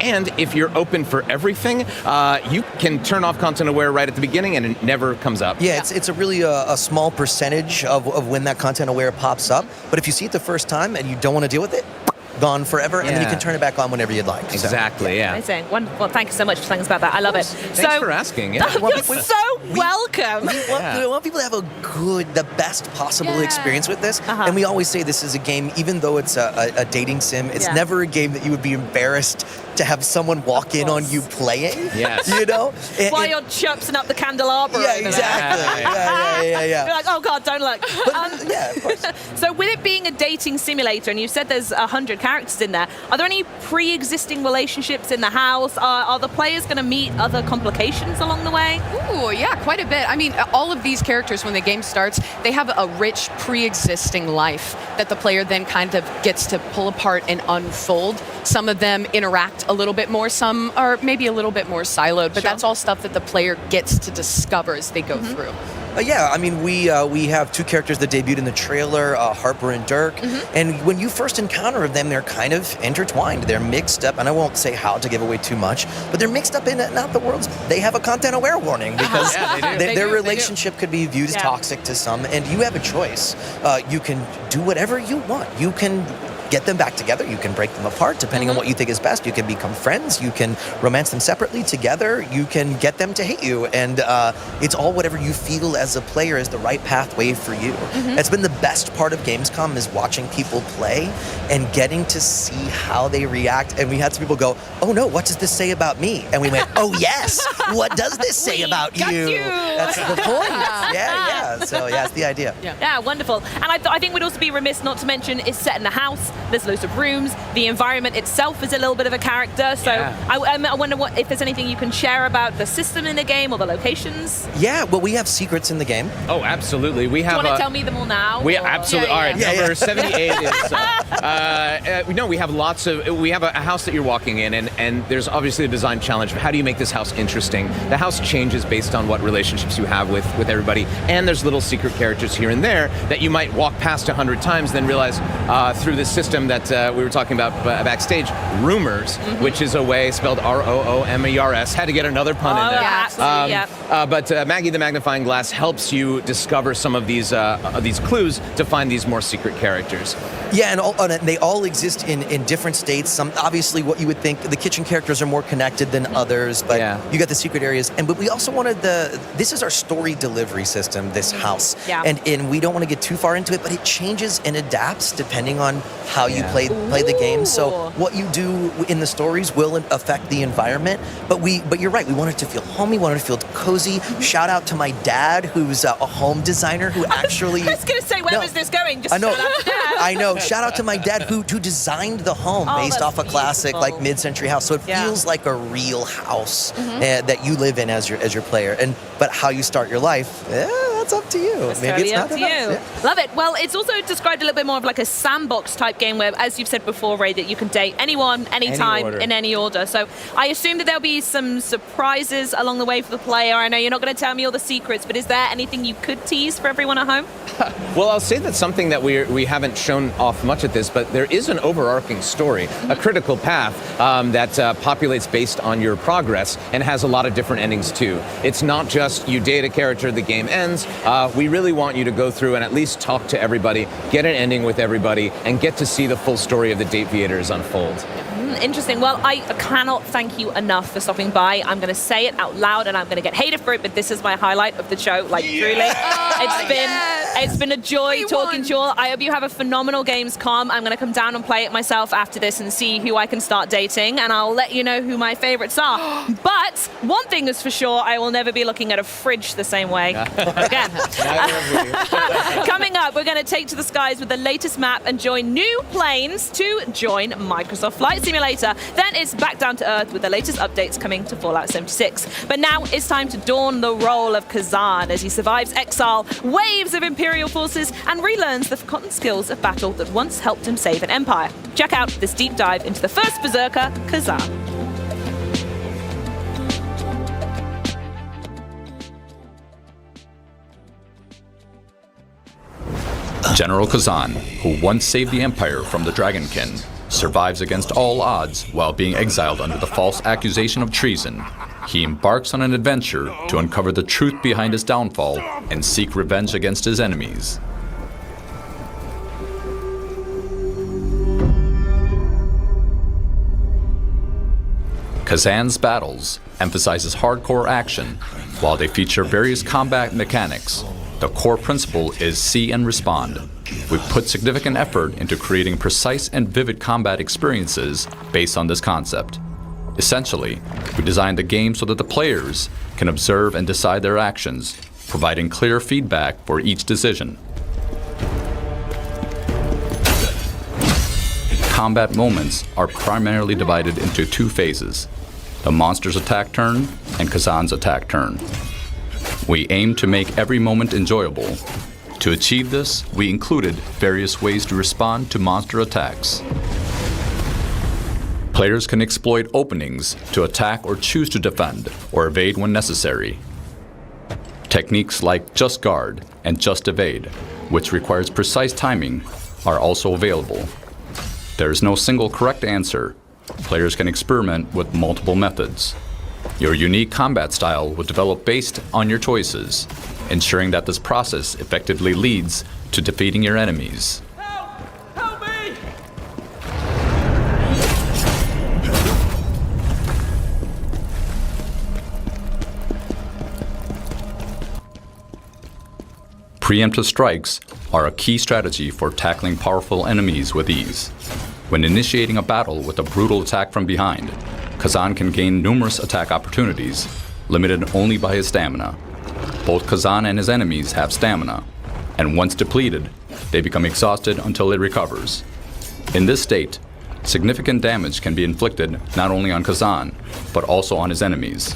And if you're open for everything, you can turn off content aware right at the beginning, and it never comes up. Yeah, it's a really a small percentage of when that content aware pops up. But if you see it the first time and you don't want to deal with it, gone forever, and then you can turn it back on whenever you'd like. Exactly, Amazing. Wonderful. Thank you so much for telling us about that. I love it. Thanks for asking. You're so welcome. We want people to have the best possible experience with this. And we always say this is a game, even though it's a dating sim, it's never a game that you would be embarrassed to have someone walk in on you playing. Yes. You know? While you're chirping up the candelabra. Yeah, exactly. Yeah. You're like, oh God, don't look. Yeah, of course. So with it being a dating simulator, and you said there's 100 characters in there, are there any pre-existing relationships in the house? Are the players going to meet other complications along the way? Ooh, yeah, quite a bit. I mean, all of these characters, when the game starts, they have a rich pre-existing life that the player then kind of gets to pull apart and unfold. Some of them interact a little bit more, some are maybe a little bit more siloed, but that's all stuff that the player gets to discover as they go through. Yeah, I mean, we have two characters that debuted in the trailer, Harper and Dirk, and when you first encounter them, they're kind of intertwined. They're mixed up, and I won't say how to give away too much, but they're mixed up in not the world's. They have a content-aware warning because their relationship could be viewed as toxic to some, and you have a choice. You can do whatever you want. You can get them back together. You can break them apart depending on what you think is best. You can become friends. You can romance them separately, together. You can get them to hate you. And it's all whatever you feel as a player is the right pathway for you. It's been the best part of Gamescom is watching people play and getting to see how they react. And we had some people go, oh no, what does this say about me? And we went, oh yes, what does this say about you? That's the point. Yeah. So yeah, it's the idea. Yeah, wonderful. And I think we'd also be remiss not to mention it's set in a house. There's loads of rooms. The environment itself is a little bit of a character. So I wonder if there's anything you can share about the system in the game or the locations. Yeah, well, we have secrets in the game. Oh, absolutely. We have. Do you want to tell me them all now? We absolutely. All right, number 78 is. We have lots of. We have a house that you're walking in, and there's obviously a design challenge of how do you make this house interesting. The house changes based on what relationships you have with everybody, and there's little secret characters here and there that you might walk past 100 times, then realize through this system that we were talking about backstage, rumors, which is a way spelled ROOMERS. Had to get another pun in there. But Maggie the Magnifying Glass helps you discover some of these clues to find these more secret characters. Yeah, and they all exist in different states. Some obviously what you would think the kitchen characters are more connected than others, but you got the secret areas. But we also wanted this is our story delivery system, this house. And we don't want to get too far into it, but it changes and adapts depending on how you play the game. So what you do in the stories will affect the environment. But you're right, we want it to feel homey, we want it to feel cozy. Shout out to my dad, who's a home designer who actually I was gonna say, where was this going? Just shout out to Dad. I know. Shout out to my dad who designed the home based off a classic like mid-century house. So it feels like a real house that you live in as your player. But how you start your life, that's up to you. It's Maybe totally it's up not to you. enough. Love it. Well, it's also described a little bit more of like a sandbox type game where, as you've said before, Ray, that you can date anyone, anytime, in any order. So I assume that there'll be some surprises along the way for the player. I know you're not going to tell me all the secrets, but is there anything you could tease for everyone at home? Well, I'll say that's something that we haven't shown off much at this, but there is an overarching story, a critical path that populates based on your progress and has a lot of different endings too. It's not just you date a character, the game ends. We really want you to go through and at least talk to everybody, get an ending with everybody, and get to see the full story of the Date Viators unfold. Interesting. Well, I cannot thank you enough for stopping by. I'm going to say it out loud, and I'm going to get hated for it, but this is my highlight of the show. Like, truly, it's been a joy talking to you all. I hope you have a phenomenal Gamescom. I'm going to come down and play it myself after this and see who I can start dating, and I'll let you know who my favorites are. But one thing is for sure, I will never be looking at a fridge the same way again. Coming up, we're going to take to the skies with the latest map and join new planes to join Microsoft Flight Simulator. Then it's back down to earth with the latest updates coming to Fallout 76. But now it's time to don the role of Kazan as he survives exile, waves of Imperial forces, and relearns the forgotten skills of battle that once helped him save an empire. Check out this deep dive into the first Berserker, Kazan. General Kazan, who once saved the Empire from the Dragonkin, survives against all odds while being exiled under the false accusation of treason. He embarks on an adventure to uncover the truth behind his downfall and seek revenge against his enemies. Kazan's battles emphasizes hardcore action, while they feature various combat mechanics. The core principle is see and respond. We put significant effort into creating precise and vivid combat experiences based on this concept. Essentially, we designed the game so that the players can observe and decide their actions, providing clear feedback for each decision. Combat moments are primarily divided into two phases: the monster's attack turn and Kazan's attack turn. We aim to make every moment enjoyable. To achieve this, we included various ways to respond to monster attacks. Players can exploit openings to attack or choose to defend or evade when necessary. Techniques like just guard and just evade, which requires precise timing, are also available. There is no single correct answer. Players can experiment with multiple methods. Your unique combat style will develop based on your choices, ensuring that this process effectively leads to defeating your enemies. Preemptive strikes are a key strategy for tackling powerful enemies with ease. When initiating a battle with a brutal attack from behind, Kazan can gain numerous attack opportunities, limited only by his stamina. Both Kazan and his enemies have stamina, and once depleted, they become exhausted until it recovers. In this state, significant damage can be inflicted not only on Kazan, but also on his enemies.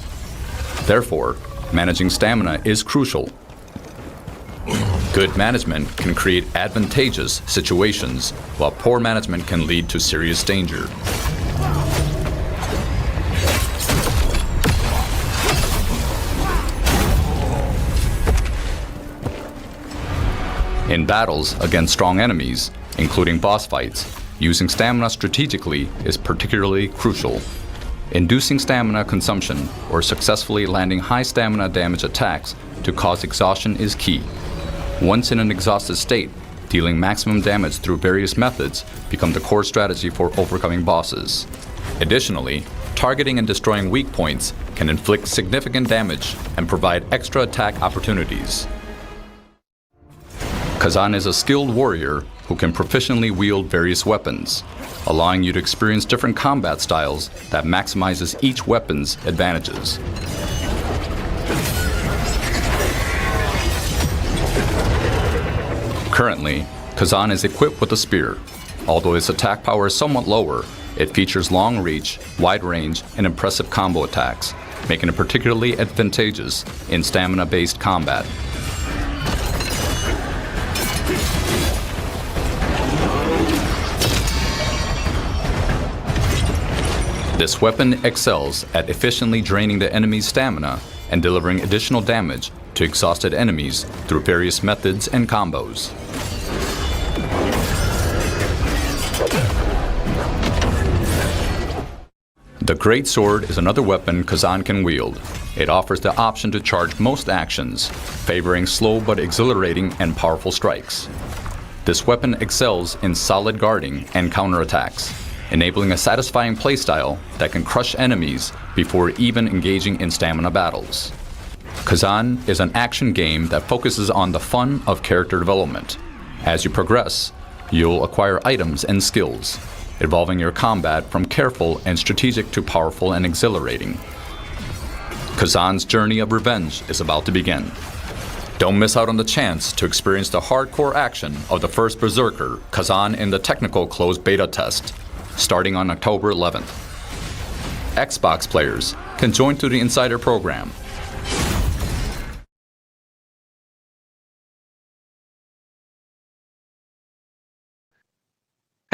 Therefore, managing stamina is crucial. Good management can create advantageous situations, while poor management can lead to serious danger. In battles against strong enemies, including boss fights, using stamina strategically is particularly crucial. Inducing stamina consumption or successfully landing high stamina damage attacks to cause exhaustion is key. Once in an exhausted state, dealing maximum damage through various methods become the core strategy for overcoming bosses. Additionally, targeting and destroying weak points can inflict significant damage and provide extra attack opportunities. Kazan is a skilled warrior who can proficiently wield various weapons, allowing you to experience different combat styles that maximizes each weapon's advantages. Currently, Kazan is equipped with a spear. Although its attack power is somewhat lower, it features long reach, wide range, and impressive combo attacks, making it particularly advantageous in stamina-based combat. This weapon excels at efficiently draining the enemy's stamina and delivering additional damage to exhausted enemies through various methods and combos. The Great Sword is another weapon Kazan can wield. It offers the option to charge most actions, favoring slow but exhilarating and powerful strikes. This weapon excels in solid guarding and counterattacks, enabling a satisfying playstyle that can crush enemies before even engaging in stamina battles. Kazan is an action game that focuses on the fun of character development. As you progress, you'll acquire items and skills, evolving your combat from careful and strategic to powerful and exhilarating. Kazan's journey of revenge is about to begin. Don't miss out on the chance to experience the hardcore action of the first Berserker, Kazan, in the technical closed beta test, starting on October 11th. Xbox players can join through the Insider program.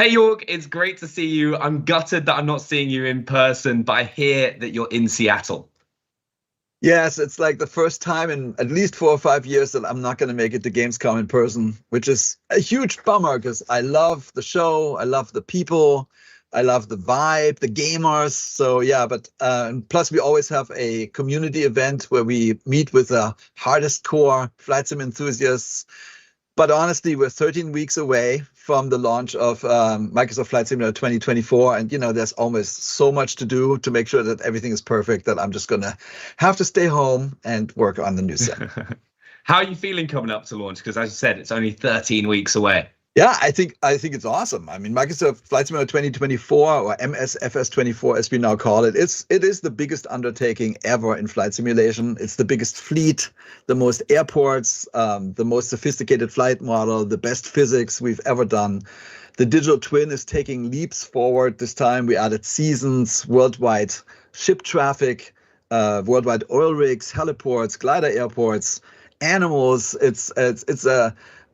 Hey York, it's great to see you. I'm gutted that I'm not seeing you in person, but I hear that you're in Seattle. Yes, it's like the first time in at least 4 or 5 years that I'm not going to make it to Gamescom in person, which is a huge bummer because I love the show, I love the people, I love the vibe, the gamers. So yeah, but plus we always have a community event where we meet with the hardest core flight sim enthusiasts. But honestly, we're 13 weeks away from the launch of Microsoft Flight Simulator 2024. And, you know, there's almost so much to do to make sure that everything is perfect that I'm just going to have to stay home and work on the new set. How are you feeling coming up to launch? Because as you said, it's only 13 weeks away. Yeah, I think it's awesome. I mean, Microsoft Flight Simulator 2024 or MSFS 24, as we now call it, it is the biggest undertaking ever in flight simulation. It's the biggest fleet, the most airports, the most sophisticated flight model, the best physics we've ever done. The digital twin is taking leaps forward. This time we added seasons, worldwide ship traffic, worldwide oil rigs, heliports, glider airports, animals.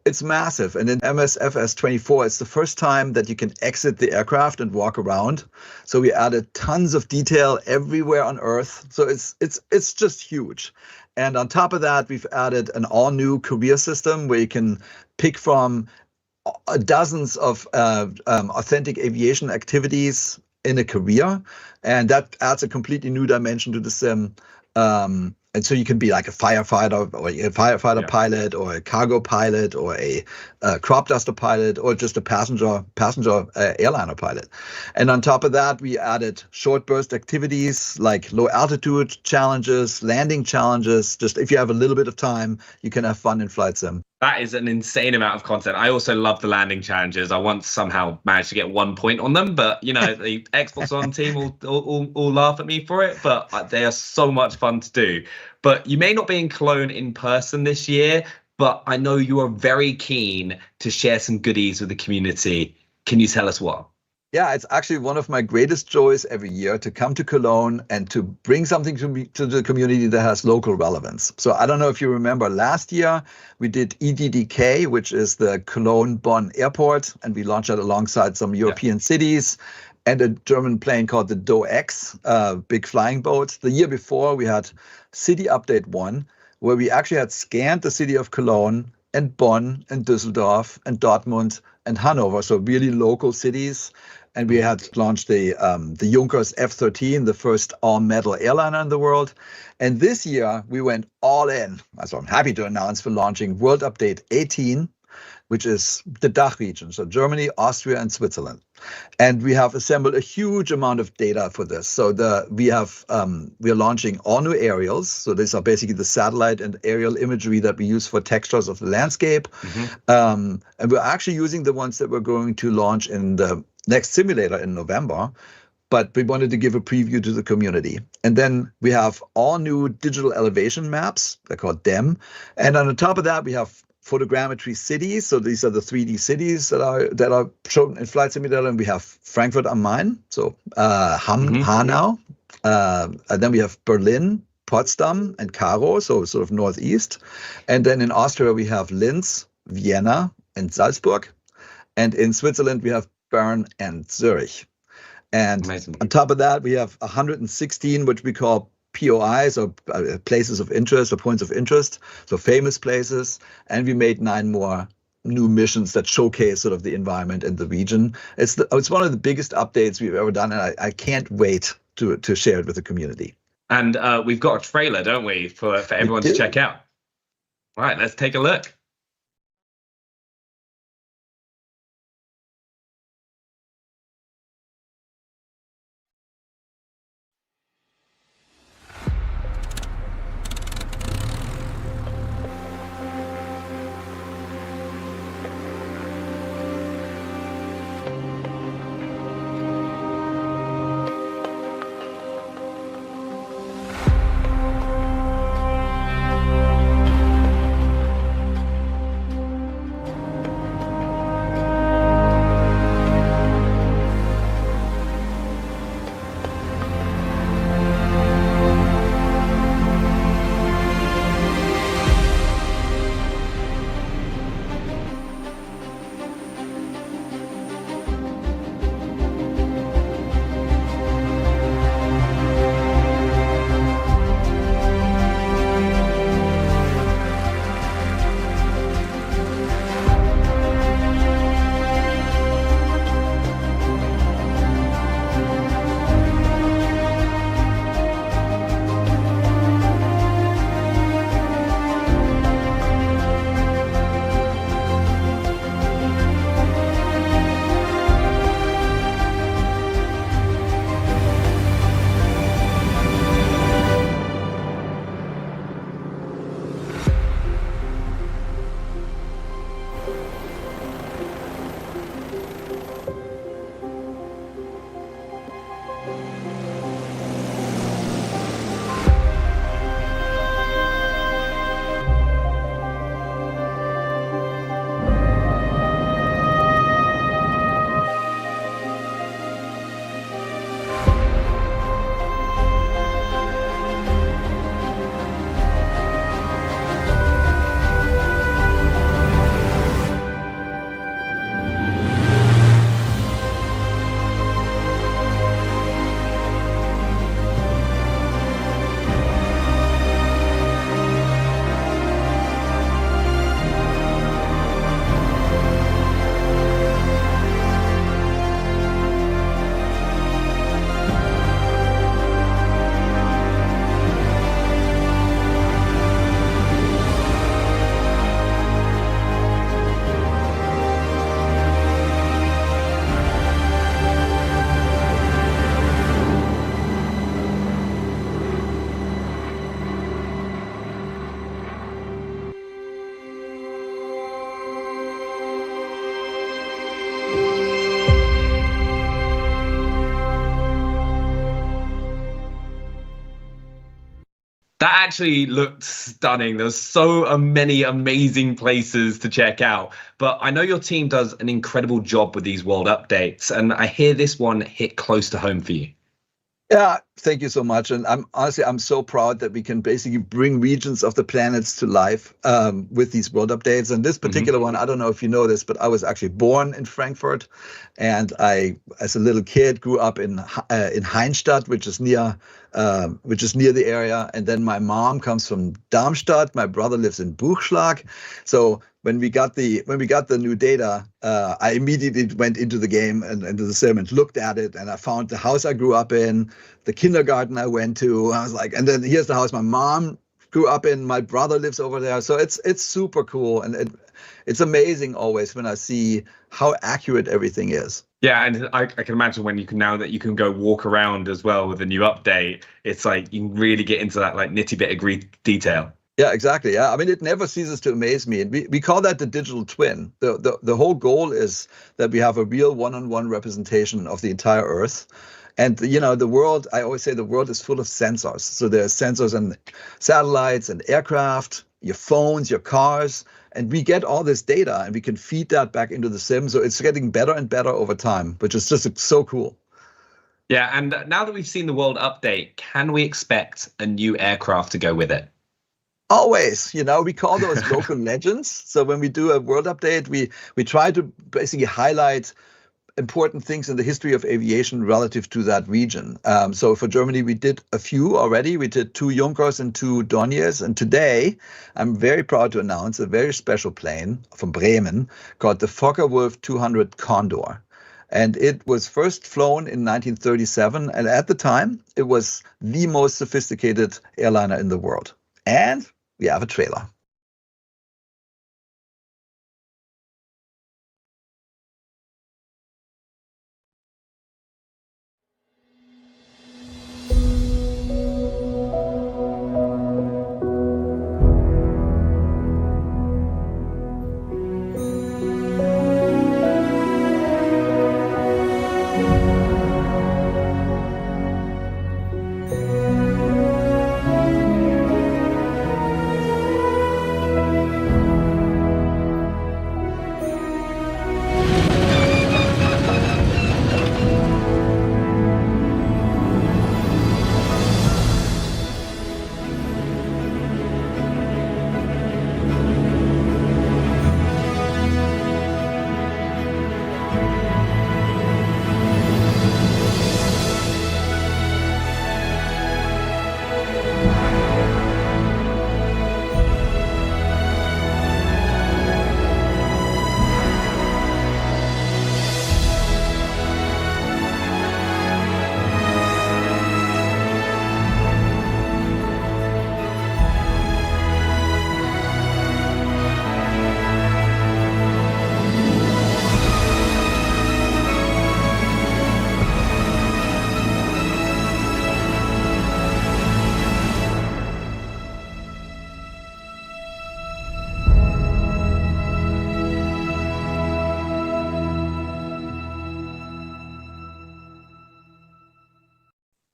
It's massive. And in MSFS 24, it's the first time that you can exit the aircraft and walk around. So we added tons of detail everywhere on Earth. So it's just huge. And on top of that, we've added an all-new career system where you can pick from dozens of authentic aviation activities in a career. And that adds a completely new dimension to the sim. And so you can be like a firefighter or a firefighter pilot or a cargo pilot or a crop duster pilot or just a passenger airliner pilot. And on top of that, we added short burst activities like low altitude challenges, landing challenges. Just if you have a little bit of time, you can have fun in flight sim. That is an insane amount of content. I also love the landing challenges. I once somehow managed to get 1 point on them, but the Xbox One team all laugh at me for it. But they are so much fun to do. But you may not be in Cologne in person this year, but I know you are very keen to share some goodies with the community. Can you tell us what? Yeah, it's actually one of my greatest joys every year to come to Cologne and to bring something to the community that has local relevance. So I don't know if you remember last year, we did EDDK, which is the Cologne-Bonn airport, and we launched that alongside some European cities and a German plane called the DoX, big flying boat. The year before, we had City Update 1, where we actually had scanned the city of Cologne and Bonn and Düsseldorf and Dortmund and Hanover, so really local cities. And we had launched the Junkers F-13, the first all-metal airliner in the world. And this year, we went all in. So I'm happy to announce we're launching World Update 18, which is the DACH region, so Germany, Austria, and Switzerland. And we have assembled a huge amount of data for this. So we are launching all new aerials. So these are basically the satellite and aerial imagery that we use for textures of the landscape. And we're actually using the ones that we're going to launch in the next simulator in November, but we wanted to give a preview to the community. And then we have all new digital elevation maps, they're called DEM. And on the top of that, we have photogrammetry cities. So these are the 3D cities that are shown in Flight Simulator. And we have Frankfurt am Main, so Hanau. And then we have Berlin, Potsdam, and Karo, so sort of northeast. And then in Austria, we have Linz, Vienna, and Salzburg. And in Switzerland, we have Bern and Zurich. And amazing. On top of that, we have 116, which we call POIs, or places of interest or points of interest, so famous places. And we made 9 more new missions that showcase sort of the environment in the region. It's one of the biggest updates we've ever done, and I can't wait to share it with the community. And we've got a trailer, don't we, for everyone to check out? All right, let's take a look. That actually looked stunning. There's so many amazing places to check out. But I know your team does an incredible job with these world updates, and I hear this one hit close to home for you. Yeah, thank you so much. And I'm so proud that we can basically bring regions of the planets to life with these world updates. And this particular one, I don't know if you know this, but I was actually born in Frankfurt, and I, as a little kid, grew up in Heinstadt, which is near the area. And then my mom comes from Darmstadt. My brother lives in Buchschlag. So when we got the new data, I immediately went into the game and into the sim and looked at it, and I found the house I grew up in, the kindergarten I went to. I was like, and then here's the house my mom grew up in. My brother lives over there, so it's super cool, and it's amazing always when I see how accurate everything is. Yeah, and I can imagine when you can go walk around as well with the new update. It's like you can really get into that like nitty bitty detail. Yeah, exactly. Yeah, I mean, it never ceases to amaze me. And we call that the digital twin. The whole goal is that we have a real one-on-one representation of the entire Earth. And, the world, I always say the world is full of sensors. So there's sensors and satellites and aircraft, your phones, your cars. And we get all this data and we can feed that back into the sim. So it's getting better and better over time, which is just so cool. Yeah, and now that we've seen the world update, can we expect a new aircraft to go with it? Always, we call those local legends. So when we do a world update, we try to basically highlight important things in the history of aviation relative to that region. So for Germany, we did a few already. We did 2 Junkers and 2 Dorniers. And today, I'm very proud to announce a very special plane from Bremen called the Focke-Wulf 200 Condor. And it was first flown in 1937. And at the time, it was the most sophisticated airliner in the world. And we have a trailer.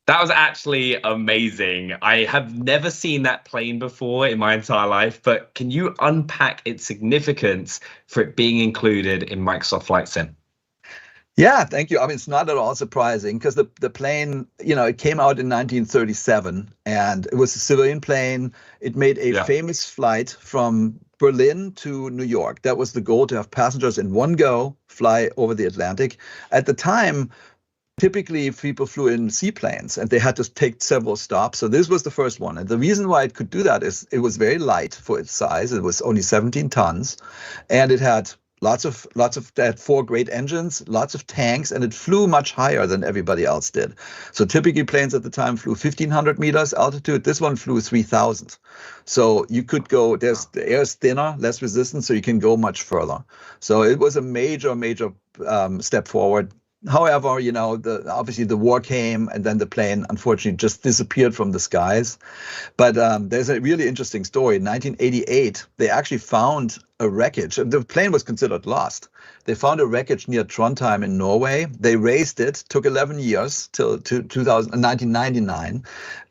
That was actually amazing. I have never seen that plane before in my entire life, but can you unpack its significance for it being included in Microsoft Flight Sim? Yeah, thank you. I mean, it's not at all surprising because the plane, it came out in 1937 and it was a civilian plane. It made a famous flight from Berlin to New York. That was the goal, to have passengers in one go fly over the Atlantic. At the time, typically people flew in seaplanes and they had to take several stops. So this was the first one. And the reason why it could do that is it was very light for its size. It was only 17 tons and it had it had 4 great engines, lots of tanks, and it flew much higher than everybody else did. So typically planes at the time flew 1,500 meters altitude. This one flew 3,000. So you could go, the air is thinner, less resistant, so you can go much further. So it was a major step forward. However, obviously the war came and then the plane unfortunately just disappeared from the skies. But there's a really interesting story. In 1988, they actually found a wreckage. The plane was considered lost. They found a wreckage near Trondheim in Norway. They raised it. Took 11 years till 1999,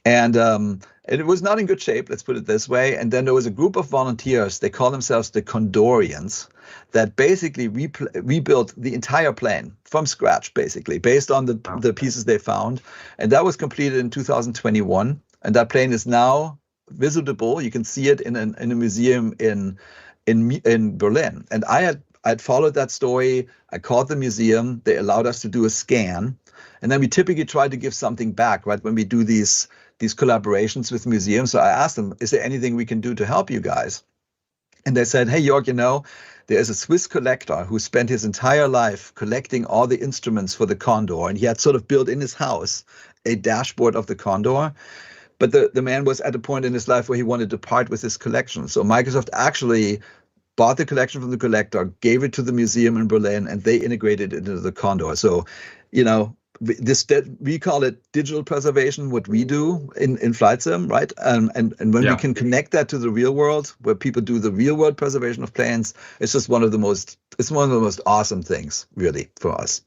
and it was not in good shape. Let's put it this way. And then there was a group of volunteers. They call themselves the Condorians, that basically rebuilt the entire plane from scratch, basically based on the pieces they found, and that was completed in 2021. And that plane is now visitable. You can see it in a museum in Berlin. And I'd followed that story. I called the museum. They allowed us to do a scan, and then we typically try to give something back, right? When we do these collaborations with museums. So I asked them, is there anything we can do to help you guys? And they said, hey, Jörg, there's a Swiss collector who spent his entire life collecting all the instruments for the Condor, and he had sort of built in his house a dashboard of the Condor. But the man was at a point in his life where he wanted to part with his collection. So Microsoft actually bought the collection from the collector, gave it to the museum in Berlin, and they integrated it into the Condor. So, we call it digital preservation, what we do in Flight Sim, right? And when we can connect that to the real world, where people do the real world preservation of planes, it's just one of the most awesome things, really, for us.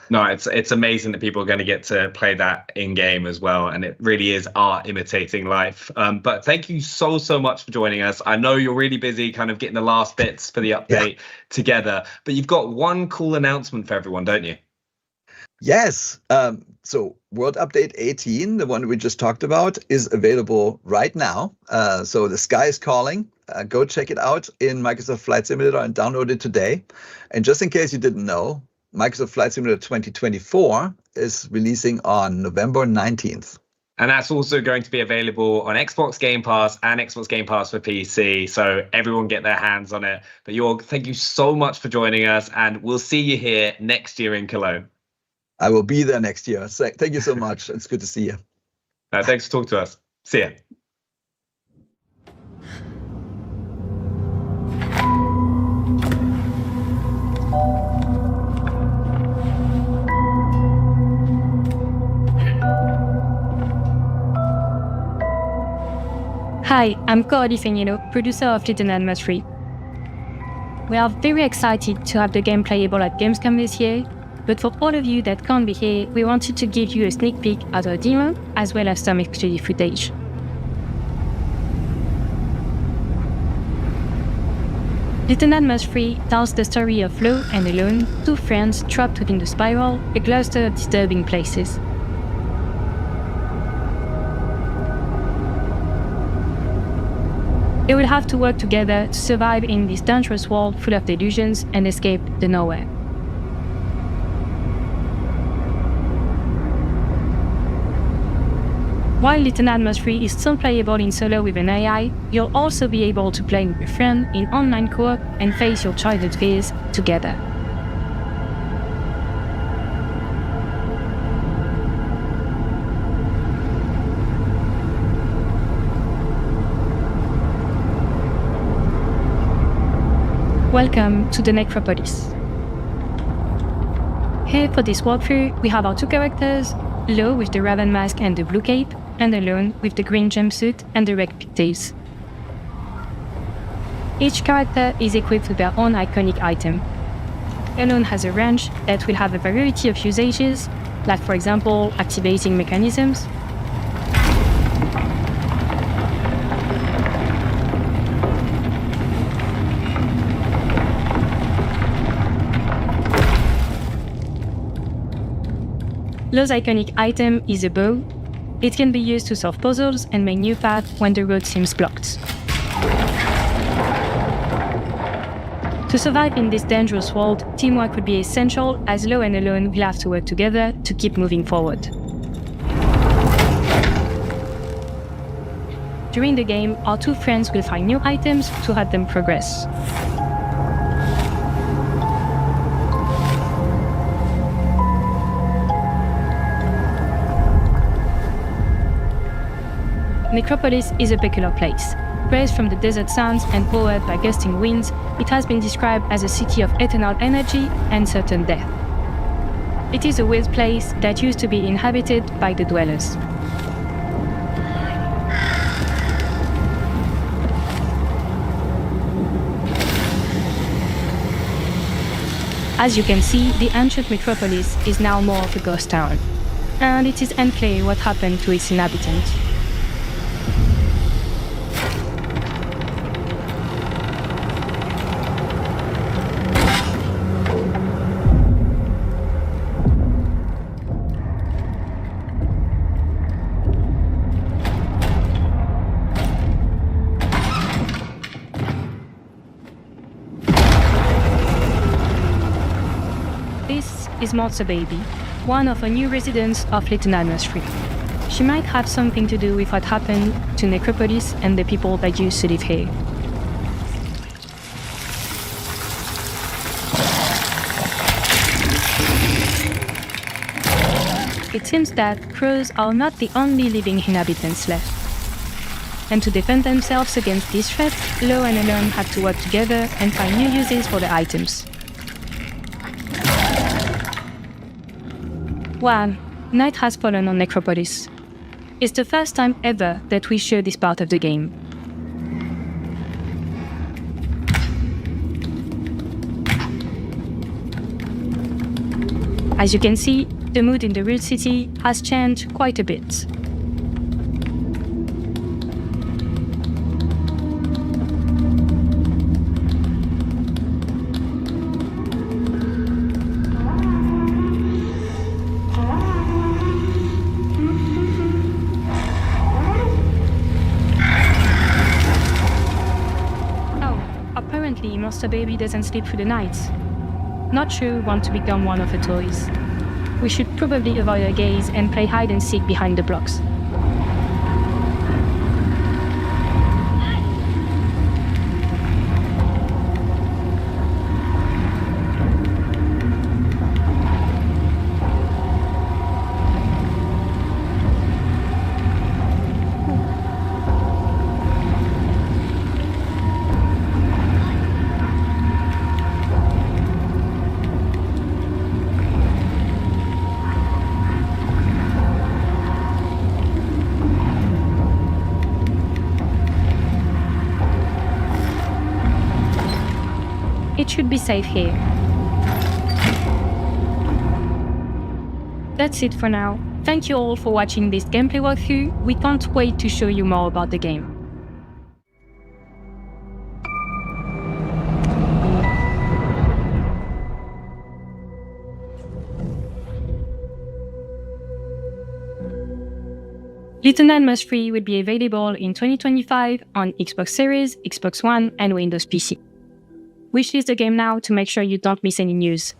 No, it's amazing that people are going to get to play that in game as well, and it really is art imitating life. But thank you so much for joining us. I know you're really busy, kind of getting the last bits for the update together, but you've got one cool announcement for everyone, don't you? Yes. So World Update 18, the one we just talked about, is available right now. So the sky is calling. Go check it out in Microsoft Flight Simulator and download it today. And just in case you didn't know, Microsoft Flight Simulator 2024 is releasing on November 19th. And that's also going to be available on Xbox Game Pass and Xbox Game Pass for PC. So everyone get their hands on it. But Jörg, thank you so much for joining us, and we'll see you here next year in Cologne. I will be there next year. Thank you so much. It's good to see you. Thanks for talking to us. See ya. Hi, I'm Cora Di Fegnino, producer of Little Nightmares 3. We are very excited to have the game playable at Gamescom this year, but for all of you that can't be here, we wanted to give you a sneak peek at our demo, as well as some exclusive footage. Little Nightmares 3 tells the story of Flo and Alone, two friends trapped within the spiral, a cluster of disturbing places. They will have to work together to survive in this dangerous world full of delusions and escape the nowhere. While Little Nightmares 3 is still playable in solo with an AI, you'll also be able to play with a friend in online co-op and face your childhood fears together. Welcome to the Necropolis. Here for this walkthrough, we have our two characters, Lo with the raven mask and the blue cape, and Alone with the green jumpsuit and the red pigtails. Each character is equipped with their own iconic item. Alone has a wrench that will have a variety of usages, like for example, activating mechanisms, Lo's iconic item is a bow. It can be used to solve puzzles and make new paths when the road seems blocked. To survive in this dangerous world, teamwork would be essential, as Lo and Alone will have to work together to keep moving forward. During the game, our two friends will find new items to help them progress. Necropolis is a peculiar place. Raised from the desert sands and powered by gusting winds, it has been described as a city of eternal energy and certain death. It is a weird place that used to be inhabited by the dwellers. As you can see, the ancient metropolis is now more of a ghost town, and it is unclear what happened to its inhabitants. This is Monster Baby, one of the new residents of Little Nightmares 3. She might have something to do with what happened to Necropolis and the people that used to live here. It seems that crows are not the only living inhabitants left. And to defend themselves against this threat, Lo and Elon had to work together and find new uses for the items. Well, night has fallen on Necropolis. It's the first time ever that we show this part of the game. As you can see, the mood in the real city has changed quite a bit. Apparently, Monster Baby doesn't sleep through the night. Not sure we want to become one of her toys. We should probably avoid her gaze and play hide and seek behind the blocks. It should be safe here. That's it for now. Thank you all for watching this gameplay walkthrough. We can't wait to show you more about the game. Little Nightmares 3 will be available in 2025 on Xbox Series, Xbox One, and Windows PC. Wishlist the game now to make sure you don't miss any news.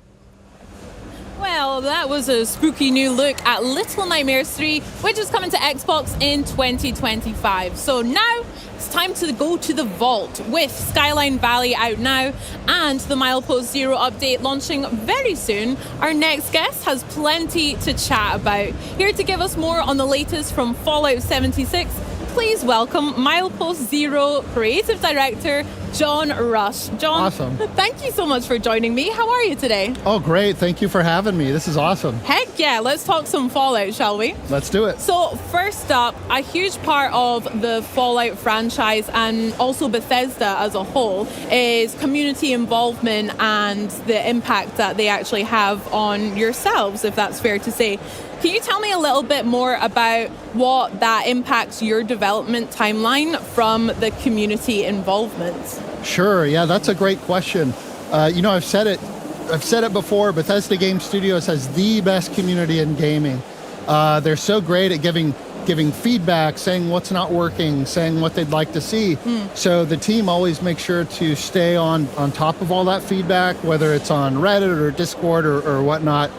Well, that was a spooky new look at Little Nightmares 3, which is coming to Xbox in 2025. So now it's time to go to the vault with Skyline Valley out now and the Milepost Zero update launching very soon. Our next guest has plenty to chat about. Here to give us more on the latest from Fallout 76, please welcome Milepost Zero Creative Director John Rush. John, awesome. Thank you so much for joining me. How are you today? Oh, great. Thank you for having me. This is awesome. Heck yeah. Let's talk some Fallout, shall we? Let's do it. So first up, a huge part of the Fallout franchise and also Bethesda as a whole is community involvement and the impact that they actually have on yourselves, if that's fair to say. Can you tell me a little bit more about what that impacts your development timeline from the community involvement? Sure. Yeah, that's a great question. I've said it before. Bethesda Game Studios has the best community in gaming. They're so great at giving feedback, saying what's not working, saying what they'd like to see. So the team always makes sure to stay on top of all that feedback, whether it's on Reddit or Discord or whatnot.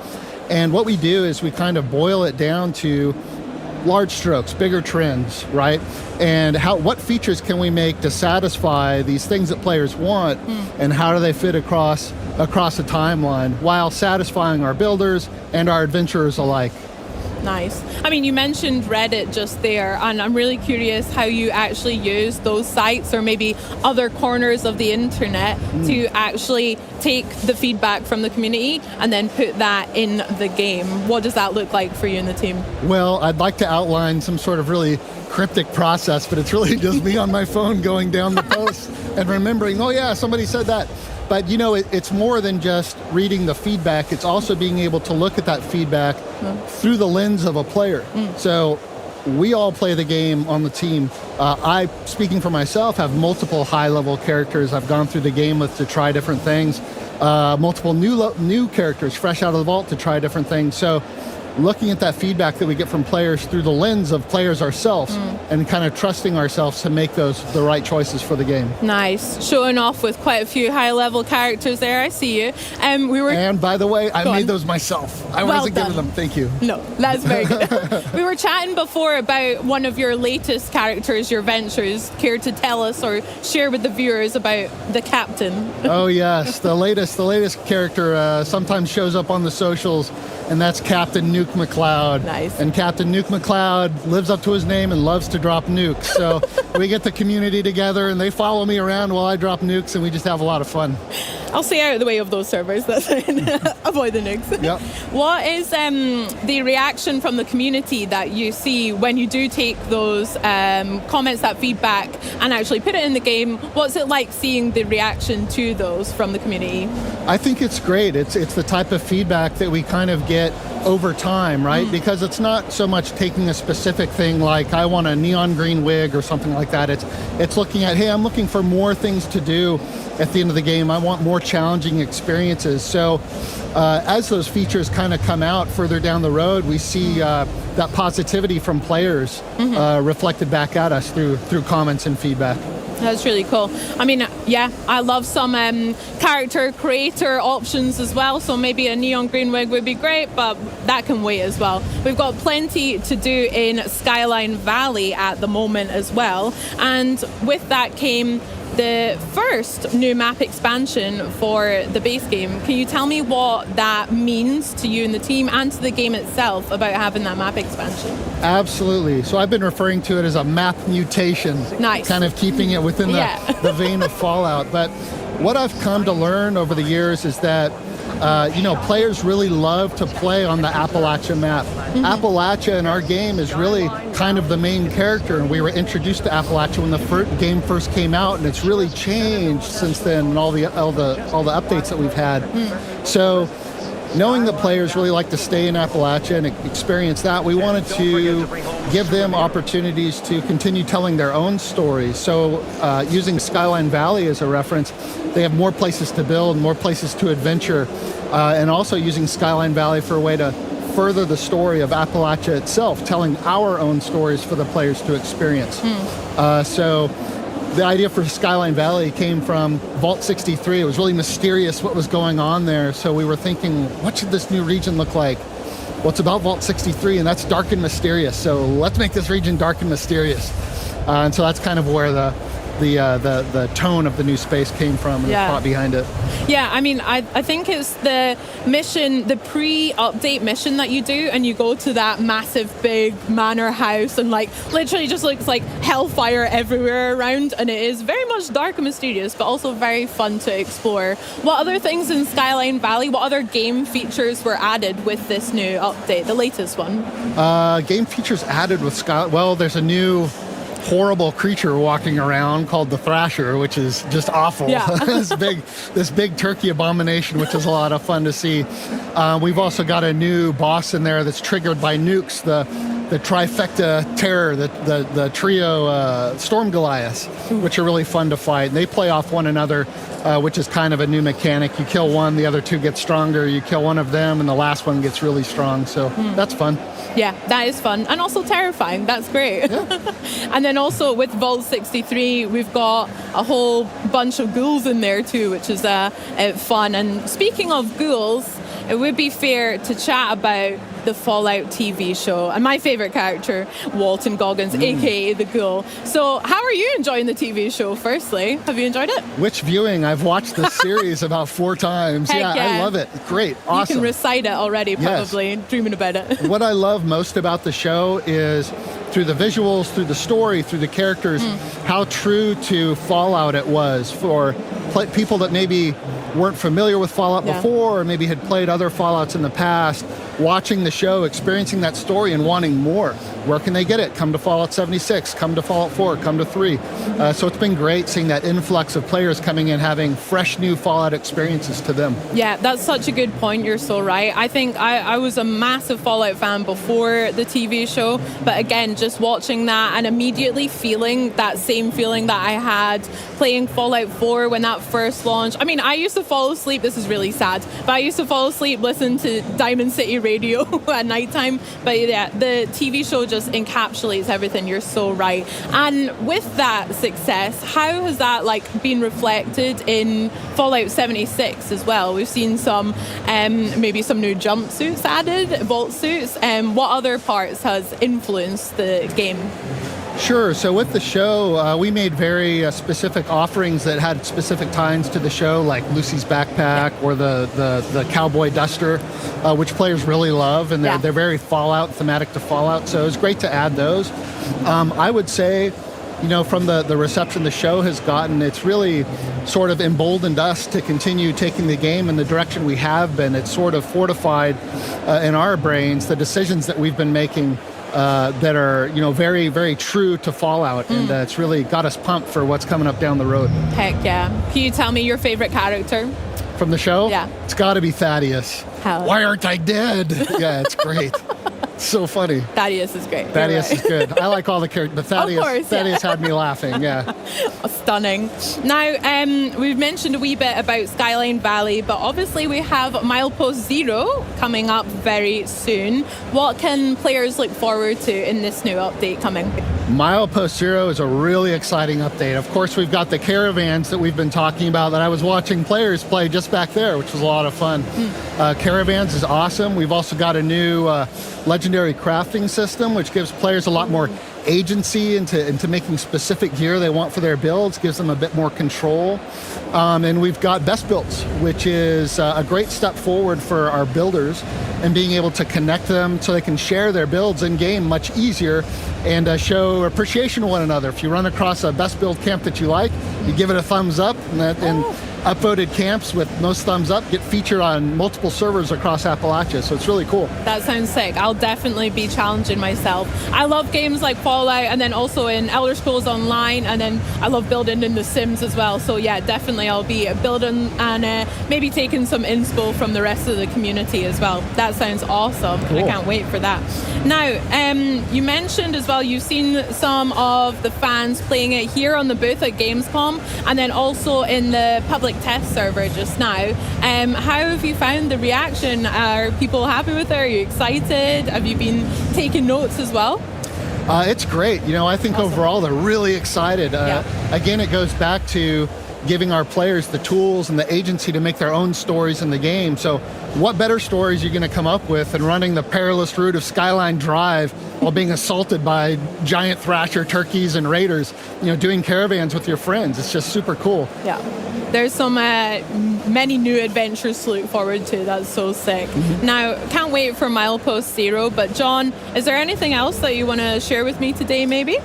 And what we do is we kind of boil it down to large strokes, bigger trends, right? And what features can we make to satisfy these things that players want, and how do they fit across a timeline while satisfying our builders and our adventurers alike. Nice. I mean, you mentioned Reddit just there, and I'm really curious how you actually use those sites or maybe other corners of the internet to actually take the feedback from the community and then put that in the game. What does that look like for you and the team? Well, I'd like to outline some sort of really cryptic process, but it's really just me on my phone going down the post and remembering, oh yeah, somebody said that. But it's more than just reading the feedback. It's also being able to look at that feedback through the lens of a player. So we all play the game on the team. I, speaking for myself, have multiple high-level characters I've gone through the game with to try different things. Multiple new characters fresh out of the vault to try different things. So looking at that feedback that we get from players through the lens of players ourselves and kind of trusting ourselves to make the right choices for the game. Nice. Showing off with quite a few high-level characters there. I see you. And by the way, I made those myself. I wasn't giving them. Thank you. No, that's very good. We were chatting before about one of your latest characters, your ventures. Care to tell us or share with the viewers about the captain? Oh yes, the latest character sometimes shows up on the socials, and that's Captain Nuke McCloud. Nice. And Captain Nuke McCloud lives up to his name and loves to drop nukes. So we get the community together and they follow me around while I drop nukes, and we just have a lot of fun. I'll stay out of the way of those servers. That's avoid the nukes. Yep. What is the reaction from the community that you see when you do take those comments, that feedback, and actually put it in the game? What's it like seeing the reaction to those from the community? I think it's great. It's the type of feedback that we kind of get over time, right? Because it's not so much taking a specific thing like I want a neon green wig or something like that. It's looking at, hey, I'm looking for more things to do at the end of the game. I want more challenging experiences. So as those features kind of come out further down the road, we see that positivity from players reflected back at us through comments and feedback. That's really cool. I mean, yeah, I love some character creator options as well. So maybe a neon green wig would be great, but that can wait as well. We've got plenty to do in Skyline Valley at the moment as well. And with that came the first new map expansion for the base game. Can you tell me what that means to you and the team and to the game itself about having that map expansion? Absolutely. So I've been referring to it as a map mutation. Nice. Kind of keeping it within the vein of Fallout. But what I've come to learn over the years is that players really love to play on the Appalachia map. Appalachia in our game is really kind of the main character, and we were introduced to Appalachia when the game first came out, and it's really changed since then, and all the updates that we've had. So knowing that players really like to stay in Appalachia and experience that, we wanted to give them opportunities to continue telling their own stories. So using Skyline Valley as a reference, they have more places to build, more places to adventure, and also using Skyline Valley for a way to further the story of Appalachia itself, telling our own stories for the players to experience. So the idea for Skyline Valley came from Vault 63. It was really mysterious what was going on there. So we were thinking, what should this new region look like? Well, it's about Vault 63, and that's dark and mysterious. So let's make this region dark and mysterious. And so that's kind of where the tone of the new space came from and the thought behind it. Yeah, I mean, I think it's the mission, the pre-update mission that you do, and you go to that massive big manor house and literally just looks like hellfire everywhere around, and it is very much dark and mysterious, but also very fun to explore. What other things in Skyline Valley, what other game features were added with this new update, the latest one? Game features added with Skyline, well, there's a new horrible creature walking around called the Thrasher, which is just awful. Yeah. this big turkey abomination, which is a lot of fun to see. We've also got a new boss in there that's triggered by nukes, the trifecta terror, the trio Storm Goliaths, which are really fun to fight. And they play off one another, which is kind of a new mechanic. You kill one, the other two get stronger. You kill one of them, and the last one gets really strong. So that's fun. Yeah, that is fun. And also terrifying. That's great. Yeah. And then also with Vault 63, we've got a whole bunch of ghouls in there too, which is fun. And speaking of ghouls, it would be fair to chat about the Fallout TV show and my favorite character, Walton Goggins, aka the Ghoul. So how are you enjoying the TV show, firstly? Have you enjoyed it? Which viewing? I've watched this series about 4 times. Heck yeah, I love it. Great. Awesome. You can recite it already, probably, yes. Dreaming about it. What I love most about the show is through the visuals, through the story, through the characters, how true to Fallout it was for people that maybe weren't familiar with Fallout before, or maybe had played other Fallouts in the past, watching the show, experiencing that story and wanting more. Where can they get it? Come to Fallout 76, come to Fallout 4, come to 3. So it's been great seeing that influx of players coming in, having fresh new Fallout experiences to them. Yeah, that's such a good point. You're so right. I think I was a massive Fallout fan before the TV show, but again, just watching that and immediately feeling that same feeling that I had playing Fallout 4 when that first launched. I mean, I used to fall asleep, this is really sad, but I used to fall asleep listening to Diamond City Radio at nighttime. But yeah, the TV show just encapsulates everything. You're so right. And with that success, how has that been reflected in Fallout 76 as well? We've seen some maybe some new jumpsuits added, vault suits. What other parts has influenced the game? Sure. So with the show, we made very specific offerings that had specific ties to the show, like Lucy's backpack or the cowboy duster, which players really love, and they're very Fallout, thematic to Fallout. So it was great to add those. I would say, from the reception the show has gotten, it's really sort of emboldened us to continue taking the game in the direction we have been. It's sort of fortified in our brains the decisions that we've been making that are, very, very true to Fallout, and it's really got us pumped for what's coming up down the road. Heck yeah. Can you tell me your favorite character? From the show? Yeah. It's got to be Thaddeus. How? Why aren't I dead? Yeah, it's great. So funny. Thaddeus is great. Thaddeus is good. I like all the characters, but Thaddeus had me laughing, yeah. Stunning. Now, we've mentioned a wee bit about Skyline Valley, but obviously we have Milepost Zero coming up very soon. What can players look forward to in this new update coming? Milepost Zero is a really exciting update. Of course, we've got the caravans that we've been talking about that I was watching players play just back there, which was a lot of fun. Caravans is awesome. We've also got a new legendary crafting system, which gives players a lot more agency into making specific gear they want for their builds, gives them a bit more control. And we've got best builds, which is a great step forward for our builders and being able to connect them so they can share their builds in game much easier and show appreciation to one another. If you run across a best build camp that you like, you give it a thumbs up, and upvoted camps with most thumbs up get featured on multiple servers across Appalachia, so it's really cool. That sounds sick. I'll definitely be challenging myself. I love games like Fallout, and then also in Elder Scrolls Online, and then I love building in The Sims as well. So yeah, definitely I'll be building and maybe taking some inspo from the rest of the community as well. That sounds awesome. Cool. I can't wait for that. Now, you mentioned as well you've seen some of the fans playing it here on the booth at Gamescom, and then also in the public test server just now. How have you found the reaction? Are people happy with it? Are you excited? Have you been taking notes as well? It's great. I think overall they're really excited. Again, it goes back to giving our players the tools and the agency to make their own stories in the game. So what better stories are you going to come up with than running the perilous route of Skyline Drive while being assaulted by giant thrasher turkeys and raiders, doing caravans with your friends? It's just super cool. Yeah. There's some many new adventures to look forward to. That's so sick. Now, can't wait for Milepost Zero, but John, is there anything else that you want to share with me today maybe?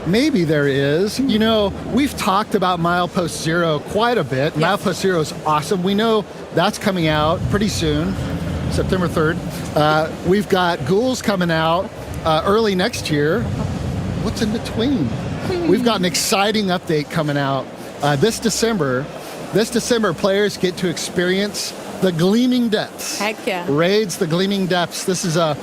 Maybe there is. We've talked about Milepost Zero quite a bit. Yes. Milepost Zero is awesome. We know that's coming out pretty soon, September 3rd. We've got Ghouls coming out early next year. What's in between? We've got an exciting update coming out this December. This December, players get to experience the Gleaming Depths. Heck yeah. Raids the Gleaming Depths. This is an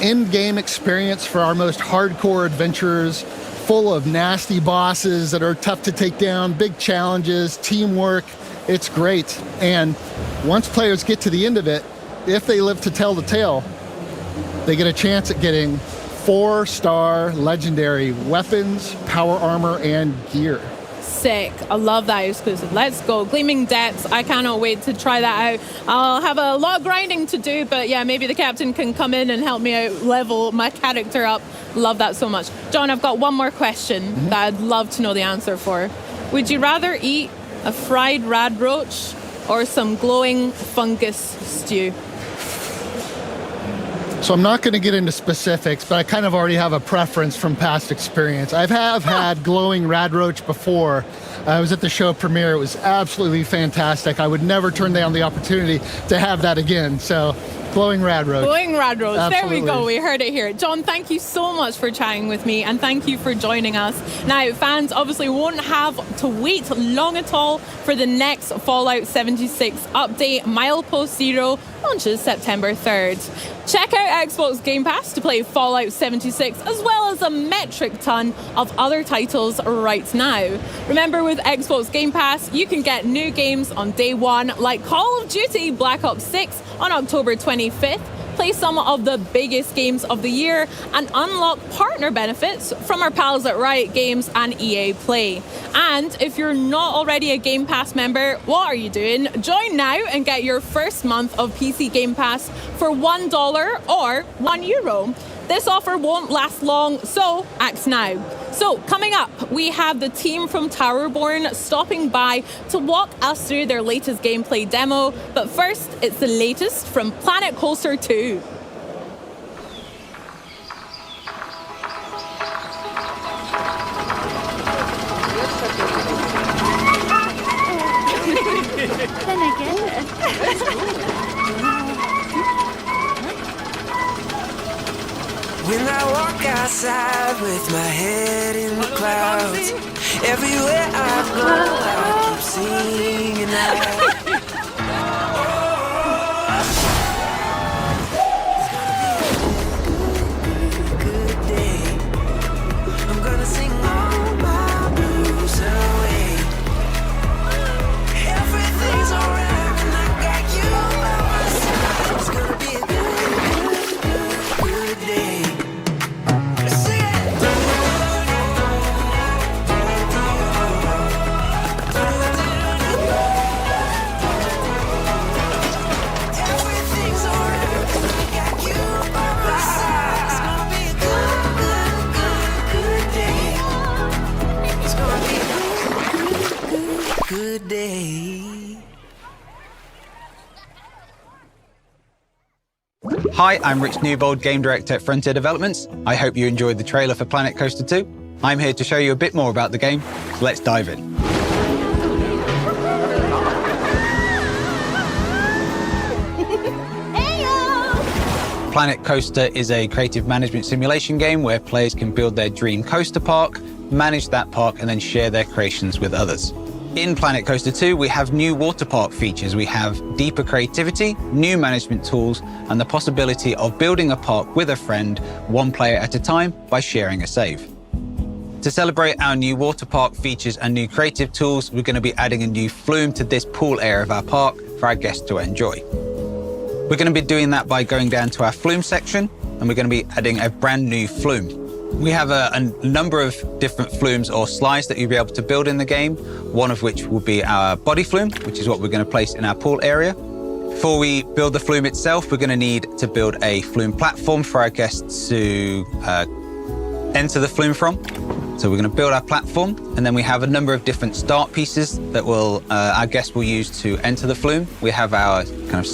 end-game experience for our most hardcore adventurers, full of nasty bosses that are tough to take down, big challenges, teamwork. It's great. And once players get to the end of it, if they live to tell the tale, they get a chance at getting 4-star legendary weapons, power armor, and gear. Sick. I love that exclusive. Let's go. Gleaming Depths. I cannot wait to try that out. I'll have a lot of grinding to do, but yeah, maybe the captain can come in and help me out level my character up. Love that so much. John, I've got one more question that I'd love to know the answer for. Would you rather eat a fried rad roach or some glowing fungus stew? So I'm not going to get into specifics, but I kind of already have a preference from past experience. I have had glowing rad roach before. I was at the show premiere. It was absolutely fantastic. I would never turn down the opportunity to have that again. So, glowing rad road. Glowing rad road. There we Absolutely. go. We heard it here. John, thank you so much for chatting with me, and thank you for joining us. Now, fans obviously won't have to wait long at all for the next Fallout 76 update. Milepost Zero launches September 3rd. Check out Xbox Game Pass to play Fallout 76, as well as a metric ton of other titles right now. Remember, with Xbox Game Pass, you can get new games on day one, like Call of Duty Black Ops 6 on October 25th, play some of the biggest games of the year, and unlock partner benefits from our pals at Riot Games and EA Play. And if you're not already a Game Pass member, what are you doing? Join now and get your first month of PC Game Pass for $1 or €1. This offer won't last long, so act now. So coming up, we have the team from Towerborn stopping by to walk us through their latest gameplay demo. But first, it's the latest from Planet Coaster 2. Then again. When I walk outside with my head in the clouds, everywhere I go, I keep singing out. Good day. I'm gonna sing all my blues away. Everything's alright when I got you by my side. It's gonna be a good day. Good day. Hi, I'm Rich Newbold, Game Director at Frontier Developments. I hope you enjoyed the trailer for Planet Coaster 2. I'm here to show you a bit more about the game, so let's dive in. Planet Coaster is a creative management simulation game where players can build their dream coaster park, manage that park, and then share their creations with others. In Planet Coaster 2, we have new water park features. We have deeper creativity, new management tools, and the possibility of building a park with a friend, one player at a time, by sharing a save. To celebrate our new water park features and new creative tools, we're going to be adding a new flume to this pool area of our park for our guests to enjoy. We're going to be doing that by going down to our flume section, and we're going to be adding a brand new flume. We have a number of different flumes or slides that you'll be able to build in the game, one of which will be our body flume, which is what we're going to place in our pool area. Before we build the flume itself, we're going to need to build a flume platform for our guests to enter the flume from. So we're going to build our platform, and then we have a number of different start pieces that our guests will use to enter the flume. We have our kind of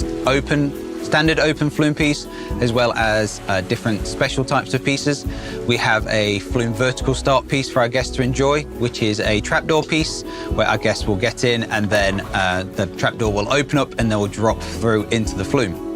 standard open flume piece, as well as different special types of pieces. We have a flume vertical start piece for our guests to enjoy, which is a trapdoor piece where our guests will get in, and then the trapdoor will open up and they will drop through into the flume.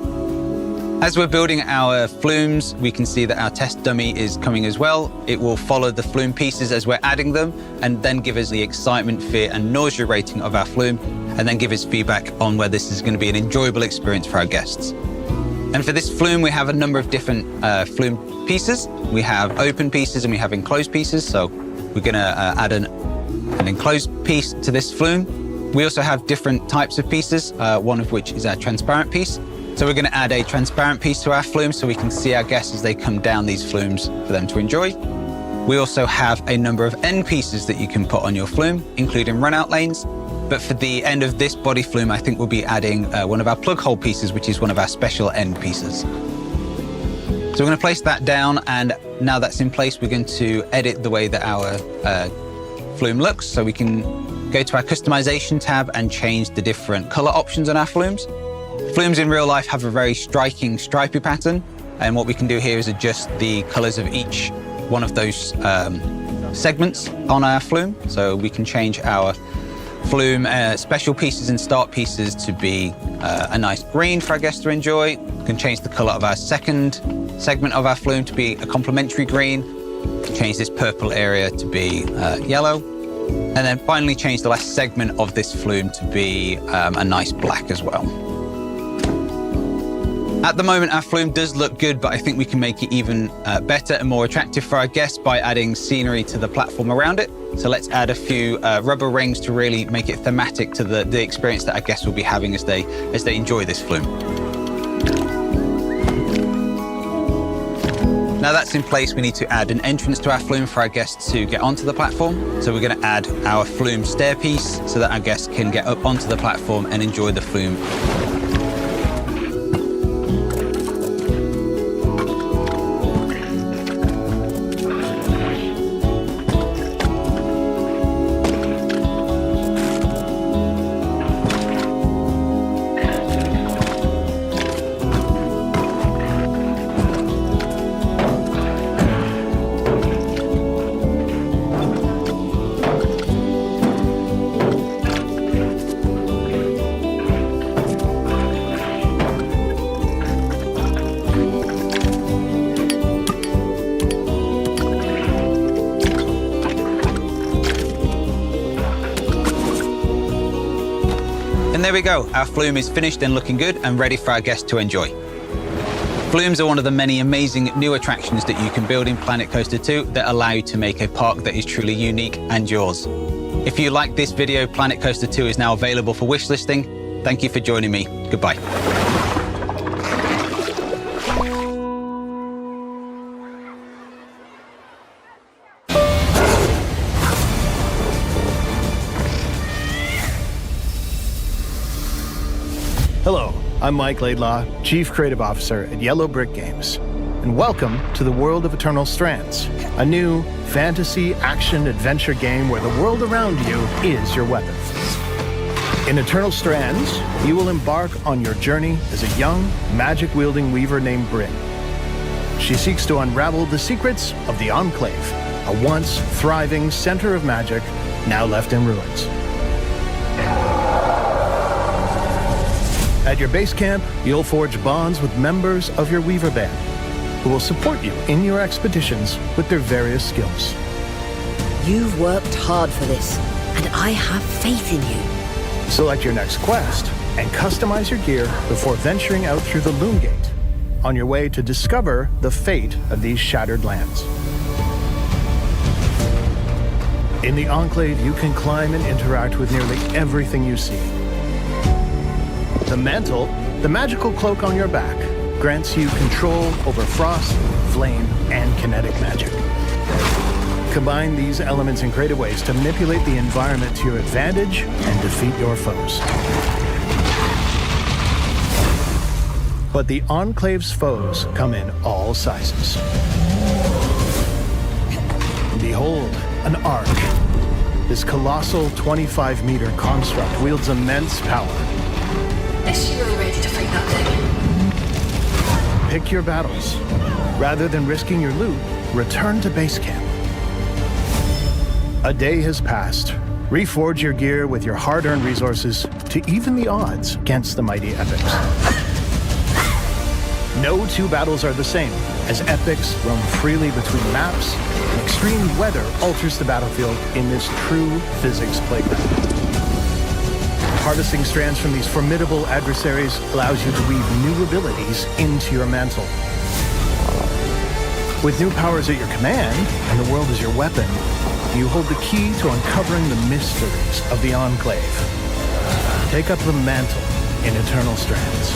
As we're building our flumes, we can see that our test dummy is coming as well. It will follow the flume pieces as we're adding them, and then give us the excitement, fear, and nausea rating of our flume, and then give us feedback on whether this is going to be an enjoyable experience for our guests. And for this flume, we have a number of different flume pieces. We have open pieces and we have enclosed pieces. So we're going to add an enclosed piece to this flume. We also have different types of pieces, one of which is our transparent piece. So we're going to add a transparent piece to our flume so we can see our guests as they come down these flumes for them to enjoy. We also have a number of end pieces that you can put on your flume, including run-out lanes. But for the end of this body flume, I think we'll be adding one of our plug hole pieces, which is one of our special end pieces. So we're going to place that down, and now that's in place, we're going to edit the way that our flume looks. So we can go to our customization tab and change the different color options on our flumes. Flumes in real life have a very striking stripy pattern, and what we can do here is adjust the colors of each one of those segments on our flume. So we can change our flume special pieces and start pieces to be a nice green for our guests to enjoy. We can change the color of our second segment of our flume to be a complementary green. We can change this purple area to be yellow. And then finally change the last segment of this flume to be a nice black as well. At the moment, our flume does look good, but I think we can make it even better and more attractive for our guests by adding scenery to the platform around it. So let's add a few rubber rings to really make it thematic to the experience that our guests will be having as they enjoy this flume. Now that's in place, we need to add an entrance to our flume for our guests to get onto the platform. So we're going to add our flume stairpiece so that our guests can get up onto the platform and enjoy the flume. And there we go, our flume is finished and looking good and ready for our guests to enjoy. Flumes are one of the many amazing new attractions that you can build in Planet Coaster 2 that allow you to make a park that is truly unique and yours. If you like this video, Planet Coaster 2 is now available for wishlisting. Thank you for joining me. Goodbye. Hello, I'm Mike Laidlaw, Chief Creative Officer at Yellow Brick Games, and welcome to the world of Eternal Strands, a new fantasy action-adventure game where the world around you is your weapon. In Eternal Strands, you will embark on your journey as a young, magic-wielding weaver named Bryn. She seeks to unravel the secrets of the Enclave, a once thriving center of magic now left in ruins. At your base camp, you'll forge bonds with members of your Weaver Band, who will support you in your expeditions with their various skills. You've worked hard for this, and I have faith in you. Select your next quest and customize your gear before venturing out through the Loom Gate on your way to discover the fate of these shattered lands. In the Enclave, you can climb and interact with nearly everything you see. The mantle, the magical cloak on your back, grants you control over frost, flame, and kinetic magic. Combine these elements in creative ways to manipulate the environment to your advantage and defeat your foes. But the Enclave's foes come in all sizes. Behold, an Ark. This colossal 25-meter construct wields immense power. Is she really ready to fight that thing? Pick your battles. Rather than risking your loot, return to base camp. A day has passed. Reforge your gear with your hard-earned resources to even the odds against the mighty epics. No two battles are the same, as epics roam freely between maps, and extreme weather alters the battlefield in this true physics playground. Harvesting strands from these formidable adversaries allows you to weave new abilities into your mantle. With new powers at your command, and the world as your weapon, you hold the key to uncovering the mysteries of the Enclave. Take up the mantle in Eternal Strands.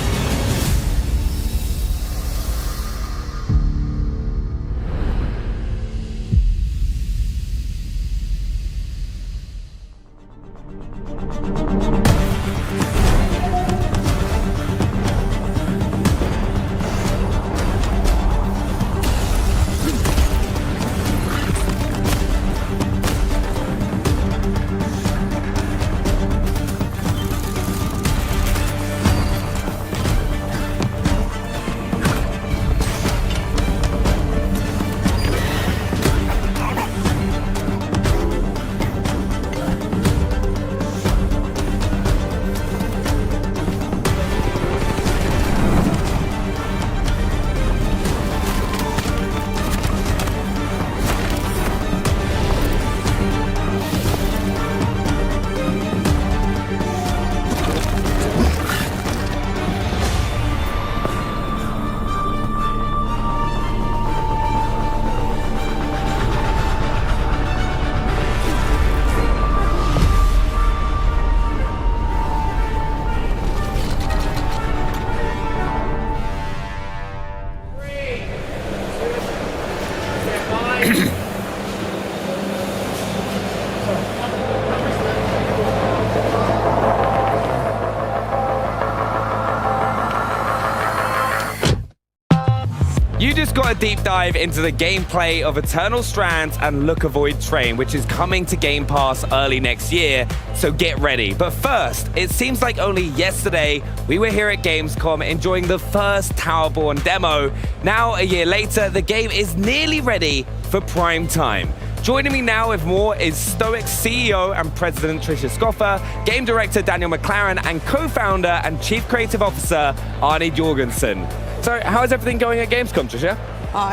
got a deep dive into the gameplay of Eternal Strands and Look Avoid Train, which is coming to Game Pass early next year, so get ready. But first, it seems like only yesterday we were here at Gamescom enjoying the first Towerborn demo. Now, a year later, the game is nearly ready for prime time. Joining me now with more is Stoic CEO and President Tricia Scoffer, Game Director Daniel McLaren, and Co-Founder and Chief Creative Officer Arnie Jorgensen. So, how is everything going at Gamescom, Tricia?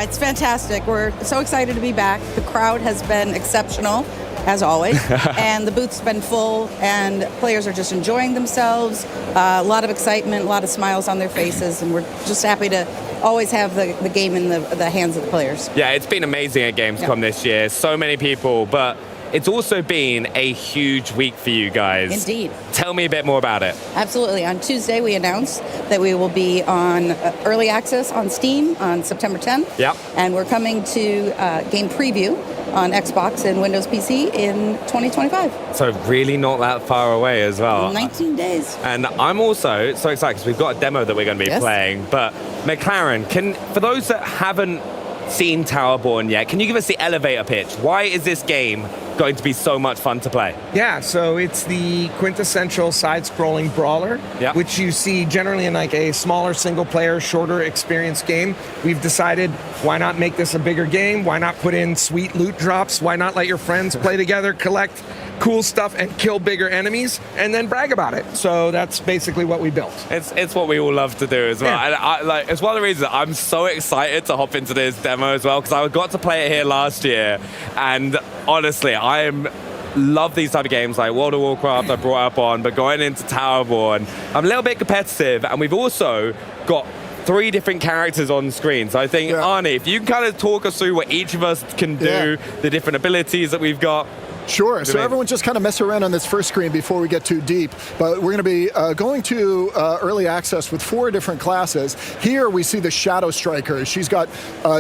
It's fantastic. We're so excited to be back. The crowd has been exceptional, as always, and the booth's been full, and players are just enjoying themselves. A lot of excitement, a lot of smiles on their faces, and we're just happy to always have the game in the hands of the players. Yeah, it's been amazing at Gamescom this year. So many people, but it's also been a huge week for you guys. Indeed. Tell me a bit more about it. Absolutely. On Tuesday, we announced that we will be on early access on Steam on September 10th. Yep. And we're coming to game preview on Xbox and Windows PC in 2025. So really not that far away as well. 19 days. And I'm also so excited because we've got a demo that we're going to be playing. But McLaren, for those that haven't seen Towerborn yet, can you give us the elevator pitch? Why is this game going to be so much fun to play? Yeah, so it's the quintessential side-scrolling brawler, which you see generally in like a smaller single-player, shorter experience game. We've decided, why not make this a bigger game? Why not put in sweet loot drops? Why not let your friends play together, collect cool stuff, and kill bigger enemies, and then brag about it? So that's basically what we built. It's what we all love to do as well. Yeah. And it's one of the reasons I'm so excited to hop into this demo as well, because I got to play it here last year, and honestly, I love these type of games like World of Warcraft I brought up on, but going into Towerborn, I'm a little bit competitive, and we've also got 3 different characters on screen. So I think, Arnie, if you can kind of talk us through what each of us can do, the different abilities that we've got. Sure. So everyone just kind of mess around on this first screen before we get too deep. But we're going to be going to early access with 4 different classes. Here we see the Shadow Striker. She's got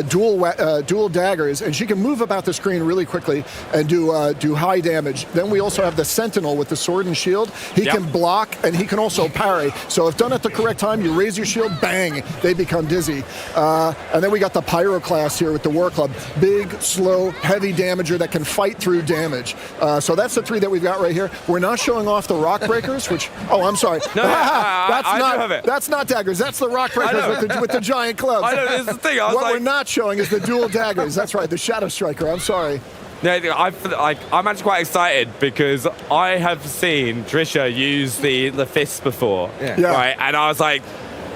dual daggers, and she can move about the screen really quickly and do high damage. Then we also have the Sentinel with the sword and shield. He can block, and he can also parry. So if done at the correct time, you raise your shield, bang, they become dizzy. And then we got the Pyro class here with the War Club. Big, slow, heavy damager that can fight through damage. So that's the 3 that we've got right here. We're not showing off the Rock Breakers, which, I'm sorry. No, that's not daggers. That's the Rock Breakers with the giant clubs. I know, this is the thing. What we're not showing is the dual daggers. That's right, the Shadow Striker. I'm sorry. Yeah, I'm actually quite excited because I have seen Tricia use the fists before, right? And I was like,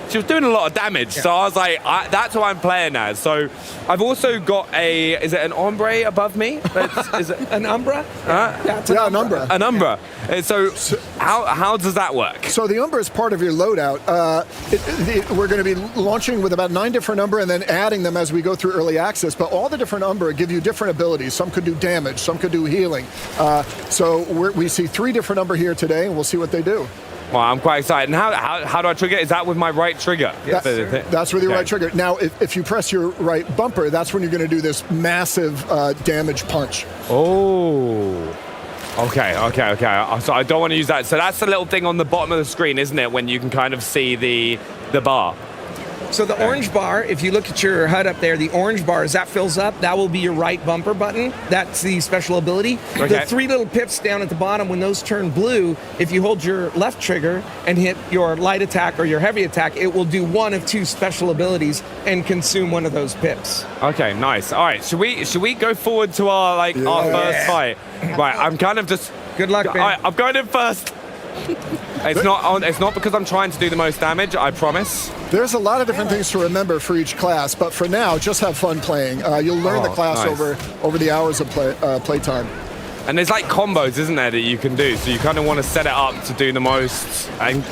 she was doing a lot of damage, so I was like, that's what I'm playing as. So I've also got is it an ombre above me? Is it an umbra? An umbra. An umbra. So how does that work? So the umbra is part of your loadout. We're going to be launching with about 9 different umbra and then adding them as we go through early access. But all the different umbra give you different abilities. Some could do damage, some could do healing. So we see 3 different umbra here today, and we'll see what they do. Well, I'm quite excited. And how do I trigger? Is that with my right trigger? That's with your right trigger. Now, if you press your right bumper, that's when you're going to do this massive damage punch. Oh. Okay. So I don't want to use that. So that's the little thing on the bottom of the screen, isn't it, when you can kind of see the bar? So the orange bar, if you look at your HUD up there, the orange bar, as that fills up, that will be your right bumper button. That's the special ability. The 3 little pips down at the bottom, when those turn blue, if you hold your left trigger and hit your light attack or your heavy attack, it will do 1 of 2 special abilities and consume 1 of those pips. Okay, nice. All right, should we go forward to our first fight? Right, I'm kind of just... Good luck, man. All right, I'm going in first. It's not because I'm trying to do the most damage, I promise. There's a lot of different things to remember for each class, but for now, just have fun playing. You'll learn the class over the hours of playtime. And there's like combos, isn't there, that you can do? So you kind of want to set it up to do the most. And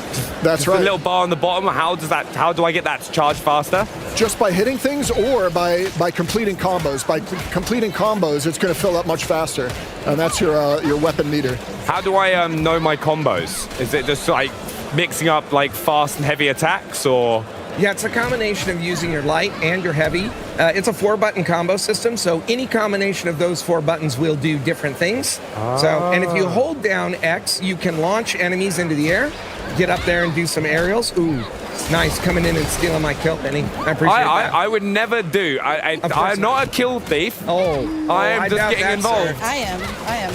that's right. The little bar on the bottom. How do I get that to charge faster? Just by hitting things, or by completing combos. By completing combos, it's going to fill up much faster, and that's your weapon meter. How do I know my combos? Is it just like mixing up like fast and heavy attacks, or? Yeah, it's a combination of using your light and your heavy. It's a 4-button combo system, so any combination of those 4 buttons will do different things. And if you hold down X, you can launch enemies into the air, get up there and do some aerials. Ooh, Nice, coming in and stealing my kill, Benny. I appreciate that. I would never do. I'm not a kill thief. I am just getting involved. I am.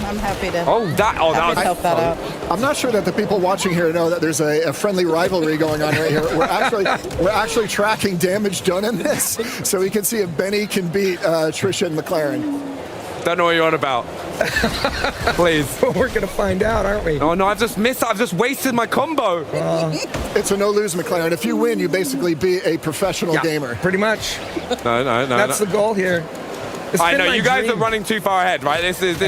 I'm happy to. That was help that out. I'm not sure that the people watching here know that there's a friendly rivalry going on right here. We're actually tracking damage done in this, so we can see if Benny can beat Trisha and McLaren. Don't know what you're on about. Please. We're gonna find out, aren't we? Oh no, I've just missed. I've just wasted my combo. It's a no-lose, McLaren. If you win, you basically be a professional gamer. Pretty much. No. That's the goal here. I know you guys are running too far ahead, right? This is.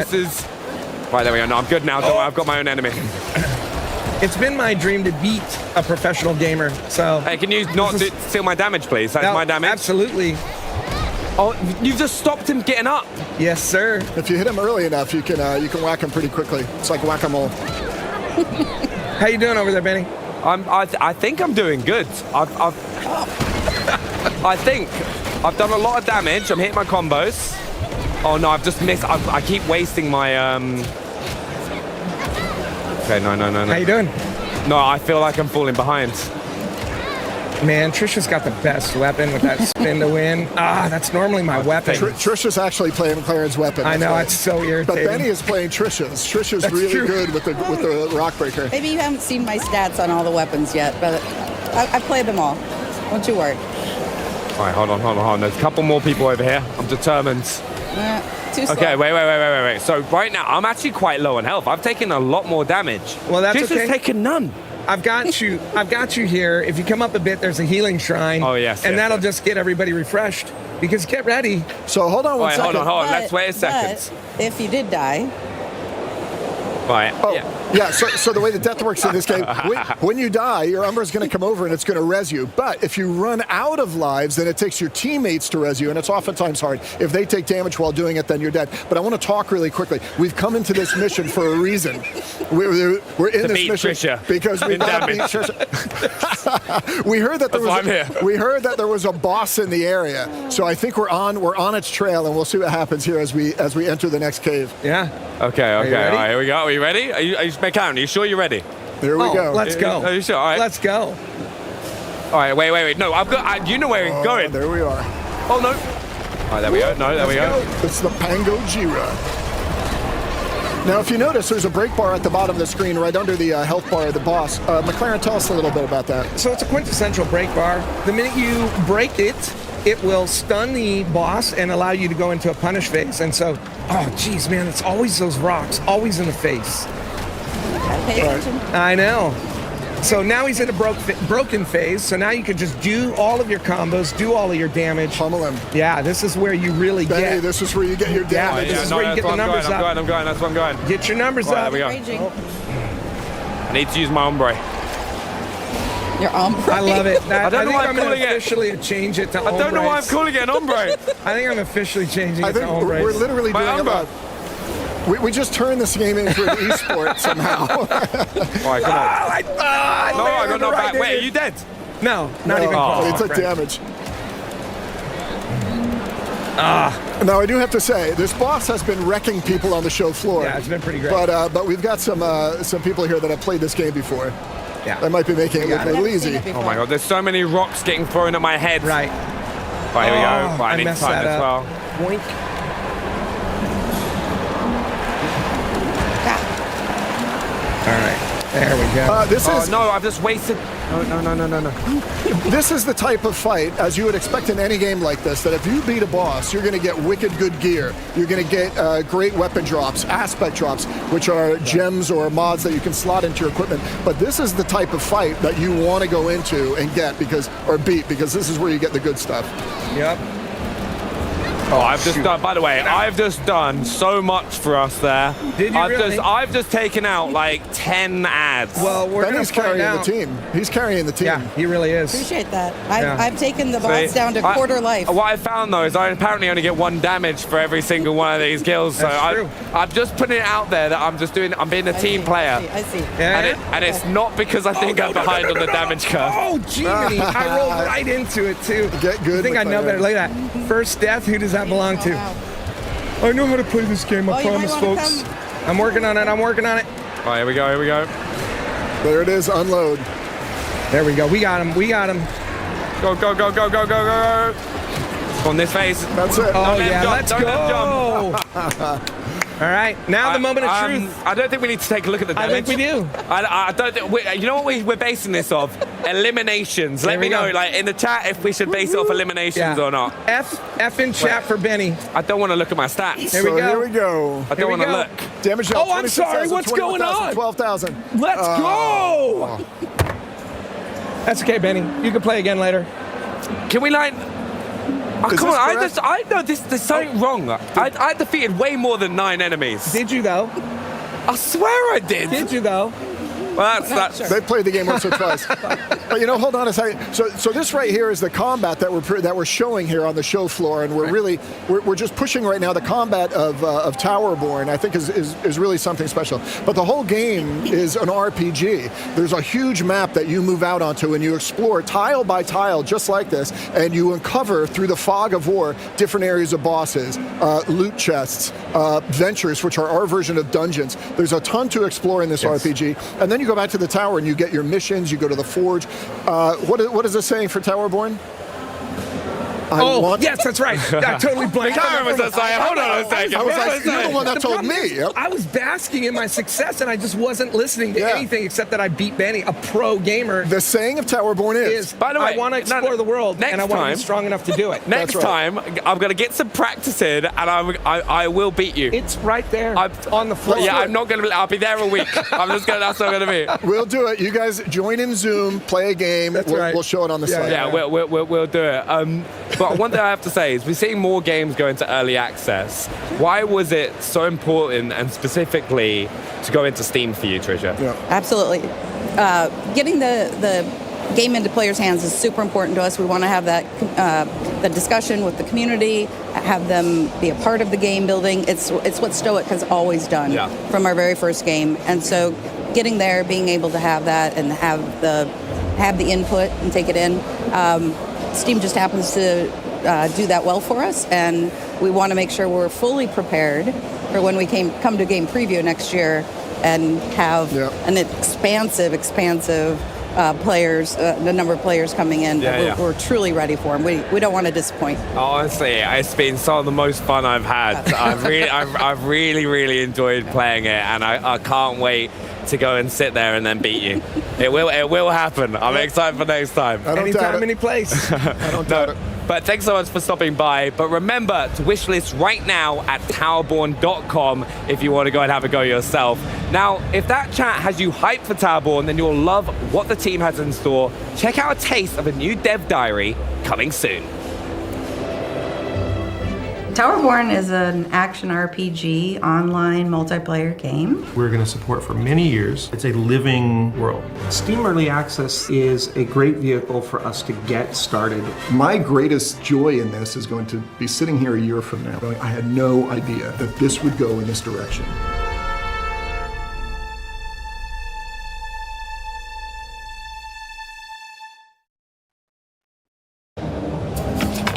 Right, there we go. No, I'm good now. Don't worry, I've got my own enemy. It's been my dream to beat a professional gamer. So. Hey, can you not steal my damage, please? That's my damage. Absolutely. Oh, you just stopped him getting up. Yes, sir. If you hit him early enough, you can whack him pretty quickly. It's like whack-a-mole. How you doing over there, Benny? I think I'm doing good. I think I've done a lot of damage. I'm hitting my combos. Oh no, I've just missed. I keep wasting my. Okay, no. How you doing? No, I feel like I'm falling behind. Man, Trisha's got the best weapon with that spin to win. That's normally my weapon. Trisha's actually playing McLaren's weapon. I know, it's so irritating. But Benny is playing Trisha's. Trisha's really good with the rock breaker. Maybe you haven't seen my stats on all the weapons yet, but I played them all. Don't you worry. All right, hold on. There's a couple more people over here. I'm determined. Too slow. Okay, wait. So right now, I'm actually quite low on health. I've taken a lot more damage. Well, that's Just okay. has taken none. I've got you here. If you come up a bit, there's a healing shrine. Oh, yes. And that'll just get everybody refreshed. Because get ready. So hold on one second. Hold on. Let's wait a second. But if you did die. Right. Yeah. So the way the death works in this game, when you die, your Umbra's going to come over and it's going to res you. But if you run out of lives, then it takes your teammates to res you, and it's oftentimes hard. If they take damage while doing it, then you're dead. But I want to talk really quickly. We've come into this mission for a reason. We're in this mission Trisha. because we got to beat Trisha. We heard that there was a boss in the area. So I think we're on its trail, and we'll see what happens here as we enter the next cave. Yeah. Okay. All right, here we go. Are you ready? Are you McLaren, are you sure you're ready? Here we go. Let's go. Are you sure? All right. Let's go. All right, wait. No, I've got. You know where we're going. There we are. Oh no. All right, there we go. No, there we go. It's the Pango Jira. Now, if you notice, there's a break bar at the bottom of the screen, right under the health bar of the boss. McLaren, tell us a little bit about that. So it's a quintessential break bar. The minute you break it, it will stun the boss and allow you to go into a punish phase. And so, oh, geez, man, it's always those rocks, always in the face. Pay attention. I know. So now he's in a broken phase. So now you can just do all of your combos, do all of your damage. Pummel him. Yeah, this is where you really Benny, this is where you get your damage. This is where you get the numbers up. I'm going. That's where I'm going. Get your numbers up. There we go. I need to use my ombre. Your ombre. I love it. I don't know why I'm calling it. Officially change it to ombre. I don't know why I'm calling it an ombre. I think I'm officially changing it to ombre. We're literally doing it. We just turned this game into an esport somehow. All right, come on. I got no back. Wait, are you dead? No, not even close. It's a damage. Now, I do have to say, this boss has been wrecking people on the show floor. Yeah, it's been pretty great. But we've got some people here that have played this game before. Yeah. That might be making it look a little easy. Oh my god, there's so many rocks getting thrown at my head. Right. Right, here we go. Right, I need to time this well. Boink. All right, there we go. No, I've just wasted. No. This is the type of fight, as you would expect in any game like this, that if you beat a boss, you're going to get wicked good gear. You're going to get great weapon drops, aspect drops, which are gems or mods that you can slot into your equipment. But this is the type of fight that you want to go into and get beat, because this is where you get the good stuff. Yep. Oh, I've just done. By the way, I've just done so much for us there. Did you really? I've just taken out like 10 ads. Well, Benny's carrying the team. He's carrying the team. Yeah, he really is. Appreciate that. I've taken the boss down to quarter life. What I found though is I apparently only get 1 damage for every single one of these kills. So I'm just putting it out there that I'm being a team player. I see. Yeah. And it's not because I think I'm behind on the damage curve. Oh, gee, I rolled right into it too. Get good. I think I know better. Look at that. First death. Who does that belong to? Wow. I know how to play this game. I promise, folks. I'm working on it. All right, here we go. There it is. Unload. There we go. We got him. We got him. Go, go, go, go, go, go, go. On this phase. That's it. Oh, yeah. Let's go. All right. Now the moment of truth. I don't think we need to take a look at the damage. I think we do. I don't think you know what we're basing this off? Eliminations. Let me know, like in the chat, if we should base it off eliminations or not. F in chat for Benny. I don't want to look at my stats. Here we go. Here we go. I don't want to look. Damage dealt. Oh, I'm sorry. What's going on? 12,000. Let's go. That's okay, Benny. You can play again later. Can we like? Oh, come on! I know there's something wrong. I defeated way more than 9 enemies. Did you though? I swear I did. Did you though? Well, that's They played the game once or twice. But you know, hold on a second. So this right here is the combat that we're showing here on the show floor, and we're just pushing right now the combat of Towerborn. I think is really something special. But the whole game is an RPG. There's a huge map that you move out onto, and you explore tile by tile, just like this, and you uncover through the fog of war different areas of bosses, loot chests, ventures, which are our version of dungeons. There's a ton to explore in this RPG, and then you go back to the tower and you get your missions. You go to the forge. What is this saying for Towerborn? Yes, that's right. I totally blanked. Hold on a second. I was like, you're the one that told me. I was basking in my success, and I just wasn't listening to anything except that I beat Benny, a pro gamer. The saying of Towerborn is, by the way, I want to explore the world, and I want to be strong enough to do it. Next time, I'm going to get some practice in, and I will beat you. It's right there on the floor. Yeah, I'm not going to. I'll be there a week. That's what I'm going to be. We'll do it. You guys join in Zoom, play a game. We'll show it on the site. Yeah, we'll do it. But one thing I have to say is we're seeing more games go into early access. Why was it so important and specifically to go into Steam for you, Tricia? Yeah. Absolutely. Getting the game into players' hands is super important to us. We want to have that the discussion with the community, have them be a part of the game building. It's what Stoic has always done from our very first game. And so getting there, being able to have that and have the input and take it in. Steam just happens to do that well for us, and we want to make sure we're fully prepared for when we come to game preview next year and have an expansive players, the number of players coming in. We're truly ready for them. We don't want to disappoint. Honestly, it's been some of the most fun I've had. I've really enjoyed playing it, and I can't wait to go and sit there and then beat you. It will happen. I'm excited for next time. Anytime, any place. I don't doubt it. But thanks so much for stopping by. But remember to wishlist right now at towerborn.com if you want to go and have a go yourself. Now, if that chat has you hyped for Towerborn, then you'll love what the team has in store. Check out a taste of a new dev diary coming soon. Towerborn is an action RPG online multiplayer game. We're going to support for many years. It's a living world. Steam Early Access is a great vehicle for us to get started. My greatest joy in this is going to be sitting here a year from now going, I had no idea that this would go in this direction.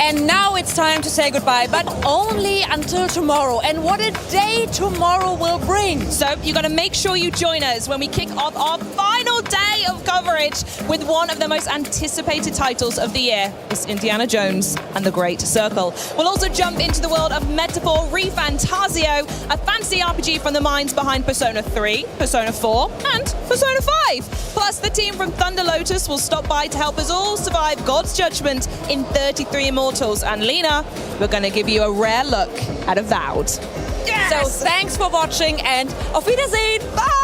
And now it's time to say goodbye, but only until tomorrow. And what a day tomorrow will bring. So you got to make sure you join us when we kick off our final day of coverage with one of the most anticipated titles of the year. It's Indiana Jones and the Great Circle. We'll also jump into the world of Metaphor ReFantasio, a fantasy RPG from the minds behind Persona 3, Persona 4, and Persona 5. Plus, the team from Thunder Lotus will stop by to help us all survive God's judgment in 33 Immortals. And Lena, we're going to give you a rare look at Avowed. Yes! So thanks for watching and auf Wiedersehen. Bye!